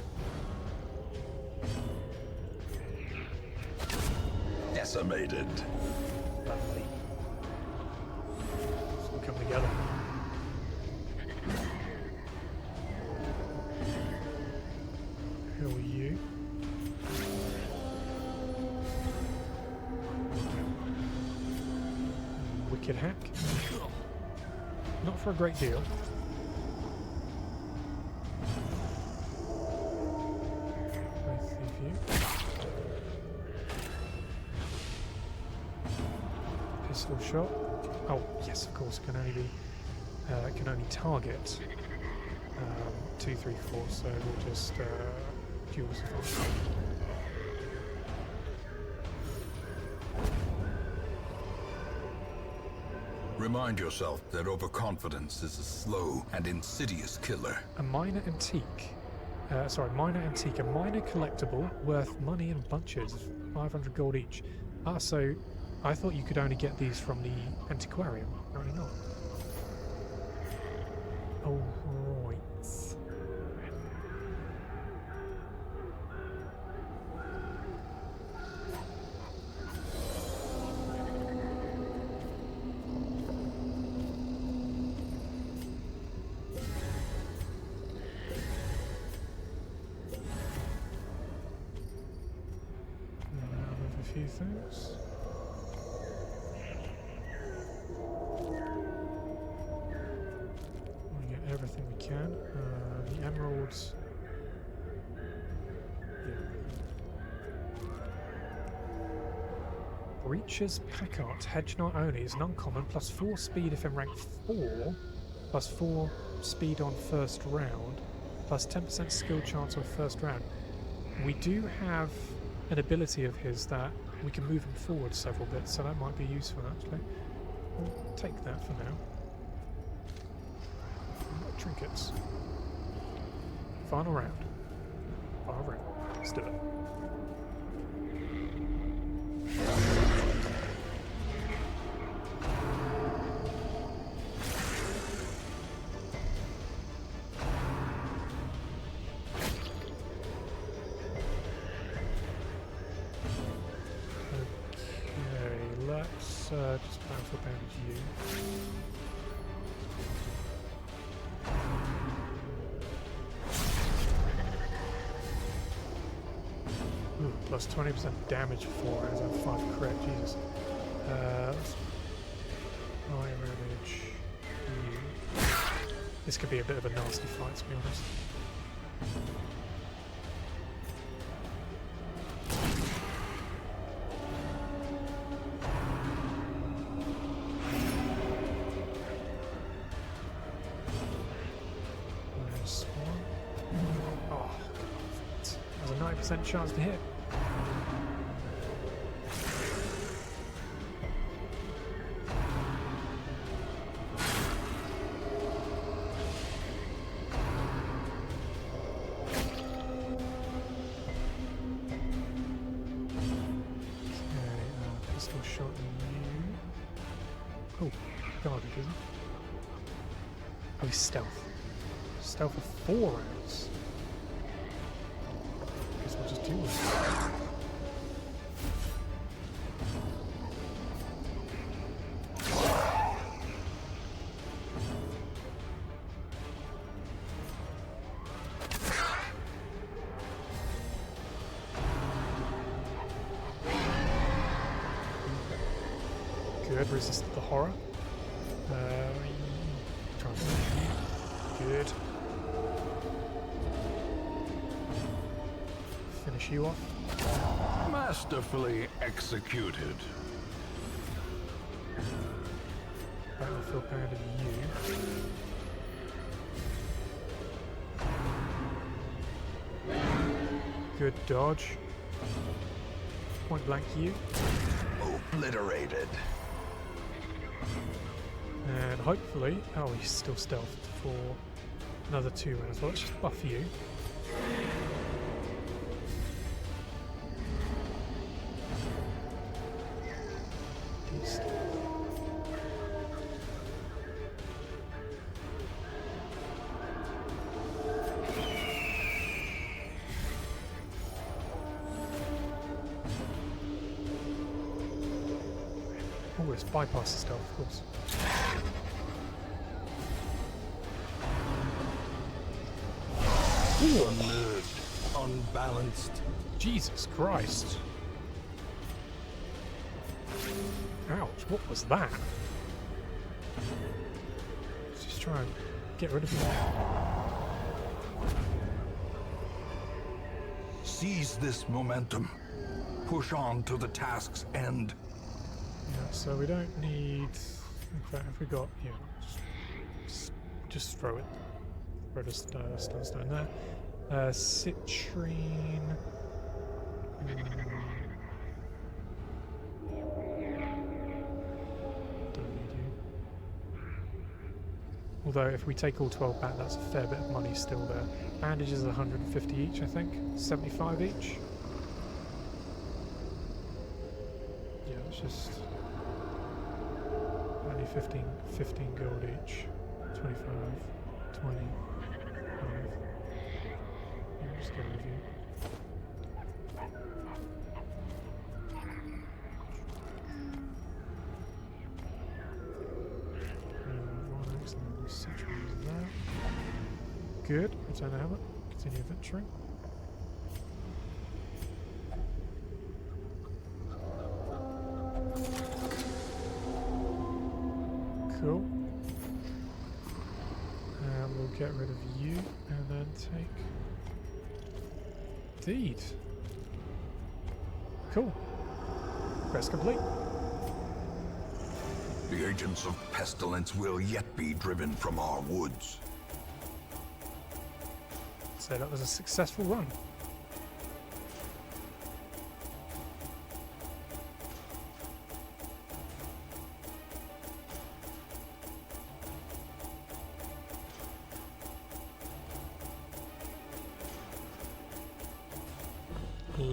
Decimated. Lovely. We'll come together. Who are you? Wicked hack. Not for a great deal. Pistol shot. Oh yes, of course. Can only be can only target 2, 3, 4. So we'll just dual survive. Remind yourself that overconfidence is a slow and insidious killer. A minor antique. Minor antique. A minor collectible worth money in bunches, 500 gold each. Ah, so I thought you could only get these from the Antiquarian. Apparently not. Oh, right. A few things. We get everything we can. The emeralds. Yeah. Breacher's Packard. Hedgeknight only is an uncommon. Plus 4 speed if in rank 4. Plus 4 speed on first round. Plus 10% skill chance on first round. We do have an ability of his that we can move him forward several bits, so that might be useful actually. We'll take that for now. Trinkets. Final round. Final round. Let's do it. Just powerful damage you. Ooh, plus 20% damage for as I'm 5 crit, Jesus. Let's fire damage you. This could be a bit of a nasty fight, to be honest. Chance to hit. Pistol shot at you. Oh, God, it isn't. Oh, he's stealth. Stealth for 4 rounds. We'll just do it. Good, resist the horror. Good. Finish you off. Masterfully executed. Battlefield pound of you. Good dodge. Point blank you. Obliterated. And hopefully, oh, he's still stealthed for another 2 rounds. Well, let's just buff you. Oh, it's bypass the stealth, of course. Unnerved, unbalanced. Jesus Christ. Ouch, what was that? Let's just try and get rid of him. Seize this momentum. Push on to the task's end. Yeah, so we don't need... In fact, if we got... Yeah, just throw it. Throw the stun there. Citrine... Don't need you. Although if we take all 12 back, that's a fair bit of money still there. Bandages are 150 each, I think. 75 each. Yeah, it's just... only 15 gold each. 25, 20, 5. Yeah, just get rid of you. Good. Return the helmet. Continue adventuring. Cool. And we'll get rid of you and then take Deed. Cool. Quest complete. The agents of pestilence will yet be driven from our woods. So that was a successful run.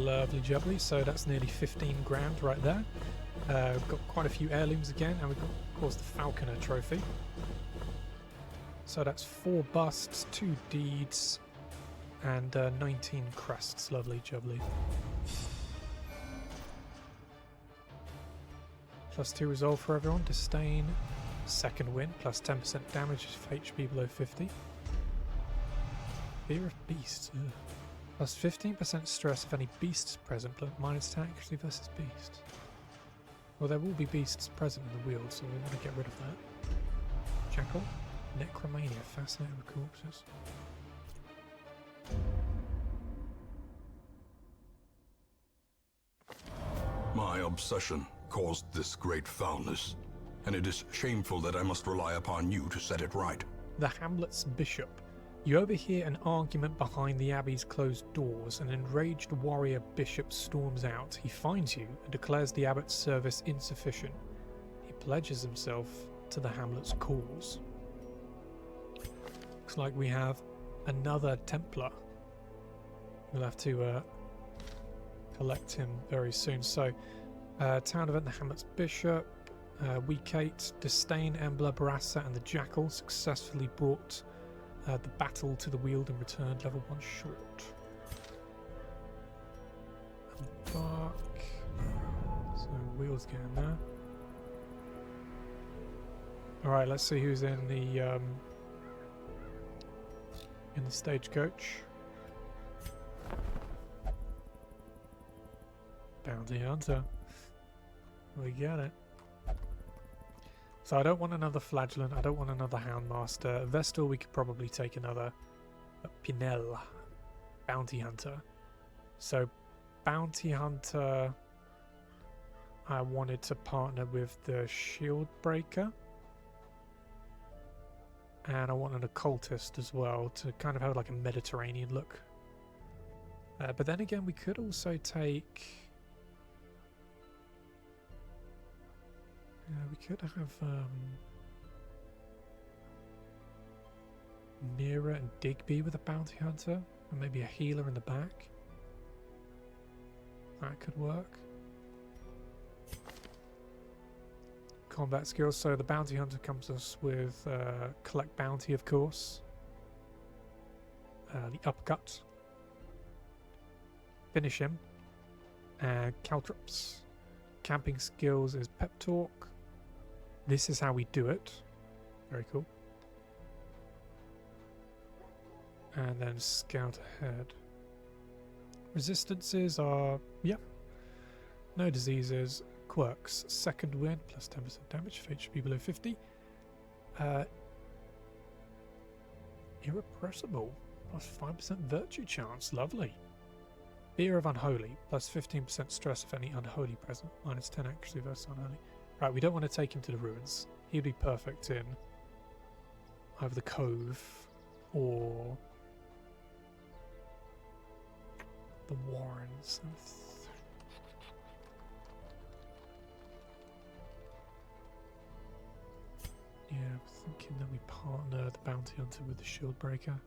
Lovely jubbly. So that's nearly 15 grand right there. We've got quite a few heirlooms again, and we've got, of course, the Falconer trophy. So that's 4 busts, 2 deeds, and 19 crests. Lovely jubbly. +2 resolve for everyone. Disdain. Second win. Plus 10% damage if HP below 50. Fear of beasts. Ugh. Plus 15% stress if any beasts present. Minus attack actually versus beast. Well, there will be beasts present in the wield, so we want to get rid of that. Jackal. Necromania. Fascinated with corpses. My obsession caused this great foulness, and it is shameful that I must rely upon you to set it right. The Hamlet's Bishop. You overhear an argument behind the Abbey's closed doors. An enraged warrior bishop storms out. He finds you and declares the abbot's service insufficient. He pledges himself to the Hamlet's cause. Looks like we have another Templar. We'll have to collect him very soon. So, town event, the Hamlet's Bishop. Week 8, Disdain, Embla, Barassa, and the Jackal successfully brought the battle to the wield and returned level 1 short. Embark. So wheels getting there. Alright, let's see who's in the stagecoach. Bounty Hunter. We get it. So I don't want another Flagellant, I don't want another Houndmaster. Vestal, we could probably take another Pinel. Bounty Hunter. So Bounty Hunter, I wanted to partner with the Shield Breaker. And I want an Occultist as well to kind of have like a Mediterranean look. But then again, we could also take... we could have Mira and Digby with a Bounty Hunter, and maybe a healer in the back. That could work. Combat skills, so the Bounty Hunter comes us with Collect Bounty, of course. The Uppercut. Finish him. And Caltrops. Camping skills is Pep Talk. This is how we do it. Very cool. And then Scout Ahead. Resistances are, yep. No diseases. Quirks. Second win, plus 10% damage for HP below 50. Irrepressible, plus 5% virtue chance. Lovely. Fear of Unholy, plus 15% stress if any unholy present. Minus 10 actually versus unholy. Right, we don't want to take him to the ruins. He'd be perfect in either the Cove or the Warrens. Yeah, I'm thinking that we partner the Bounty Hunter with the Shield Breaker.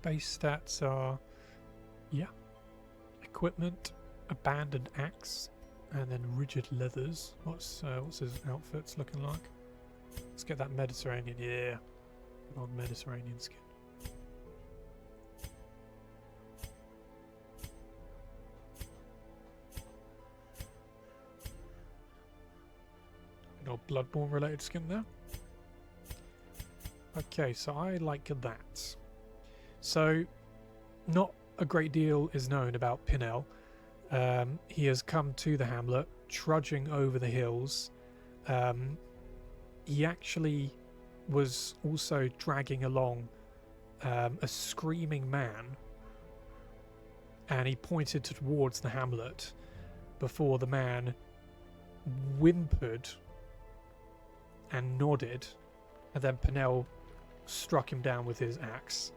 Base stats are, yeah, equipment, abandoned axe, and then rigid leathers. What's his outfits looking like? Let's get that Mediterranean, yeah, good old Mediterranean skin. Good old Bloodborne related skin there. Okay, so I like that. So, not a great deal is known about Pinel. He has come to the hamlet, trudging over the hills. He actually was also dragging along a screaming man, and he pointed towards the hamlet before the man whimpered and nodded, and then Pinel struck him down with his axe.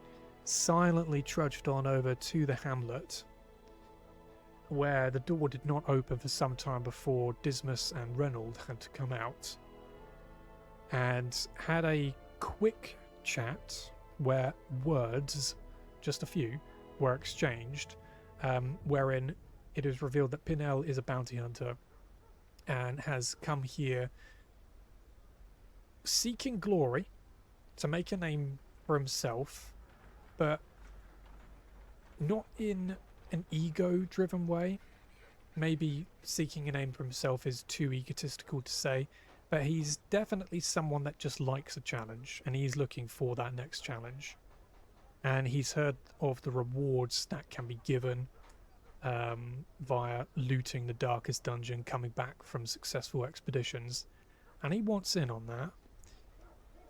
Silently trudged on over to the hamlet, where the door did not open for some time before Dismas and Reynold had to come out, and had a quick chat where words, just a few, were exchanged, wherein it is revealed that Pinnell is a bounty hunter and has come here seeking glory to make a name for himself, but not in an ego-driven way. Maybe seeking a name for himself is too egotistical to say, but he's definitely someone that just likes a challenge, and he's looking for that next challenge. And he's heard of the rewards that can be given via looting the darkest dungeon, coming back from successful expeditions, and he wants in on that.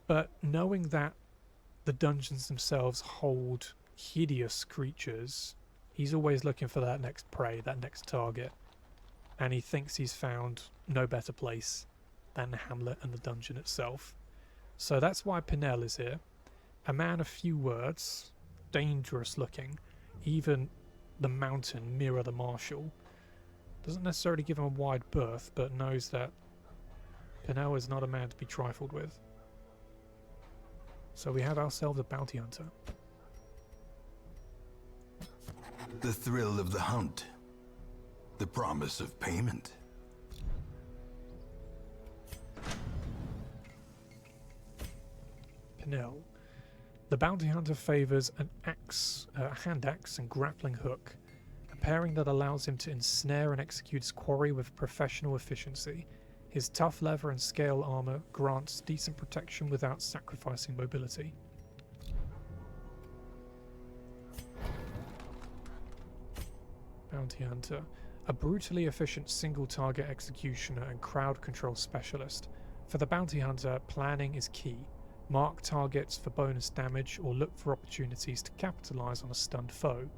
But knowing that the dungeons themselves hold hideous creatures, he's always looking for that next prey, that next target, and he thinks he's found no better place than the hamlet and the dungeon itself. So that's why Pinnell is here. A man of few words, dangerous looking. Even the mountain, Mira the Marshal, doesn't necessarily give him a wide berth, but knows that Pinnell is not a man to be trifled with. So we have ourselves a bounty hunter. The thrill of the hunt. The promise of payment. Pinnell. The bounty hunter favours an axe, hand axe and grappling hook, a pairing that allows him to ensnare and execute his quarry with professional efficiency. His tough leather and scale armour grants decent protection without sacrificing mobility. Bounty hunter. A brutally efficient single-target executioner and crowd control specialist. For the bounty hunter, planning is key. Mark targets for bonus damage or look for opportunities to capitalise on a stunned foe.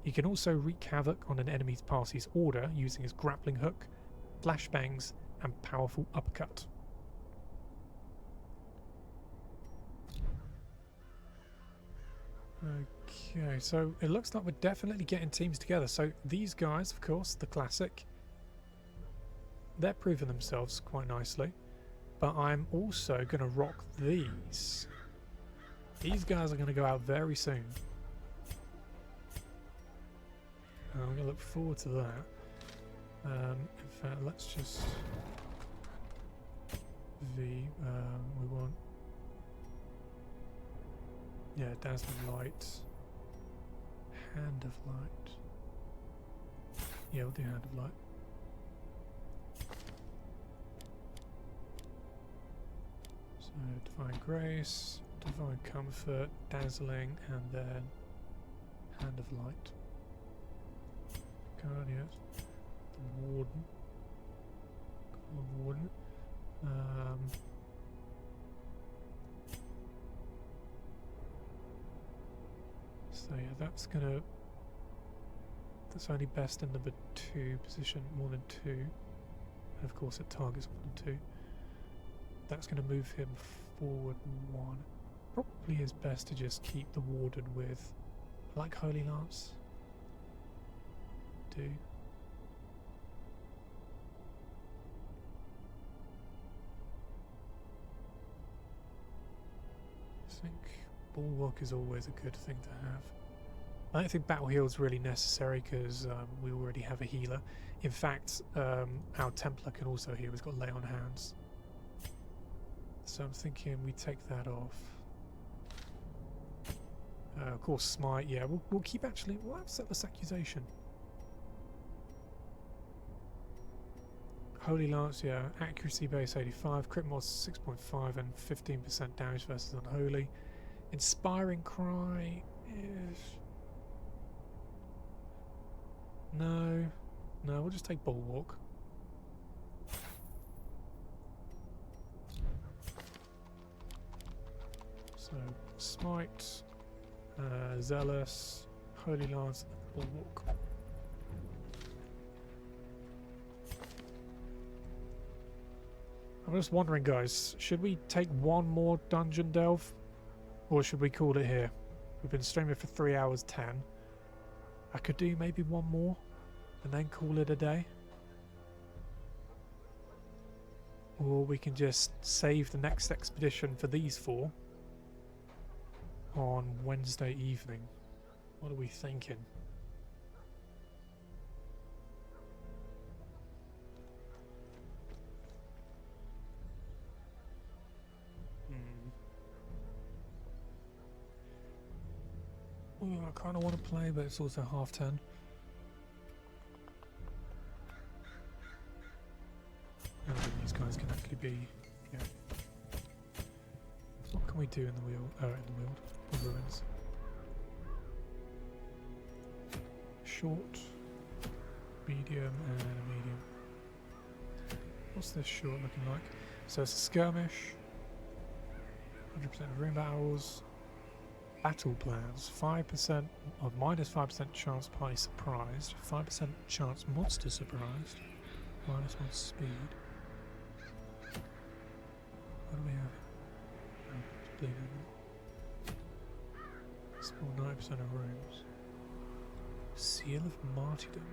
He can also wreak havoc on an enemy's party's order using his grappling hook, flashbangs, and powerful uppercut. Okay, so it looks like we're definitely getting teams together. So these guys, of course, the classic, they're proving themselves quite nicely. But I'm also going to rock these. These guys are going to go out very soon. I'm going to look forward to that. In fact, let's just... we want... yeah, Dazzling Light. Hand of Light. Yeah, we'll do Hand of Light. So, Divine Grace, Divine Comfort, Dazzling, and then Hand of Light. Guardian, the Warden. Warden. So yeah, that's only best in number 2 position, more than 2. And of course it targets more than 2. That's going to move him forward 1. Probably is best to just keep the Warden with, I like Holy Lance. Do. I think Bulwark is always a good thing to have. I don't think Battle Heal is really necessary because we already have a healer. In fact, our Templar can also heal. He's got Lay on Hands. So I'm thinking we take that off. Of course, Smite. Yeah, we'll keep actually. We'll have Setless Accusation. Holy Lance, yeah. Accuracy base 85, crit mod 6.5, and 15% damage versus Unholy. Inspiring Cry is... No, we'll just take Bulwark. So, Smite, Zealous, Holy Lance, Bulwark. I'm just wondering, guys, should we take one more dungeon delve? Or should we call it here? We've been streaming for 3 hours 10. I could do maybe one more and then call it a day. Or we can just save the next expedition for these 4 on Wednesday evening. What are we thinking? Ooh, I kind of want to play, but it's also 10:30. I don't think these guys can actually be. Yeah. What can we do in the wheel? Oh, in the wheel. The ruins. Short, medium, and a medium. What's this short looking like? So it's a skirmish. 100% of room battles. Battle plans. 5% of -5% chance party surprised. 5% chance monster surprised. -1 speed. What do we have? Oh, it's bleeding. Small 9% of rooms. Seal of Martyrdom.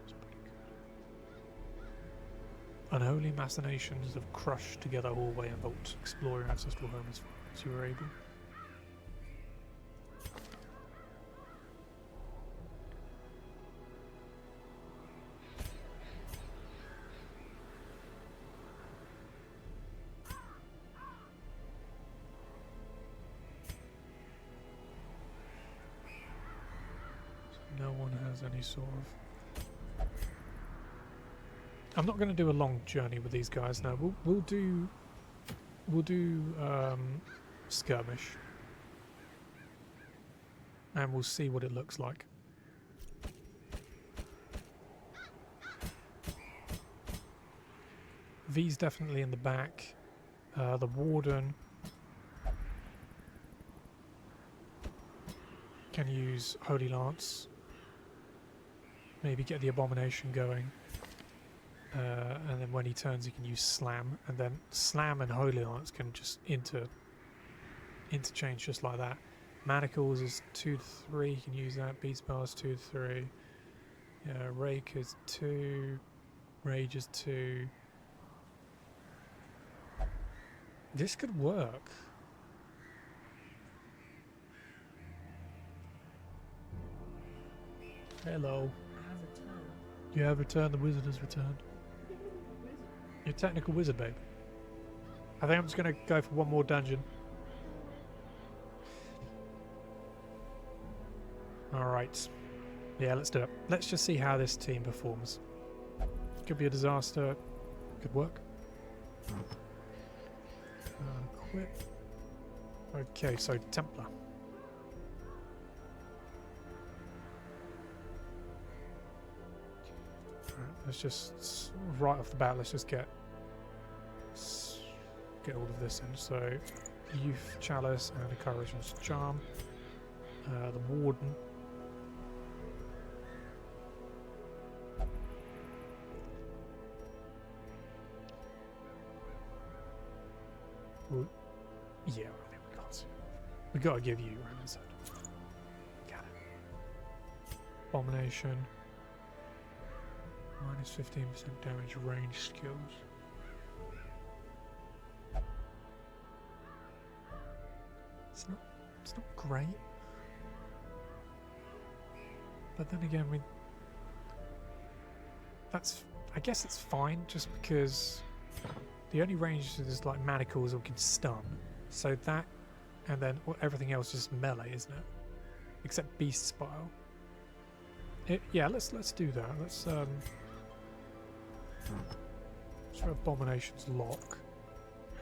That's pretty good. Unholy machinations of crushed together hallway and vault. Explore your ancestral home as far as you are able. No one has any sort of... I'm not going to do a long journey with these guys now. We'll do skirmish, and we'll see what it looks like. V's definitely in the back. The warden can use Holy Lance. Maybe get the abomination going. And then when he turns he can use slam, and then slam and Holy Lance can just interchange just like that. Manacles is 2 to 3, he can use that. Beat spell is 2 to 3. Rake is 2. Rage is 2. This could work. Hello. You have returned, the wizard has returned. You're a technical wizard, babe. I think I'm just going to go for one more dungeon. Alright. Yeah, let's do it. Let's just see how this team performs. Could be a disaster. Could work. Quit. Okay, so Templar. Let's just, right off the bat, let's just get all of this in. So, Youth, Chalice, and Encouragement's Charm. The Warden. Ooh. Yeah, I think we got. We gotta give you Roman's Head. Got it. Abomination. -15% damage range skills. It's not great. But then again, I guess it's fine just because the only range is like manacles or can stun. So that, and then everything else is melee, isn't it? Except Beast Spile. Yeah, let's do that. Let's for Abomination's Lock,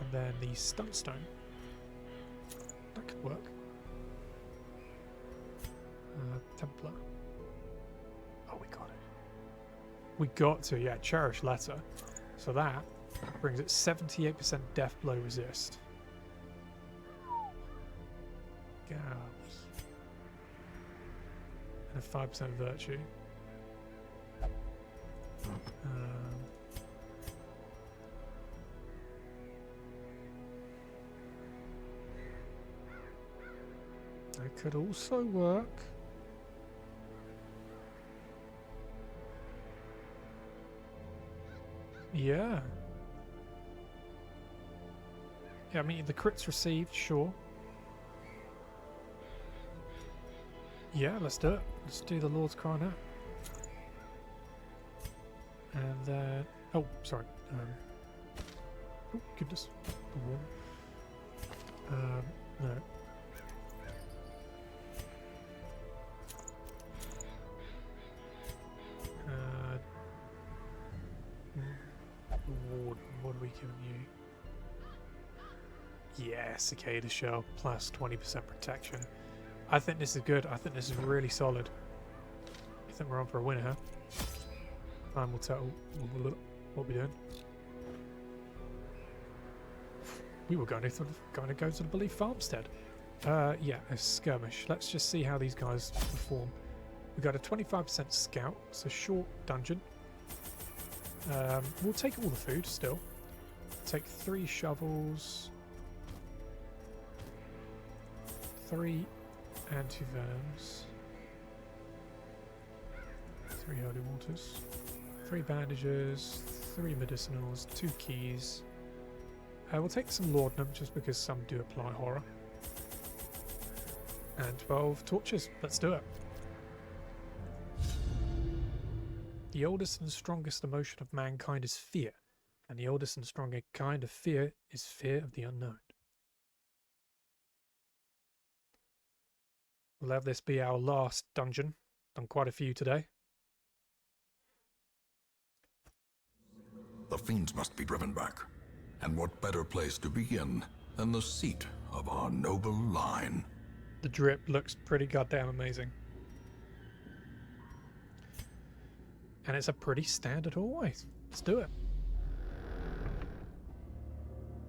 and then the Stunstone. That could work. Templar. Oh, we got it. We got to, yeah, Cherish Letter. So that brings it 78% Death Blow Resist. Gabs. And a 5% Virtue. That could also work. Yeah. Yeah, I mean, the crits received, sure. Yeah, let's do it. Let's do the Lord's Cry now. And then... Oh, sorry. Oh, goodness. The wall. No. Ward, what are we giving you? Yeah, Cicada Shell, plus 20% protection. I think this is good. I think this is really solid. I think we're on for a winner, huh? Time will tell what we're doing. We were going to go to the Belief Farmstead. Yeah, a skirmish. Let's just see how these guys perform. We got a 25% scout. It's a short dungeon. We'll take all the food still. Take 3 shovels. 3 antivenoms. 3 holy waters. 3 bandages. 3 medicinals. 2 keys. We'll take some laudanum just because some do apply horror. And 12 torches. Let's do it. The oldest and strongest emotion of mankind is fear, and the oldest and strongest kind of fear is fear of the unknown. We'll have this be our last dungeon. Done quite a few today. The fiends must be driven back. And what better place to begin than the seat of our noble line? The drip looks pretty goddamn amazing. And it's a pretty standard hallway. Let's do it.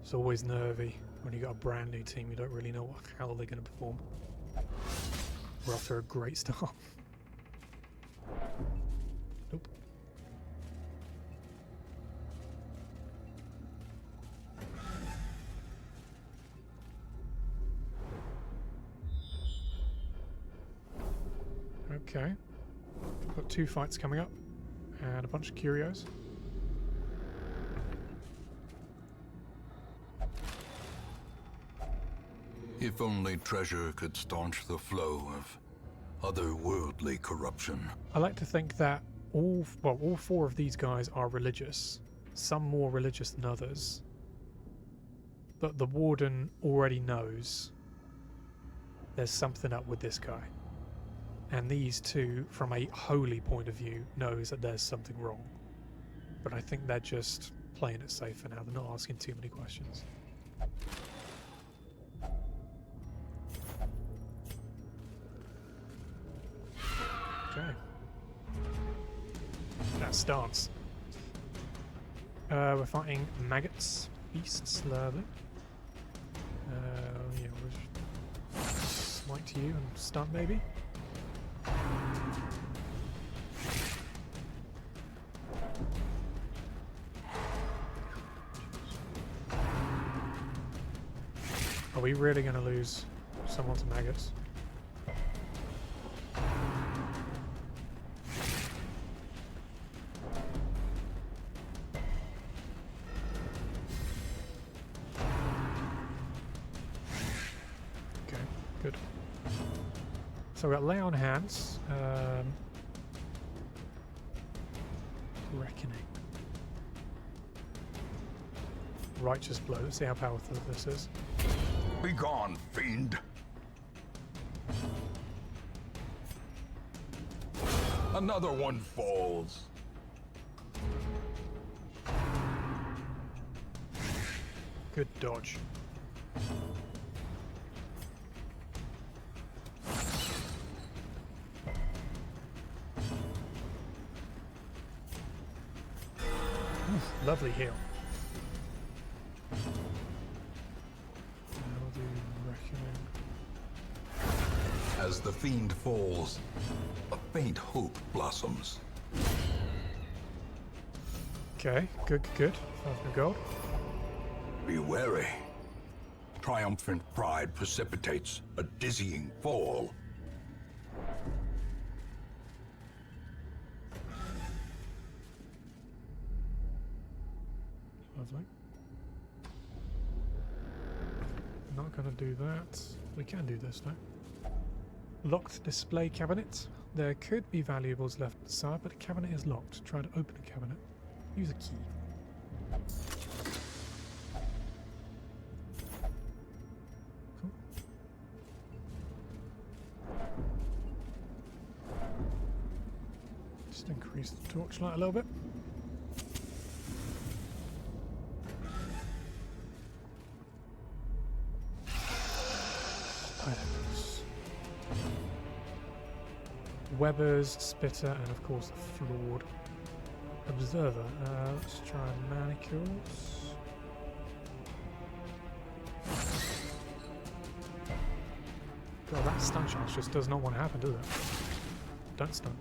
It's always nervy when you got a brand new team. You don't really know how they're going to perform. We're off to a great start. Nope. Okay. We've got 2 fights coming up. And a bunch of curios. If only treasure could staunch the flow of otherworldly corruption. I like to think that all 4 of these guys are religious. Some more religious than others. But the warden already knows there's something up with this guy. And these 2, from a holy point of view, knows that there's something wrong. But I think they're just playing it safe for now. They're not asking too many questions. Okay. That stance. We're fighting maggots, beasts, lovely. Yeah, we'll smite to you and stun maybe. Are we really going to lose someone to maggots? Okay, good. So we've got Lay on Hands. Reckoning. Righteous Blow. Let's see how powerful this is. Begone, fiend! Another one falls. Good dodge. Oof, lovely heal. As the fiend falls, a faint hope blossoms. Okay, good, good. 500 gold. Be wary. Triumphant pride precipitates a dizzying fall. Lovely. not going to do that. We can do this though. Locked display cabinet. There could be valuables left inside, but the cabinet is locked. Try to open the cabinet. Use a key. Cool. Just increase the torchlight a little bit. Items. Webbers, Spitter, and of course the Flawed Observer. Let's try Manicures. God, that stun charge just does not want to happen, does it? Don't stun.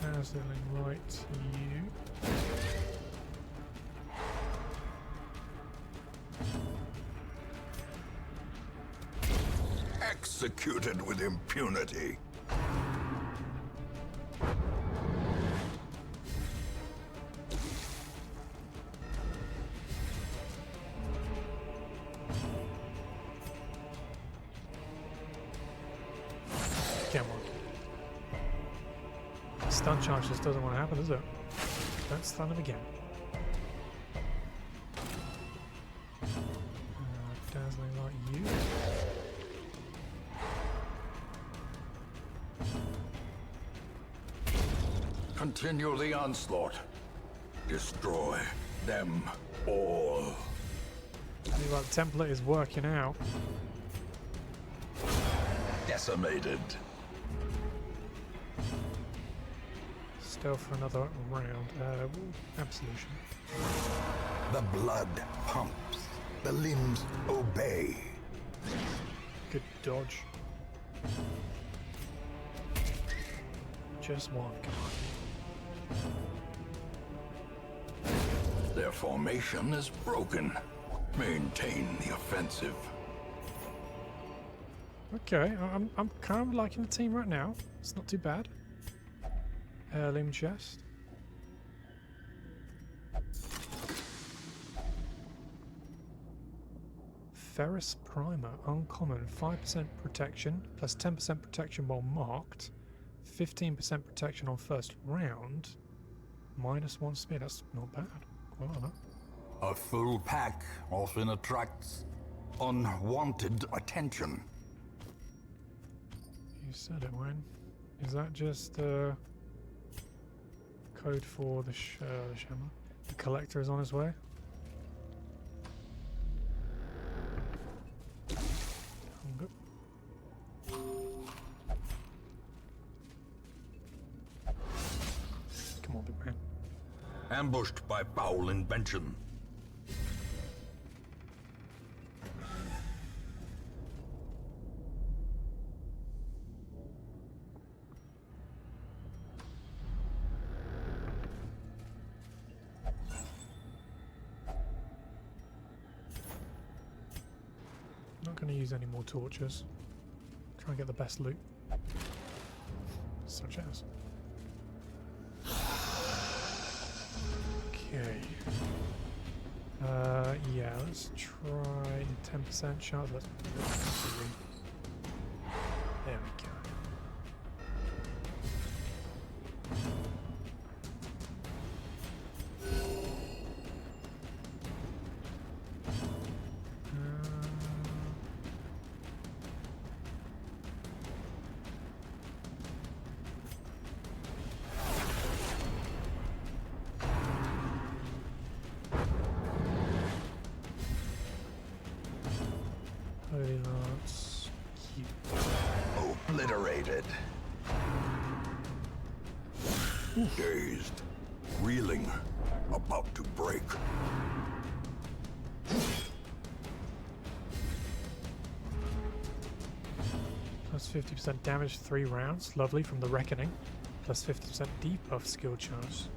Dazzling light to you. Executed with impunity. Come on. Stun charge just doesn't want to happen, does it? Don't stun him again. Dazzling light you. Continue the onslaught. Destroy them all. Seems like Templar is working out. Decimated. Stealth for another round. Absolution. The blood pumps. The limbs obey. Good dodge. Just one, come on. Their formation is broken. Maintain the offensive. Okay, I'm kind of liking the team right now. It's not too bad. Heirloom chest. Ferrous primer, uncommon, 5% protection, plus 10% protection while marked, 15% protection on first round, -1 speed. That's not bad. Quite like that. A full pack often attracts unwanted attention. You said it, Wayne. Is that just code for the Shanga? The collector is on his way. Good. Come on, big man. Ambushed by foul invention. Not going to use any more torches. Try and get the best loot. Such as. Okay. Yeah, let's try 10% chance. Let's there we go. Holy Lance. Obliterated. Dazed. Reeling. About to break. Plus 50% damage 3 rounds. Lovely from the Reckoning. Plus 50% debuff skill charge.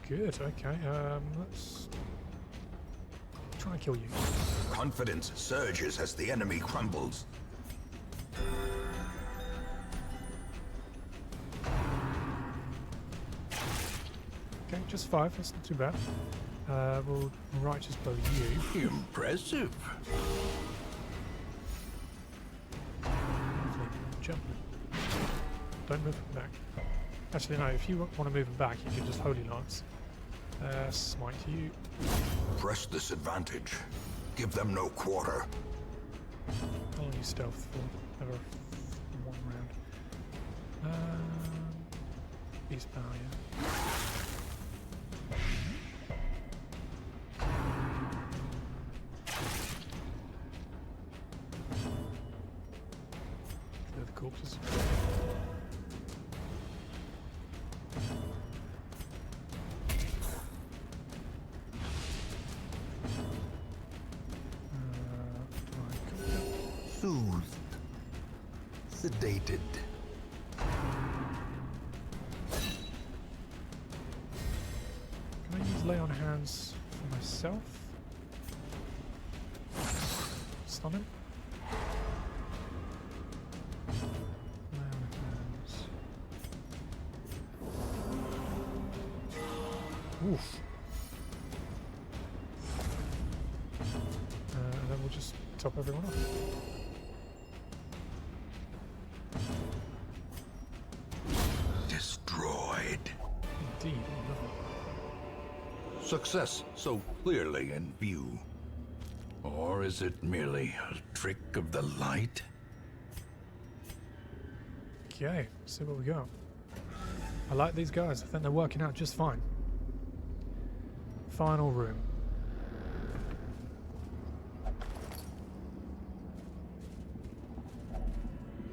Good, okay. Let's try and kill you. Confidence surges as the enemy crumbles. Okay, just 5. That's not too bad. We'll righteous bow you. Impressive. Lovely. Jump. Don't move him back. Actually, no. If you want to move him back, you can just Holy Lance. Smite you. Press this advantage. Give them no quarter. How long you stealth for? Ever 1 round. Beast power, yeah. Clear the corpses. Soothed. Sedated. Can I use lay on hands for myself? Stun him? Lay on hands. Oof. And then we'll just top everyone off. Destroyed. Indeed, lovely. Success so clearly in view. Or is it merely a trick of the light? Okay, see what we got. I like these guys. I think they're working out just fine. Final room.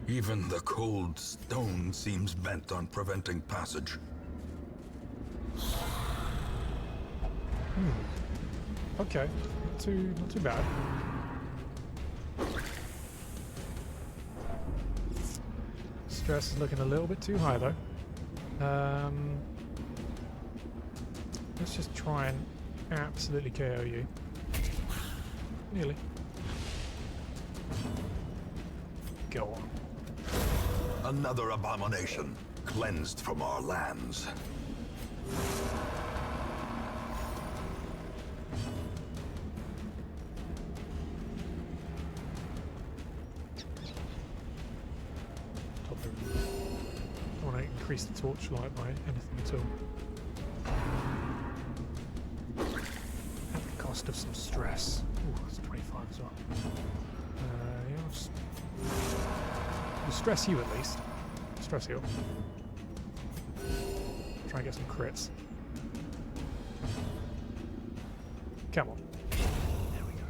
Even the cold stone seems bent on preventing passage. Okay, not too bad. Stress is looking a little bit too high though. Let's just try and absolutely KO you. Nearly. Go on. Another abomination, cleansed from our lands. Top everything. I want to increase the torchlight by anything at all. At the cost of some stress. Ooh, that's 25 as well. Yeah, I'll just... We'll stress you at least. Stress heal. Try and get some crits. Come on. There we go.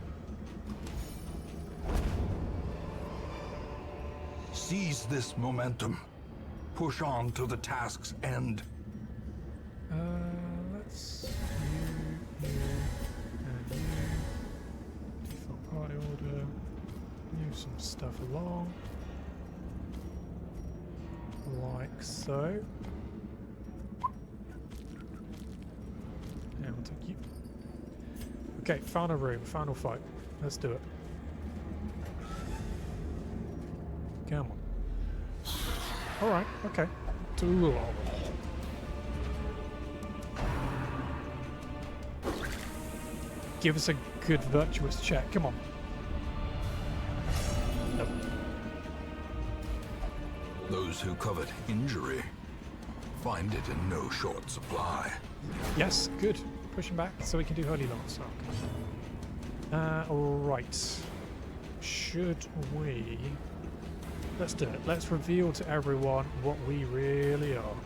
Seize this momentum. Push on to the task's end. Let's you, and you. Default party order. Move some stuff along. Like so. And we'll take you. Okay, final room, final fight. Let's do it. Come on. Alright, okay. Too long. Give us a good virtuous check. Come on. Nope. Those who covet injury find it in no short supply. Yes, good. Push him back so we can do Holy Lance. Okay. Alright. Should we... Let's do it. Let's reveal to everyone what we really are.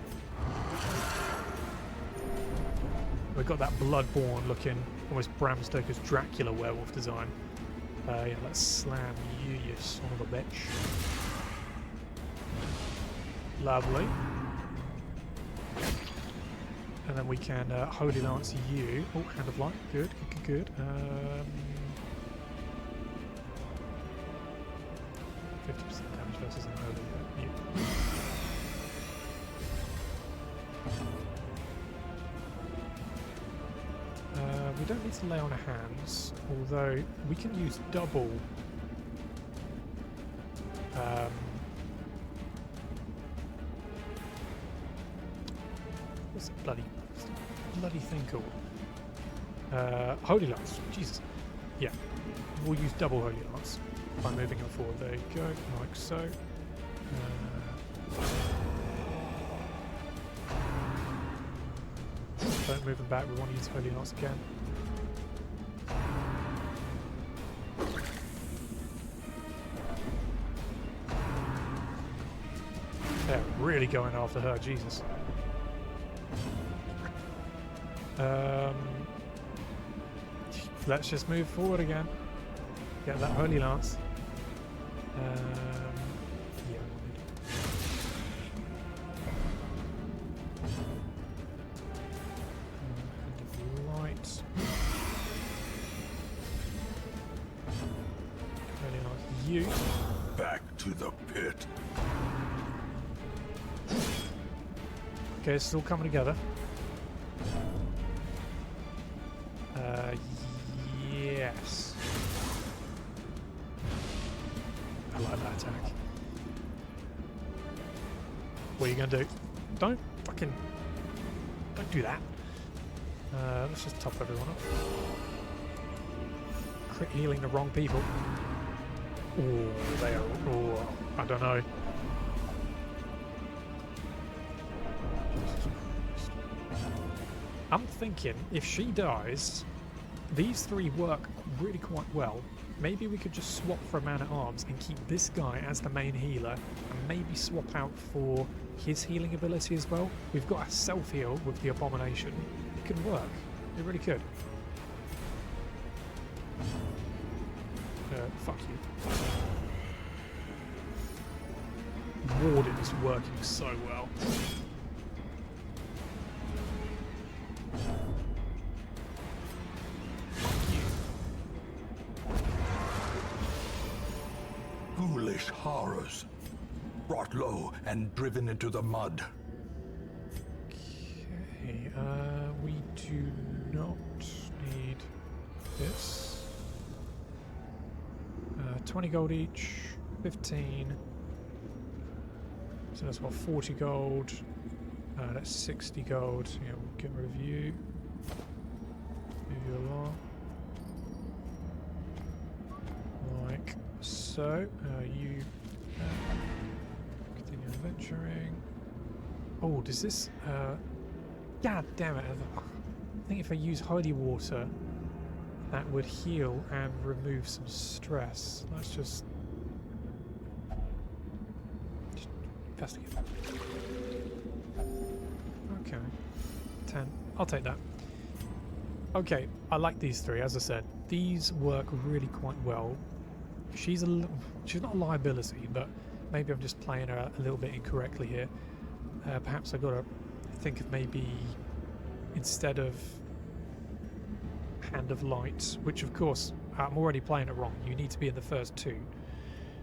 We've got that Bloodborne looking, almost Bram Stoker's Dracula werewolf design. Yeah, let's slam you, you son of a bitch. Lovely. And then we can Holy Lance you. Oh, Hand of Light. Good, good, good, good. 50% damage versus an Holy you. We don't need to lay on hands, although we can use double. What's it bloody? bloody thing called? Holy Lance. Jesus. Yeah. We'll use double Holy Lance by moving it forward. There you go, like so. Don't move them back. We want to use Holy Lance again. They're really going after her, Jesus. Let's just move forward again. Get that Holy Lance. Yeah. Light. Holy Lance, you. Back to the pit. Okay, it's all coming together. Yes. I like that attack. What are you going to do? Don't do that. Let's just top everyone up. Crit healing the wrong people. Oh, they are. Oh, I don't know. I'm thinking if she dies, these three work really quite well. Maybe we could just swap for a man-at-arms and keep this guy as the main healer and maybe swap out for his healing ability as well. We've got a self-heal with the Abomination. It could work. It really could. Fuck you. Warden is working so well. Ghoulish horrors, brought low and driven into the mud. Okay, we do not need this. 20 gold each, 15. So that's what, 40 gold. That's 60 gold. Yeah, we'll get rid of you. Move you along. Like so. You continue adventuring. Oh, does this? God damn it! I think if I use holy water, that would heal and remove some stress. Let's just investigate. Okay, 10. I'll take that. Okay, I like these three. As I said, these work really quite well. She's not a liability, but maybe I'm just playing her a little bit incorrectly here. Perhaps I got to think of maybe instead of Hand of Light, which of course I'm already playing it wrong. You need to be in the first two,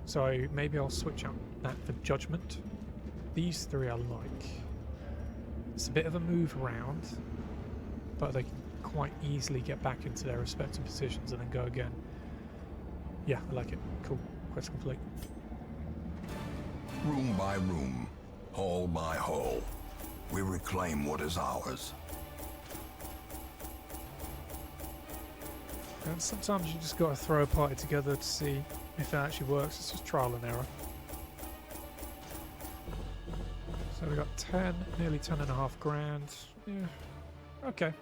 so maybe I'll switch out that for Judgment. These three I like. It's a bit of a move around, but they can quite easily get back into their respective positions and then go again. Yeah, I like it. Cool. Quest complete. Room by room, hall by hall, we reclaim what is ours. And sometimes you just got to throw a party together to see if it actually works. It's just trial and error. So we got 10, nearly 10.5 grand. Yeah, okay.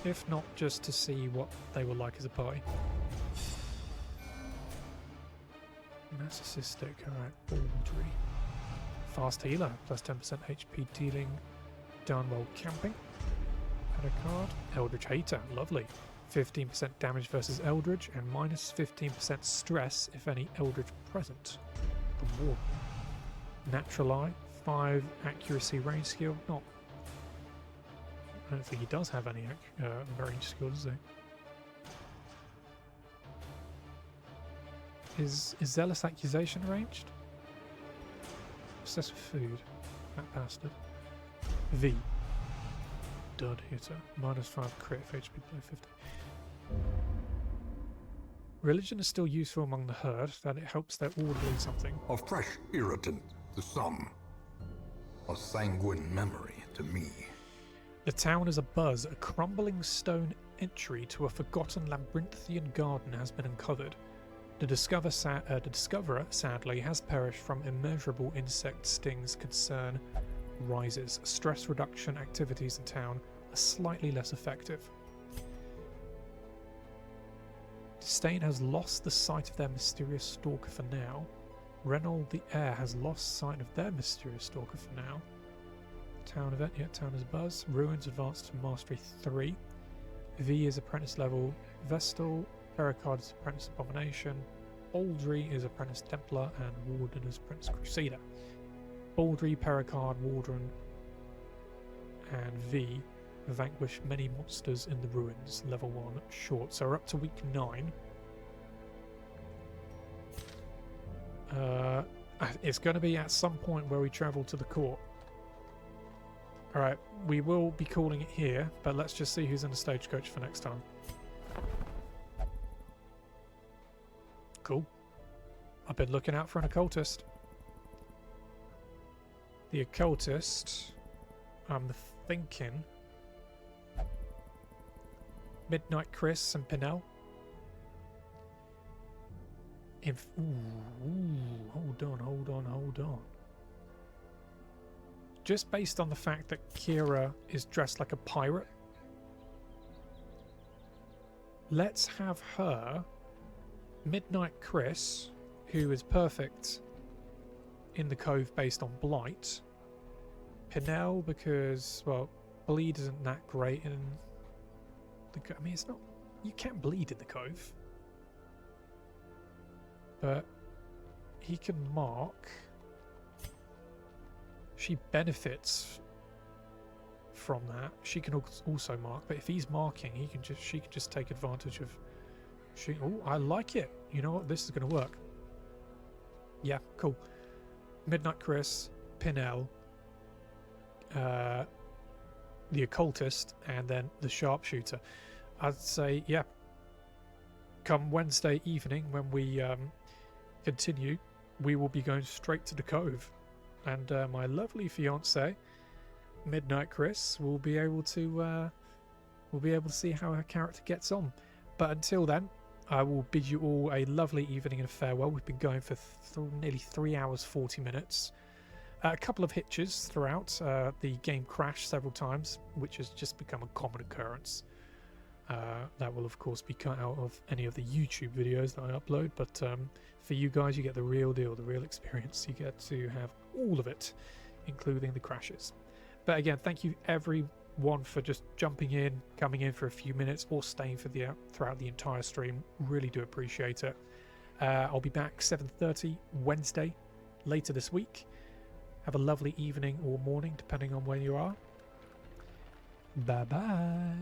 If not, just to see what they were like as a party. Narcissistic, alright, Baldry. Fast healer, plus 10% HP dealing, done while camping. Add a card. Eldritch Hater, lovely. 15% damage versus Eldritch and minus 15% stress if any Eldritch present. The War. Natural Eye, 5 accuracy range skill. Not. I don't think he does have any range skill, does he? Is Zealous Accusation ranged? Obsessed with food. That bastard. V. Dud hitter. Minus 5 crit if HP below 50. Religion is still useful among the herd, that it helps their order in something. A fresh irritant to some. A sanguine memory to me. The town is abuzz. A crumbling stone entry to a forgotten labyrinthian garden has been uncovered. The discoverer, sadly, has perished from immeasurable insect stings. Concern rises. Stress reduction activities in town are slightly less effective. Disdain has lost the sight of their mysterious stalker for now. Reynold the heir has lost sight of their mysterious stalker for now. Town event, yeah, town is buzz. Ruins advanced to mastery 3. V is apprentice level. Vestal, Pericard is apprentice abomination. Baldry is apprentice Templar, and Warden is apprentice Crusader. Baldry, Pericard, Warden, and V vanquish many monsters in the ruins. Level 1 short. So we're up to week 9. It's going to be at some point where we travel to the court. Alright, we will be calling it here, but let's just see who's in the stagecoach for next time. Cool. I've been looking out for an occultist. The occultist, I'm thinking Midnight Chris and Pinnell. Hold on. Just based on the fact that Kira is dressed like a pirate, let's have her, Midnight Chris, who is perfect in the Cove based on Blight. Pinnell, because, well, bleed isn't that great in the Cove. I mean, it's not, you can't bleed in the Cove. But he can mark. She benefits from that. She can also mark, but if he's marking, she can just take advantage of. Oh, I like it. You know what? This is going to work. Yeah, cool. Midnight Chris, Pinnell, the occultist, and then the sharpshooter. I'd say, yeah. Come Wednesday evening when we continue, we will be going straight to the Cove, and my lovely fiance, Midnight Chris, will be able to see how her character gets on. But until then, I will bid you all a lovely evening and farewell. We've been going for nearly 3 hours 40 minutes. A couple of hitches throughout. The game crashed several times, which has just become a common occurrence. That will of course be cut out of any of the YouTube videos that I upload, but for you guys, you get the real deal, the real experience. You get to have all of it, including the crashes. But again, thank you everyone for just jumping in, coming in for a few minutes, or staying for throughout the entire stream. Really do appreciate it. I'll be back 7:30 Wednesday later this week. Have a lovely evening or morning, depending on where you are. Bye bye.